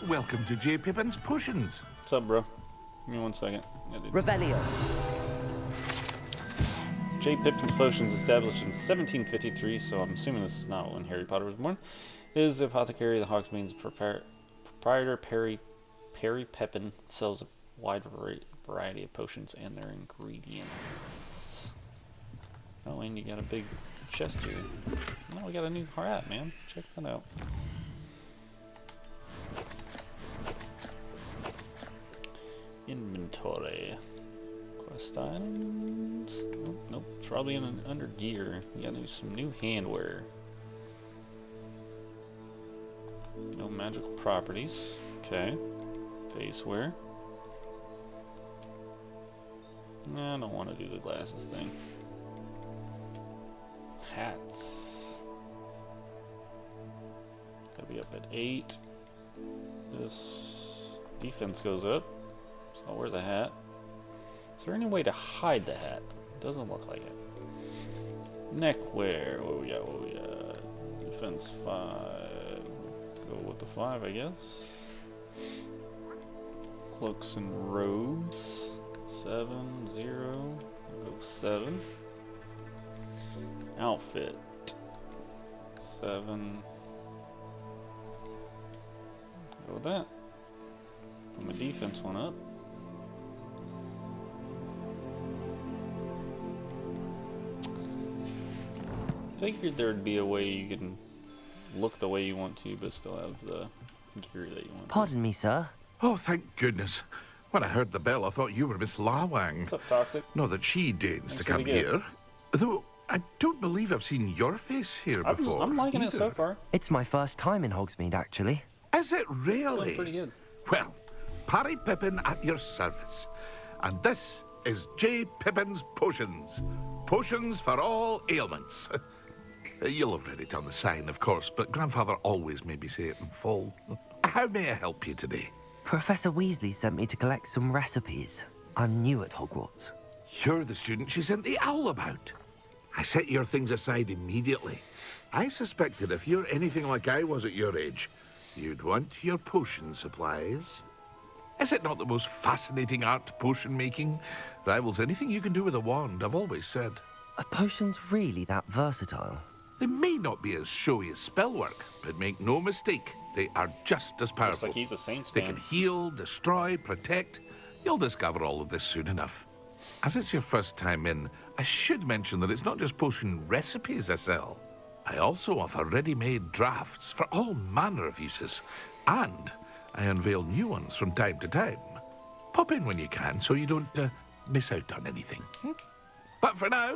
Welcome to J. Pippin's Potions. What's up, bro? Give me 1 second. Revelio. J. Pippin's Potions, established in 1753, so I'm assuming this is not when Harry Potter was born, is the apothecary of the Hogsmeade's proprietor Perry Pippin sells a wide variety of potions and their ingredients. Oh, and you got a big chest here. Oh, we got a new hat, man. Check that out. Inventory. Quest items. Oh, nope, it's probably under gear. You gotta do some new handwear. No magical properties. Okay. Base wear. Nah, I don't want to do the glasses thing. Hats. Gotta be up at 8. This defense goes up, so I'll wear the hat. Is there any way to hide the hat? Doesn't look like it. Neckwear. What we got? What we got? Defense 5. Go with the 5, I guess. Cloaks and robes. 7, 0. I'll go 7. Outfit. 7. Go with that. Put my defense one up. Figured there'd be a way you can look the way you want to, but still have the gear that you want. Pardon me, sir. Oh, thank goodness. When I heard the bell, I thought you were Miss Lawang. What's up, Toxic? Not that she deigns to come here. Though, I don't believe I've seen your face here before. I'm liking either. it so far. It's my first time in Hogsmeade, actually. Is it really? Pretty good. Well, Parry Pippin at your service. And this is J. Pippin's Potions. Potions for all ailments. You'll have read it on the sign, of course, but Grandfather always made me say it in full. How may I help you today? Professor Weasley sent me to collect some recipes. I'm new at Hogwarts. You're the student she sent the owl about. I set your things aside immediately. I suspected if you're anything like I was at your age, you'd want your potion supplies. Is it not the most fascinating art, potion making? Rivals anything you can do with a wand, I've always said. Are potions really that versatile? They may not be as showy as spellwork, but make no mistake, they are just as powerful. Looks like he's a Saints They fan. can heal, destroy, protect. You'll discover all of this soon enough. As it's your first time in, I should mention that it's not just potion recipes I sell. I also offer ready-made drafts for all manner of uses, and I unveil new ones from time to time. Pop in when you can so you don't miss out on anything. But for now,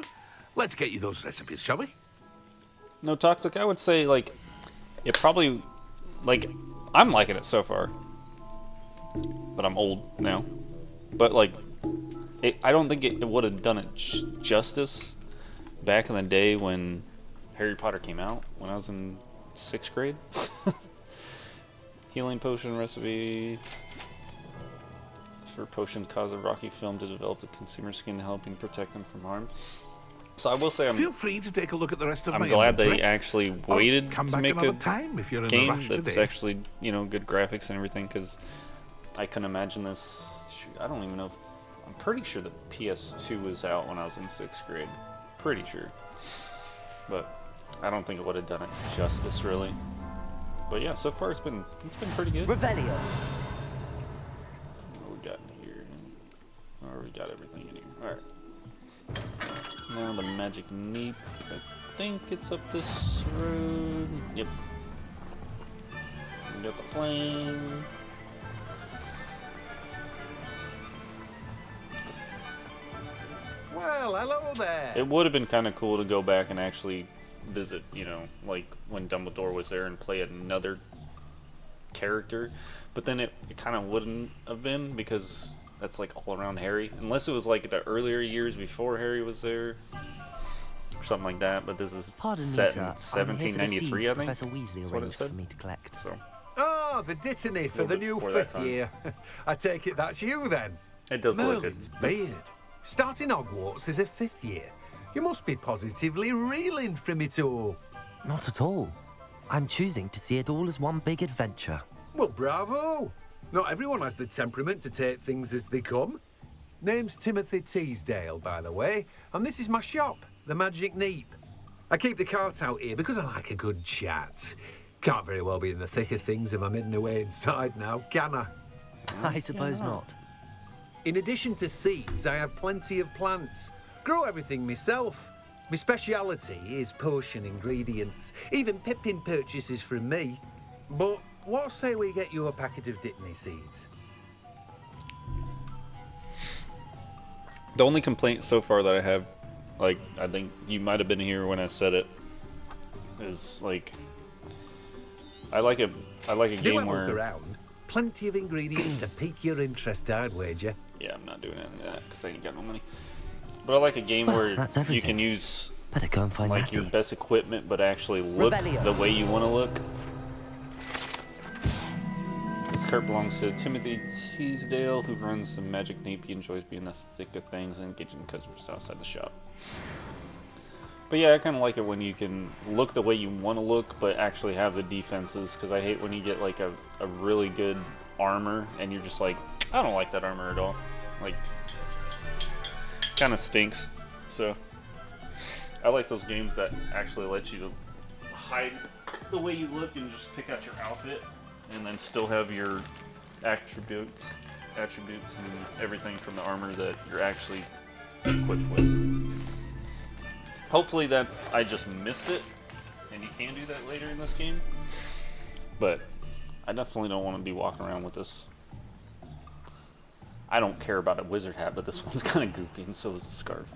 let's get you those recipes, shall we? No, Toxic, I would say, like, it probably, like, I'm liking it so far. But I'm old now. But, like, I don't think it would have done it justice back in the day when Harry Potter came out, when I was in 6th grade. Healing potion recipe. For potions cause a rocky film to develop the consumer's skin, helping protect them from harm. So I will say Feel free to take a look at the rest of my I'm glad inventory. they actually waited come to back make a another time if you're in a game rush that's today. actually, you know, good graphics and everything, because I couldn't imagine this. I don't even know. I'm pretty sure the PS2 was out when I was in 6th grade. Pretty sure. But I don't think it would have done it justice, really. But yeah, so far it's been pretty good. Revelio. What we got in here? Oh, we got everything in here. Alright. Now the magic neep. I think it's up this road. Yep. We got the flame. Well, hello there. It would have been kind of cool to go back and actually visit, you know, like when Dumbledore was there and play another character. But then it kind of wouldn't have been, because that's like all around Harry. Unless it was like the earlier years before Harry was there. Or something like that. But this is Pardon me, set sir. in I'm here for the 1793, seeds I think. Professor Weasley That's what it arranged said. for me to collect. So. Oh, the dittany for A little the bit new before that 5th time. year. I take it that's you then. It does look good. Merlin's beard. Starting Hogwarts as a 5th year. You must be positively reeling from it all. Not at all. I'm choosing to see it all as one big adventure. Well, bravo. Not everyone has the temperament to take things as they come. Name's Timothy Teasdale, by the way, and this is my shop, the Magic Neep. I keep the cart out here because I like a good chat. Can't very well be in the thick of things if I'm hidden away inside now, can I? I suppose not. In addition to seeds, I have plenty of plants. Grow everything myself. My speciality is potion ingredients. Even Pippin purchases from me. But what say we get you a packet of Dittany seeds? The only complaint so far that I have, like, I think you might have been here when I said it, is like, I like a game where... around. Plenty of ingredients to pique your interest, I'd wager. Yeah, I'm not doing any of that because I ain't got no money. But I like a game where you can use Better go and find like Matty. your best equipment, but actually look the way you want to look. This cart belongs to Timothy Teasdale, who runs the Magic Nape. He enjoys being in the thick of things and engaging customers outside the shop. But yeah, I kind of like it when you can look the way you want to look, but actually have the defenses, because I hate when you get like a really good armor and you're just like, I don't like that armor at all. Like, kind of stinks. So I like those games that actually let you hide the way you look and just pick out your outfit and then still have your attributes and everything from the armor that you're actually equipped with. Hopefully that I just missed it and you can do that later in this game, but I definitely don't want to be walking around with this. I don't care about a wizard hat, but this one's kind of goofy, and so is the scarf.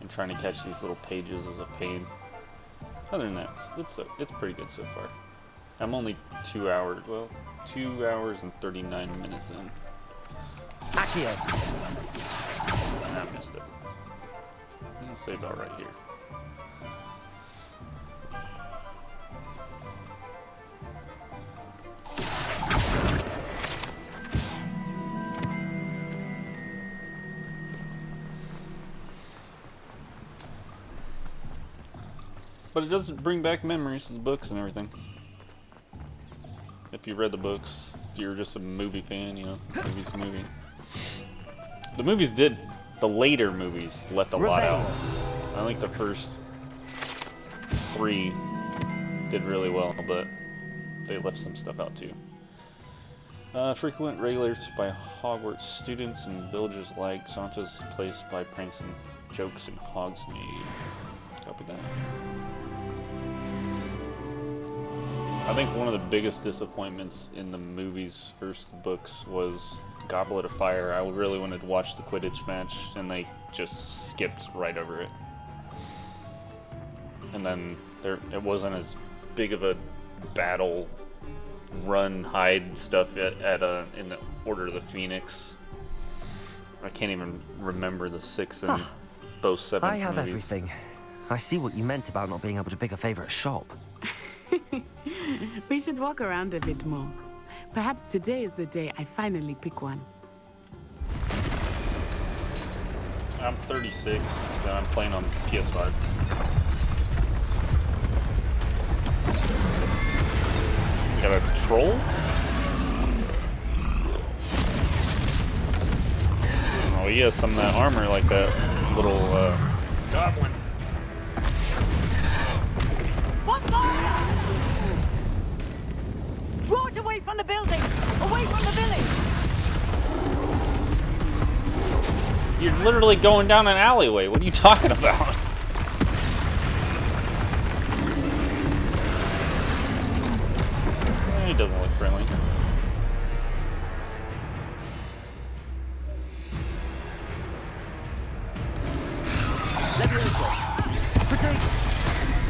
And trying to catch these little pages is a pain. Other than that, it's pretty good so far. I'm only 2 hours and 39 minutes in. Accio. I missed it. I'm gonna save it right here. But it does bring back memories of the books and everything. If you read the books, if you're just a movie fan, you know, movie's a movie. The movies did, the later movies left a lot out. I think the first 3 did really well, but they left some stuff out too. Frequent regulars by Hogwarts students and villagers alike. Santa's placed by pranks and jokes in Hogsmeade. Copy that. I think one of the biggest disappointments in the movies versus the books was Goblet of Fire. I really wanted to watch the Quidditch match, and they just skipped right over it. And then it wasn't as big of a battle, run, hide stuff in the Order of the Phoenix. I can't even remember the 6 and both 7 I have movies. everything. I see what you meant about not being able to pick a favorite shop. We should walk around a bit more. Perhaps today is the day I finally pick one. I'm 36, and I'm playing on PS5. Got a troll? Oh, he has some of that armor like that little goblin. What's going on? Draw it away from the building! Away from the village! You're literally going down an alleyway. What are you talking about? He doesn't look friendly.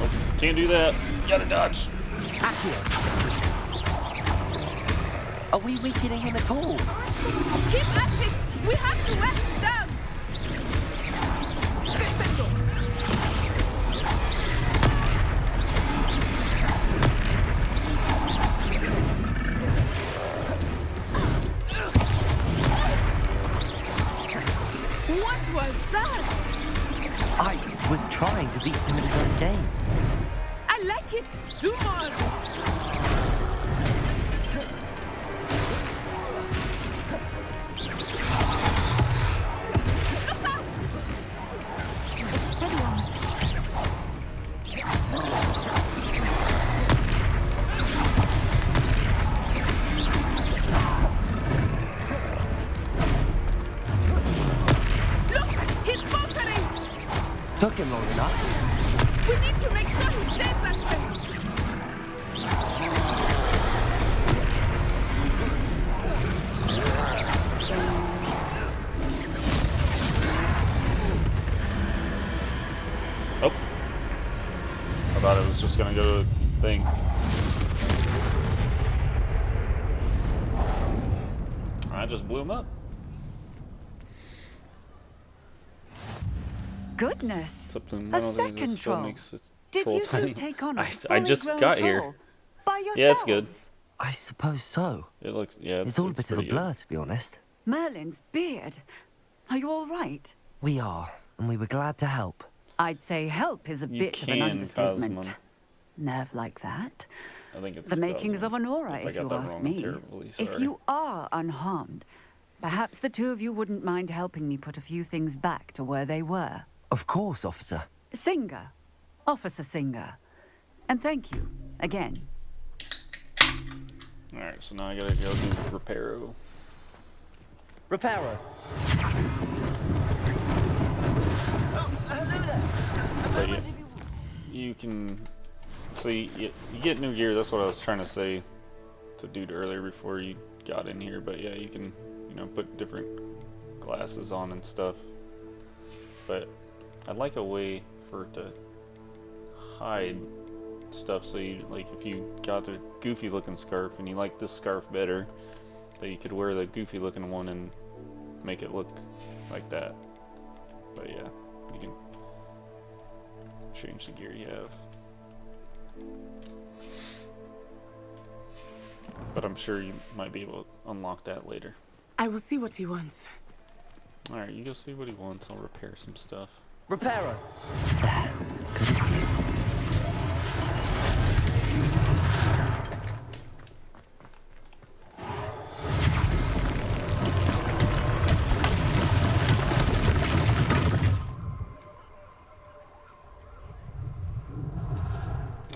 Nope, can't do that. You gotta dodge. Are we weakening him at all? Keep at it! We have to rest down! What was that? I was trying to beat him at his own game. I like it! Do more of it! Took him long enough. We need to make sure he stays that way. Oh. I thought it was just gonna go to the thing. I just blew him up. Goodness. Plume, A second troll. Did you two take on a I just fully got grown here. troll by yourselves? Yeah, it's good. I suppose so. It looks, yeah. It's all a bit of a pretty good. blur, to be honest. Merlin's beard. Are you all right? We are, and we were glad to help. I'd say help is a You bit of an can, understatement. Cosmo. Nerve like that. I think it's The makings Cosmo. of Honora, If I if got you that ask wrong, I'm me. terribly If sorry. you are unharmed, perhaps the two of you wouldn't mind helping me put a few things back to where they were. Of course, officer. Singer. Officer Singer. And thank you, again. Alright, so now I gotta go do Reparo. Reparo. But yeah, you can... So you get new gear, that's what I was trying to say to dude earlier before you got in here. But yeah, you can, you know, put different glasses on and stuff. But I'd like a way for it to hide stuff, so you, like, if you got a goofy looking scarf and you like this scarf better, that you could wear the goofy looking one and make it look like that. But yeah, you can change the gear you have. But I'm sure you might be able to unlock that later. I will see what he wants. Alright, you go see what he wants. I'll repair some stuff. Reparo.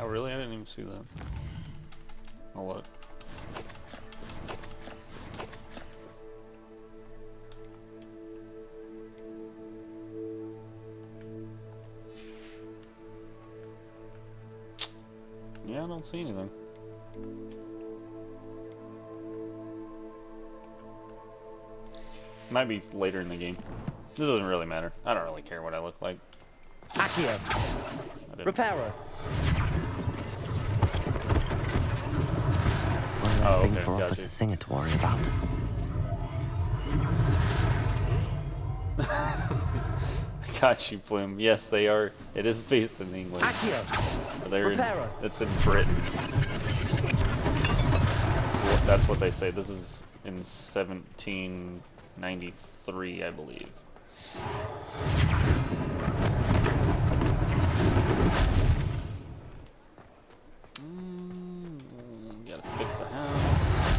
Oh really? I didn't even see that. I'll look. Yeah, I don't see anything. Might be later in the game. This doesn't really matter. I don't really care what I look like. Accio. Reparo. One less thing for Officer Singer to worry about. Got you, Plume. Yes, they are. It is based in England. Accio. They're Reparo. It's in Britain. That's what they say. This is in 1793, I believe. Gotta fix the house.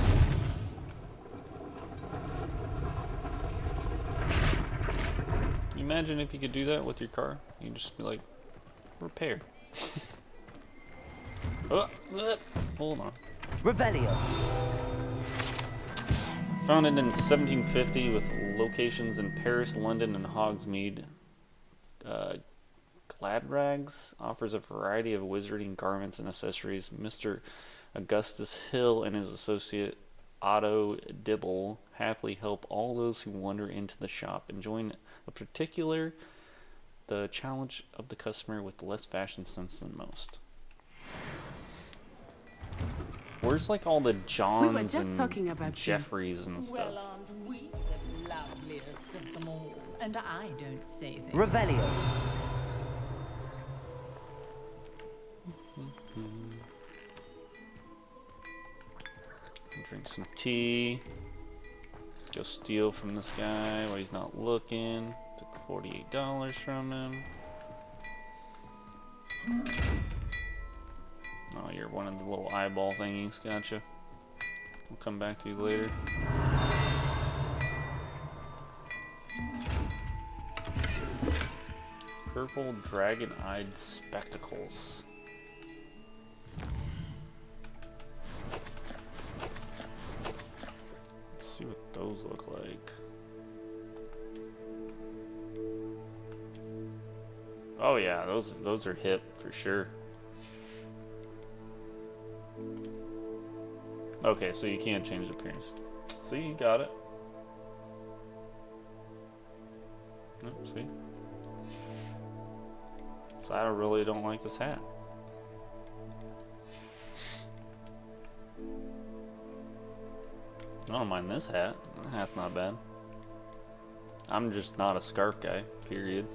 Can you imagine if you could do that with your car? You can just be like, repair. Hold on. Revelio. Founded in 1750 with locations in Paris, London, and Hogsmeade, Gladrags offers a variety of wizarding garments and accessories. Mr. Augustus Hill and his associate Otto Dibble happily help all those who wander into the shop, enjoying the challenge of the customer with less fashion sense than most. Where's like all the Johns We were just and talking about Jeffries and stuff? Well, aren't we the loveliest of them all? And I don't say things. Revelio. Drink some tea. Go steal from this guy while he's not looking. Took $48 from him. Oh, you're one of the little eyeball thingies. Gotcha. We'll come back to you later. Purple dragon-eyed spectacles. Let's see what those look like. Oh yeah, those are hip for sure. Okay, so you can't change appearance. See, you got it. Oh, see? So I really don't like this hat. I don't mind this hat. That hat's not bad. I'm just not a scarf guy, period.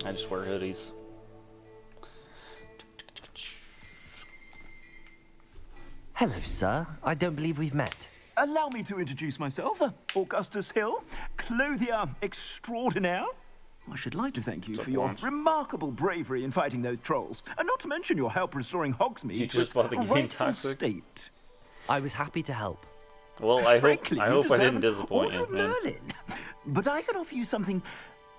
I just wear hoodies. Hello, sir. I don't believe we've met. Allow me to introduce myself, Augustus Hill, clothier extraordinaire. I should like to thank you for your remarkable bravery in fighting those trolls, and not to mention your help restoring Hogsmeade to its rightful state. I was happy to help. Well, I Frankly, hope I didn't an disappoint Order you, of man. Merlin. But I can offer you something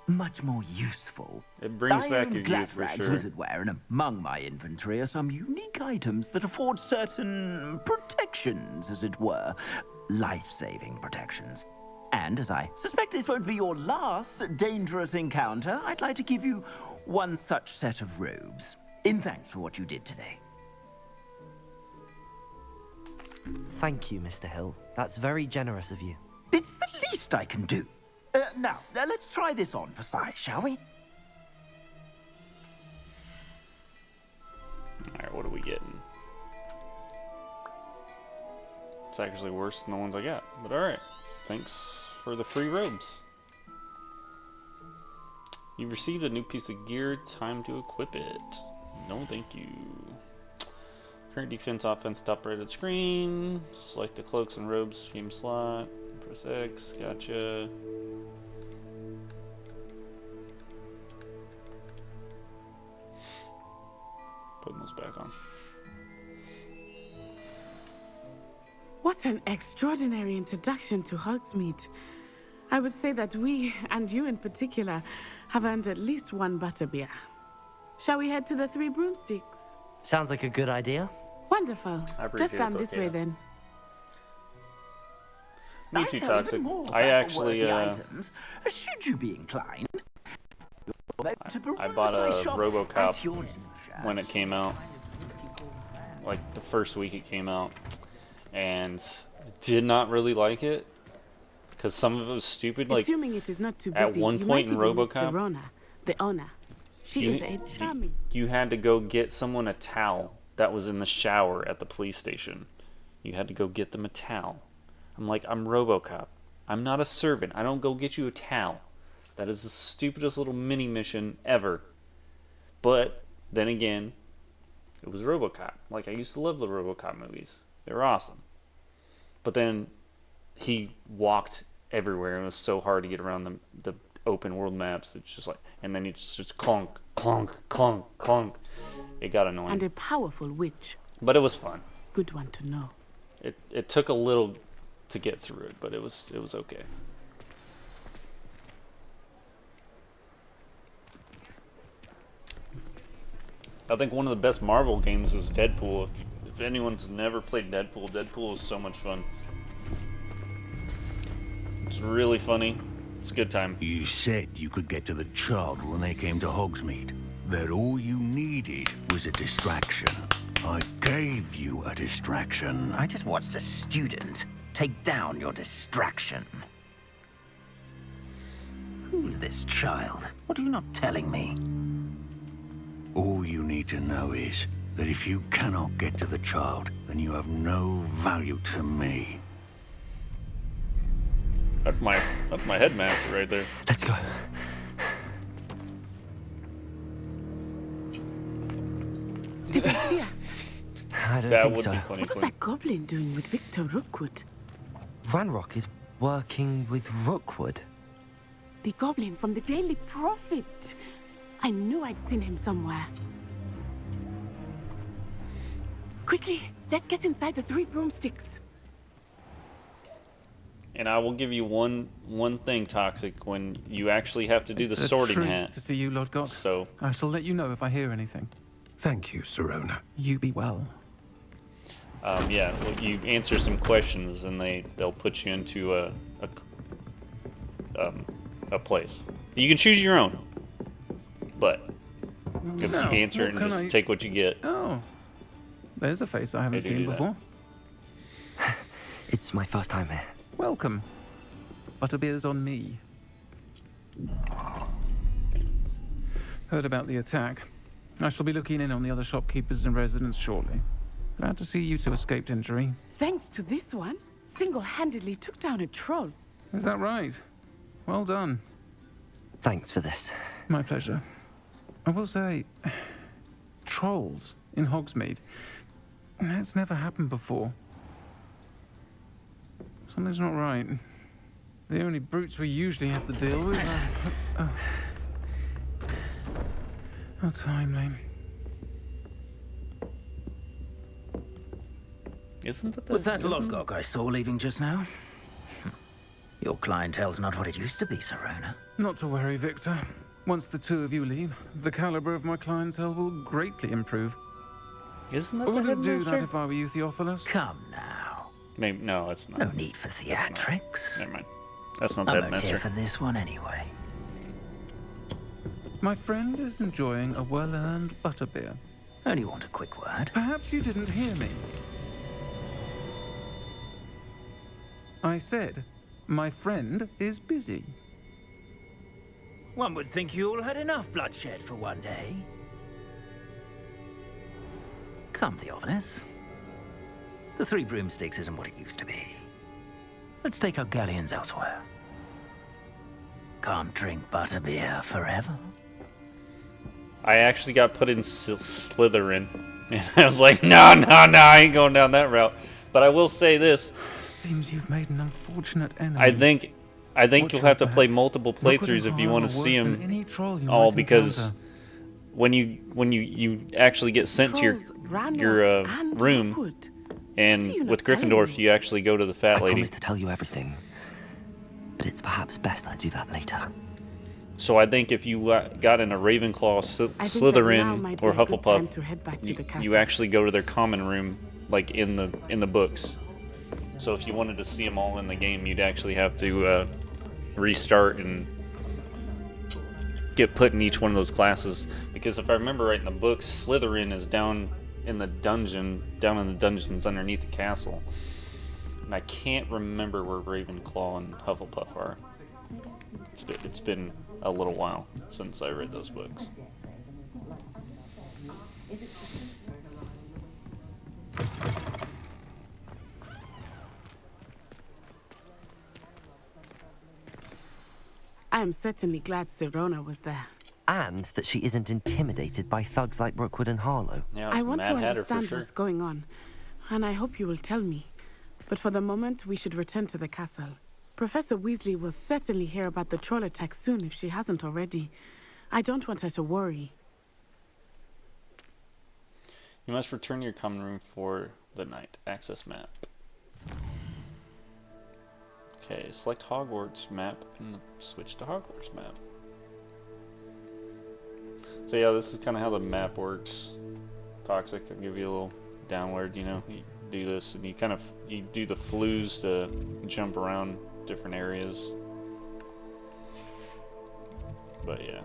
much more useful. It brings back own your Glad youth for Rags sure. wizardwear, and among my inventory are some unique items that afford certain protections, as it were. Life-saving protections. And as I suspect this won't be your last dangerous encounter, I'd like to give you one such set of robes, in thanks for what you did today. Thank you, Mr. Hill. That's very generous of you. It's the least I can do. Now, let's try this on for size, shall we? Alright, what are we getting? It's actually worse than the ones I got, but alright. Thanks for the free robes. You've received a new piece of gear. Time to equip it. No, thank you. Current defense, offense, top right of the screen. Select the cloaks and robes game slot. Press X. Gotcha. Putting those back on. What an extraordinary introduction to Hogsmeade. I would say that we, and you in particular, have earned at least one butterbeer. Shall we head to the Three Broomsticks? Sounds like a good idea. Wonderful. Just down this way then. Me too, Toxic. I actually, items, should you be inclined. I bought a RoboCop when it came out. Like the first week it came out. And did not really like it. Because some of it was stupid. Like, assuming it is not too busy, at one point in RoboCop, Serona, the owner. She is a charming. You had to go get someone a towel that was in the shower at the police station. You had to go get them a towel. I'm like, I'm RoboCop. I'm not a servant. I don't go get you a towel. That is the stupidest little mini mission ever. But then again, it was RoboCop. Like, I used to love the RoboCop movies. They were awesome. But then he walked everywhere and it was so hard to get around the open world maps. It's just like, and then it's just clunk, clunk, clunk, clunk. It got annoying. And a powerful witch. But it was fun. Good one to know. It took a little to get through it, but it was okay. I think one of the best Marvel games is Deadpool. If anyone's never played Deadpool, Deadpool is so much fun. It's really funny. It's a good time. You said you could get to the child when they came to Hogsmeade. That all you needed was a distraction. I gave you a distraction. I just watched a student take down your distraction. Who's this child? What are you not telling me? All you need to know is that if you cannot get to the child, then you have no value to me. That's my headmaster right there. Let's go. Did they see us? I don't That think would so. be funny. What was that goblin doing with Victor Rookwood? Ranrock is working with Rookwood. The goblin from the Daily Prophet. I knew I'd seen him somewhere. Quickly, let's get inside the Three Broomsticks. And I will give you one thing, Toxic, when you actually have to do the sorting treat hat. to see you, Lord God. So I shall let you know if I hear anything. Thank you, Serona. You be well. yeah, well, you answer some questions and they'll put you into a place. You can choose your own, but if you answer it and just take what you get. Oh, there's a face I haven't seen before. It's my first time here. Welcome. Butterbeer's on me. Heard about the attack. I shall be looking in on the other shopkeepers and residents shortly. Glad to see you two escaped injury. Thanks to this one, single-handedly took down a troll. Is that right? Well done. Thanks for this. My pleasure. I will say, trolls in Hogsmeade. That's never happened before. Something's not right. The only brutes we usually have to deal with are... How timely. Isn't that Was that Lodgok I saw leaving just now? Your clientele's not what it used to be, Serona. Not to worry, Victor. Once the two of you leave, the caliber of my clientele will greatly improve. Isn't that I the wouldn't do headmaster? that if I were you, Theophilus. Come now. Maybe, no, it's not. No need for theatrics. Never mind. That's not the I'm headmaster. okay for this one anyway. My friend is enjoying a well-earned butterbeer. Only want a quick word. Perhaps you didn't hear me. I said, my friend is busy. One would think you all had enough bloodshed for one day. Come, Theophilus. The Three Broomsticks isn't what it used to be. Let's take our galleons elsewhere. Can't drink butterbeer forever. I actually got put in Slytherin, and I was like, no, I ain't going down that route. But I will say this: seems you've made an unfortunate enemy. I think you'll have to play multiple playthroughs if you want to see them all, because when you actually get sent to your room, and with Gryffindor, you actually go to the fat lady. I promise to tell you everything, but it's perhaps best I do that later. So I think if you got in a Ravenclaw, Slytherin, or Hufflepuff, you actually go to their common room, like in the books. So if you wanted to see them all in the game, you'd actually have to restart and get put in each one of those classes. Because if I remember right in the books, Slytherin is down in the dungeons underneath the castle. And I can't remember where Ravenclaw and Hufflepuff are. It's been a little while since I read those books. I am certainly glad Serona was there. And that she isn't intimidated by thugs like Rookwood and Harlow. Yeah, I want to Mad Hatter understand for sure. what's going on, and I hope you will tell me. But for the moment, we should return to the castle. Professor Weasley will certainly hear about the troll attack soon if she hasn't already. I don't want her to worry. You must return to your common room for the night. Access map. Okay, select Hogwarts map and switch to Hogwarts map. So yeah, this is kind of how the map works. Toxic, I'll give you a little downward, you know, you do this and you do the flues to jump around different areas. But yeah.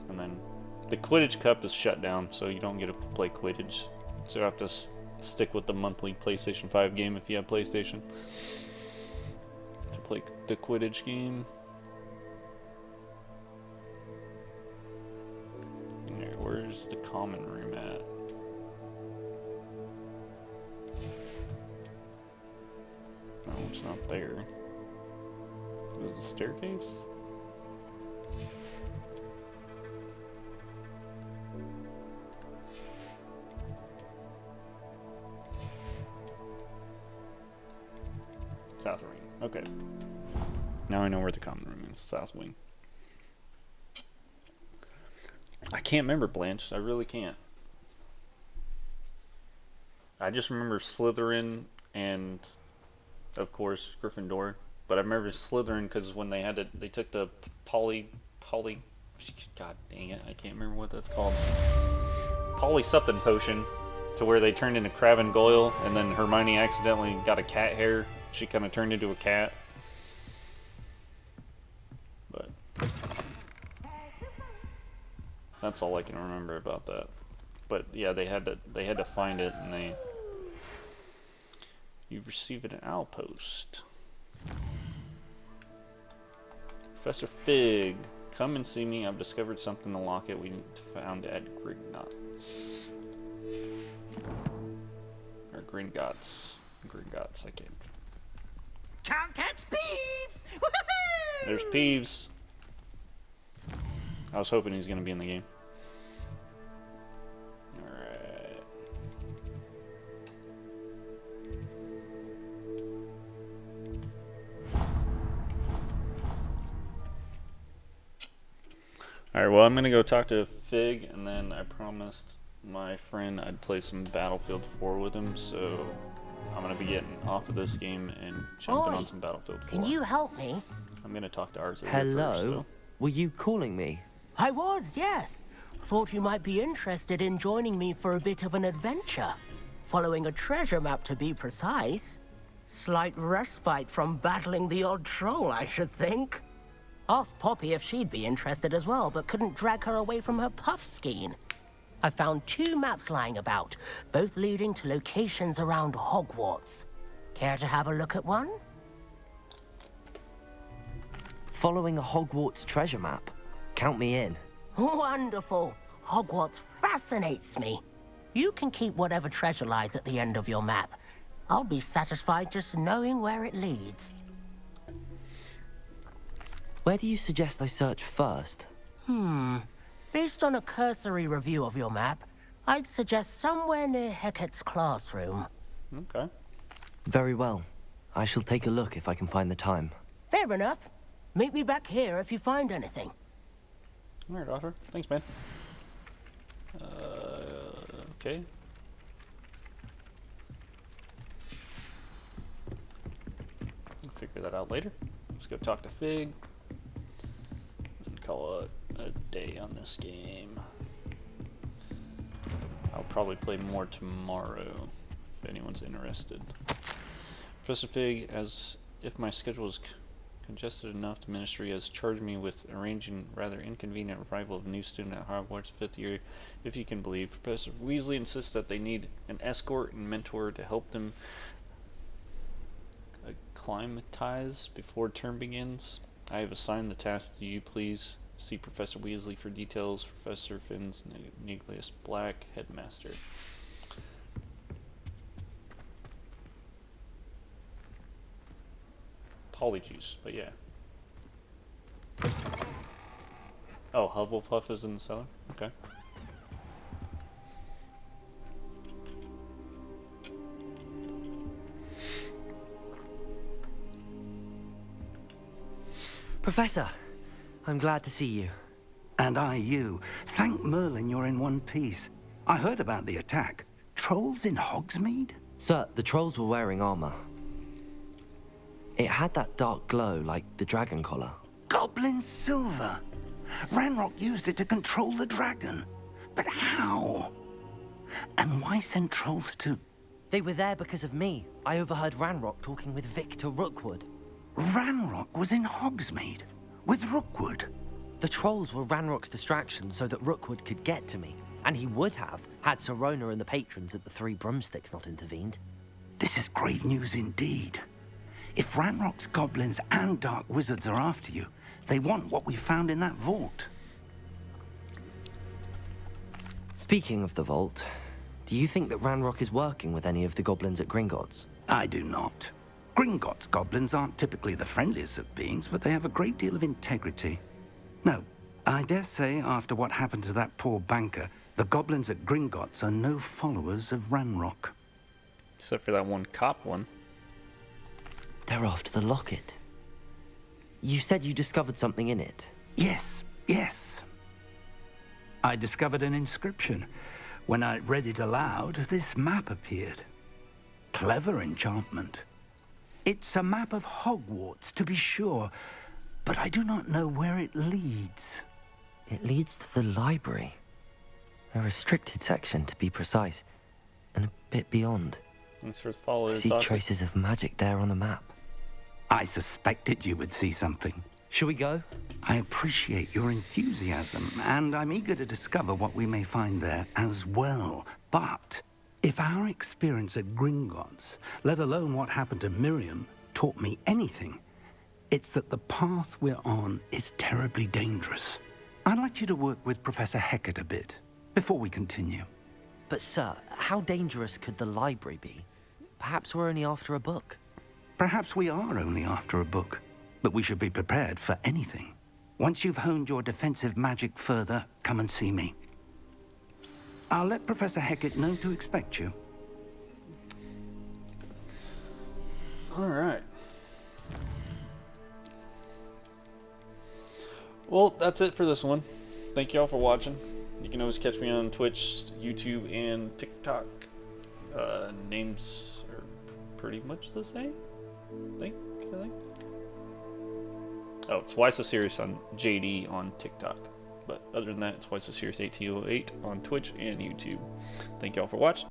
And then the Quidditch Cup is shut down, so you don't get to play Quidditch. So you have to stick with the monthly PlayStation 5 game if you have PlayStation to play the Quidditch game. There, where's the common room at? No, it's not there. Is it the staircase? South Wing. Okay. Now I know where the common room is. South Wing. I can't remember, Blanche. I really can't. I just remember Slytherin and, of course, Gryffindor. But I remember Slytherin because when they took the poly. God dang it! I can't remember what that's called. Poly something potion, to where they turned into Crabbe and Goyle, and then Hermione accidentally got a cat hair. She kind of turned into a cat. But that's all I can remember about that. But yeah, they had to find it, and you've received an outpost. Professor Fig, Come and see me. I've discovered something to lock it we found at Gringotts. Or Gringotts. Gringotts, I can't. Can't catch Peeves! Woohoo! There's Peeves. I was hoping he was going to be in the game. Alright. Alright, well, I'm going to go talk to Fig, and then I promised my friend I'd play some Battlefield 4 with him, so I'm going to be getting off of this game and jumping on some Battlefield 4. Can you help me? I'm going to talk to Arthur Hello? first, though. Were you calling me? I was, yes. Thought you might be interested in joining me for a bit of an adventure. Following a treasure map, to be precise. Slight respite from battling the odd troll, I should think. Asked Poppy if she'd be interested as well, but couldn't drag her away from her puff skein. I found 2 maps lying about, both leading to locations around Hogwarts. Care to have a look at one? Following a Hogwarts treasure map? Count me in. Wonderful. Hogwarts fascinates me. You can keep whatever treasure lies at the end of your map. I'll be satisfied just knowing where it leads. Where do you suggest I search first? Based on a cursory review of your map, I'd suggest somewhere near Hecat's classroom. Okay. Very well. I shall take a look if I can find the time. Fair enough. Meet me back here if you find anything. Alright, Arthur. Thanks, man. Okay. We'll figure that out later. Let's go talk to Fig. And call it a day on this game. I'll probably play more tomorrow, if anyone's interested. Professor Fig, as if my schedule is congested enough, the ministry has charged me with arranging rather inconvenient arrival of a new student at Hogwarts 5th year, if you can believe. Professor Weasley insists that they need an escort and mentor to help them acclimatize before term begins. I have assigned the task to you. Please see Professor Weasley for details. Professor Finn's Nicholas Black, Headmaster. Polyjuice, but yeah. Oh, Hufflepuff is in the cellar? Okay. Professor, I'm glad to see you. And I you. Thank Merlin you're in one piece. I heard about the attack. Trolls in Hogsmeade? Sir, the trolls were wearing armor. It had that dark glow like the dragon collar. Goblin silver. Ranrock used it to control the dragon. But how? And why send trolls to... They were there because of me. I overheard Ranrock talking with Victor Rookwood. Ranrock was in Hogsmeade? With Rookwood? The trolls were Ranrock's distraction so that Rookwood could get to me. And he would have, had Sirona and the patrons at the Three Broomsticks not intervened. This is grave news indeed. If Ranrock's goblins and dark wizards are after you, they want what we found in that vault. Speaking of the vault, do you think that Ranrock is working with any of the goblins at Gringotts? I do not. Gringotts goblins aren't typically the friendliest of beings, but they have a great deal of integrity. No, I dare say after what happened to that poor banker, the goblins at Gringotts are no followers of Ranrock. Except for that one cop one. They're after the locket. You said you discovered something in it. Yes, yes. I discovered an inscription. When I read it aloud, this map appeared. Clever enchantment. It's a map of Hogwarts, to be sure, but I do not know where it leads. It leads to the library. A restricted section, to be precise, and a bit beyond. I see traces of magic there on the map. I suspected you would see something. Shall we go? I appreciate your enthusiasm, and I'm eager to discover what we may find there as well. But if our experience at Gringotts, let alone what happened to Miriam, taught me anything, It's that the path we're on is terribly dangerous. I'd like you to work with Professor Hecat a bit before we continue. But sir, how dangerous could the library be? Perhaps we're only after a book. Perhaps we are only after a book, but we should be prepared for anything. Once you've honed your defensive magic further, come and see me. I'll let Professor Hecat know to expect you. Alright. Well, that's it for this one. Thank you all for watching. You can always catch me on Twitch, YouTube, and TikTok. Names are pretty much the same, I think. Oh, it's whysoseriousjd on JD on TikTok. But other than that, it's whysoseriousd808 on Twitch and YouTube. Thank you all for watching.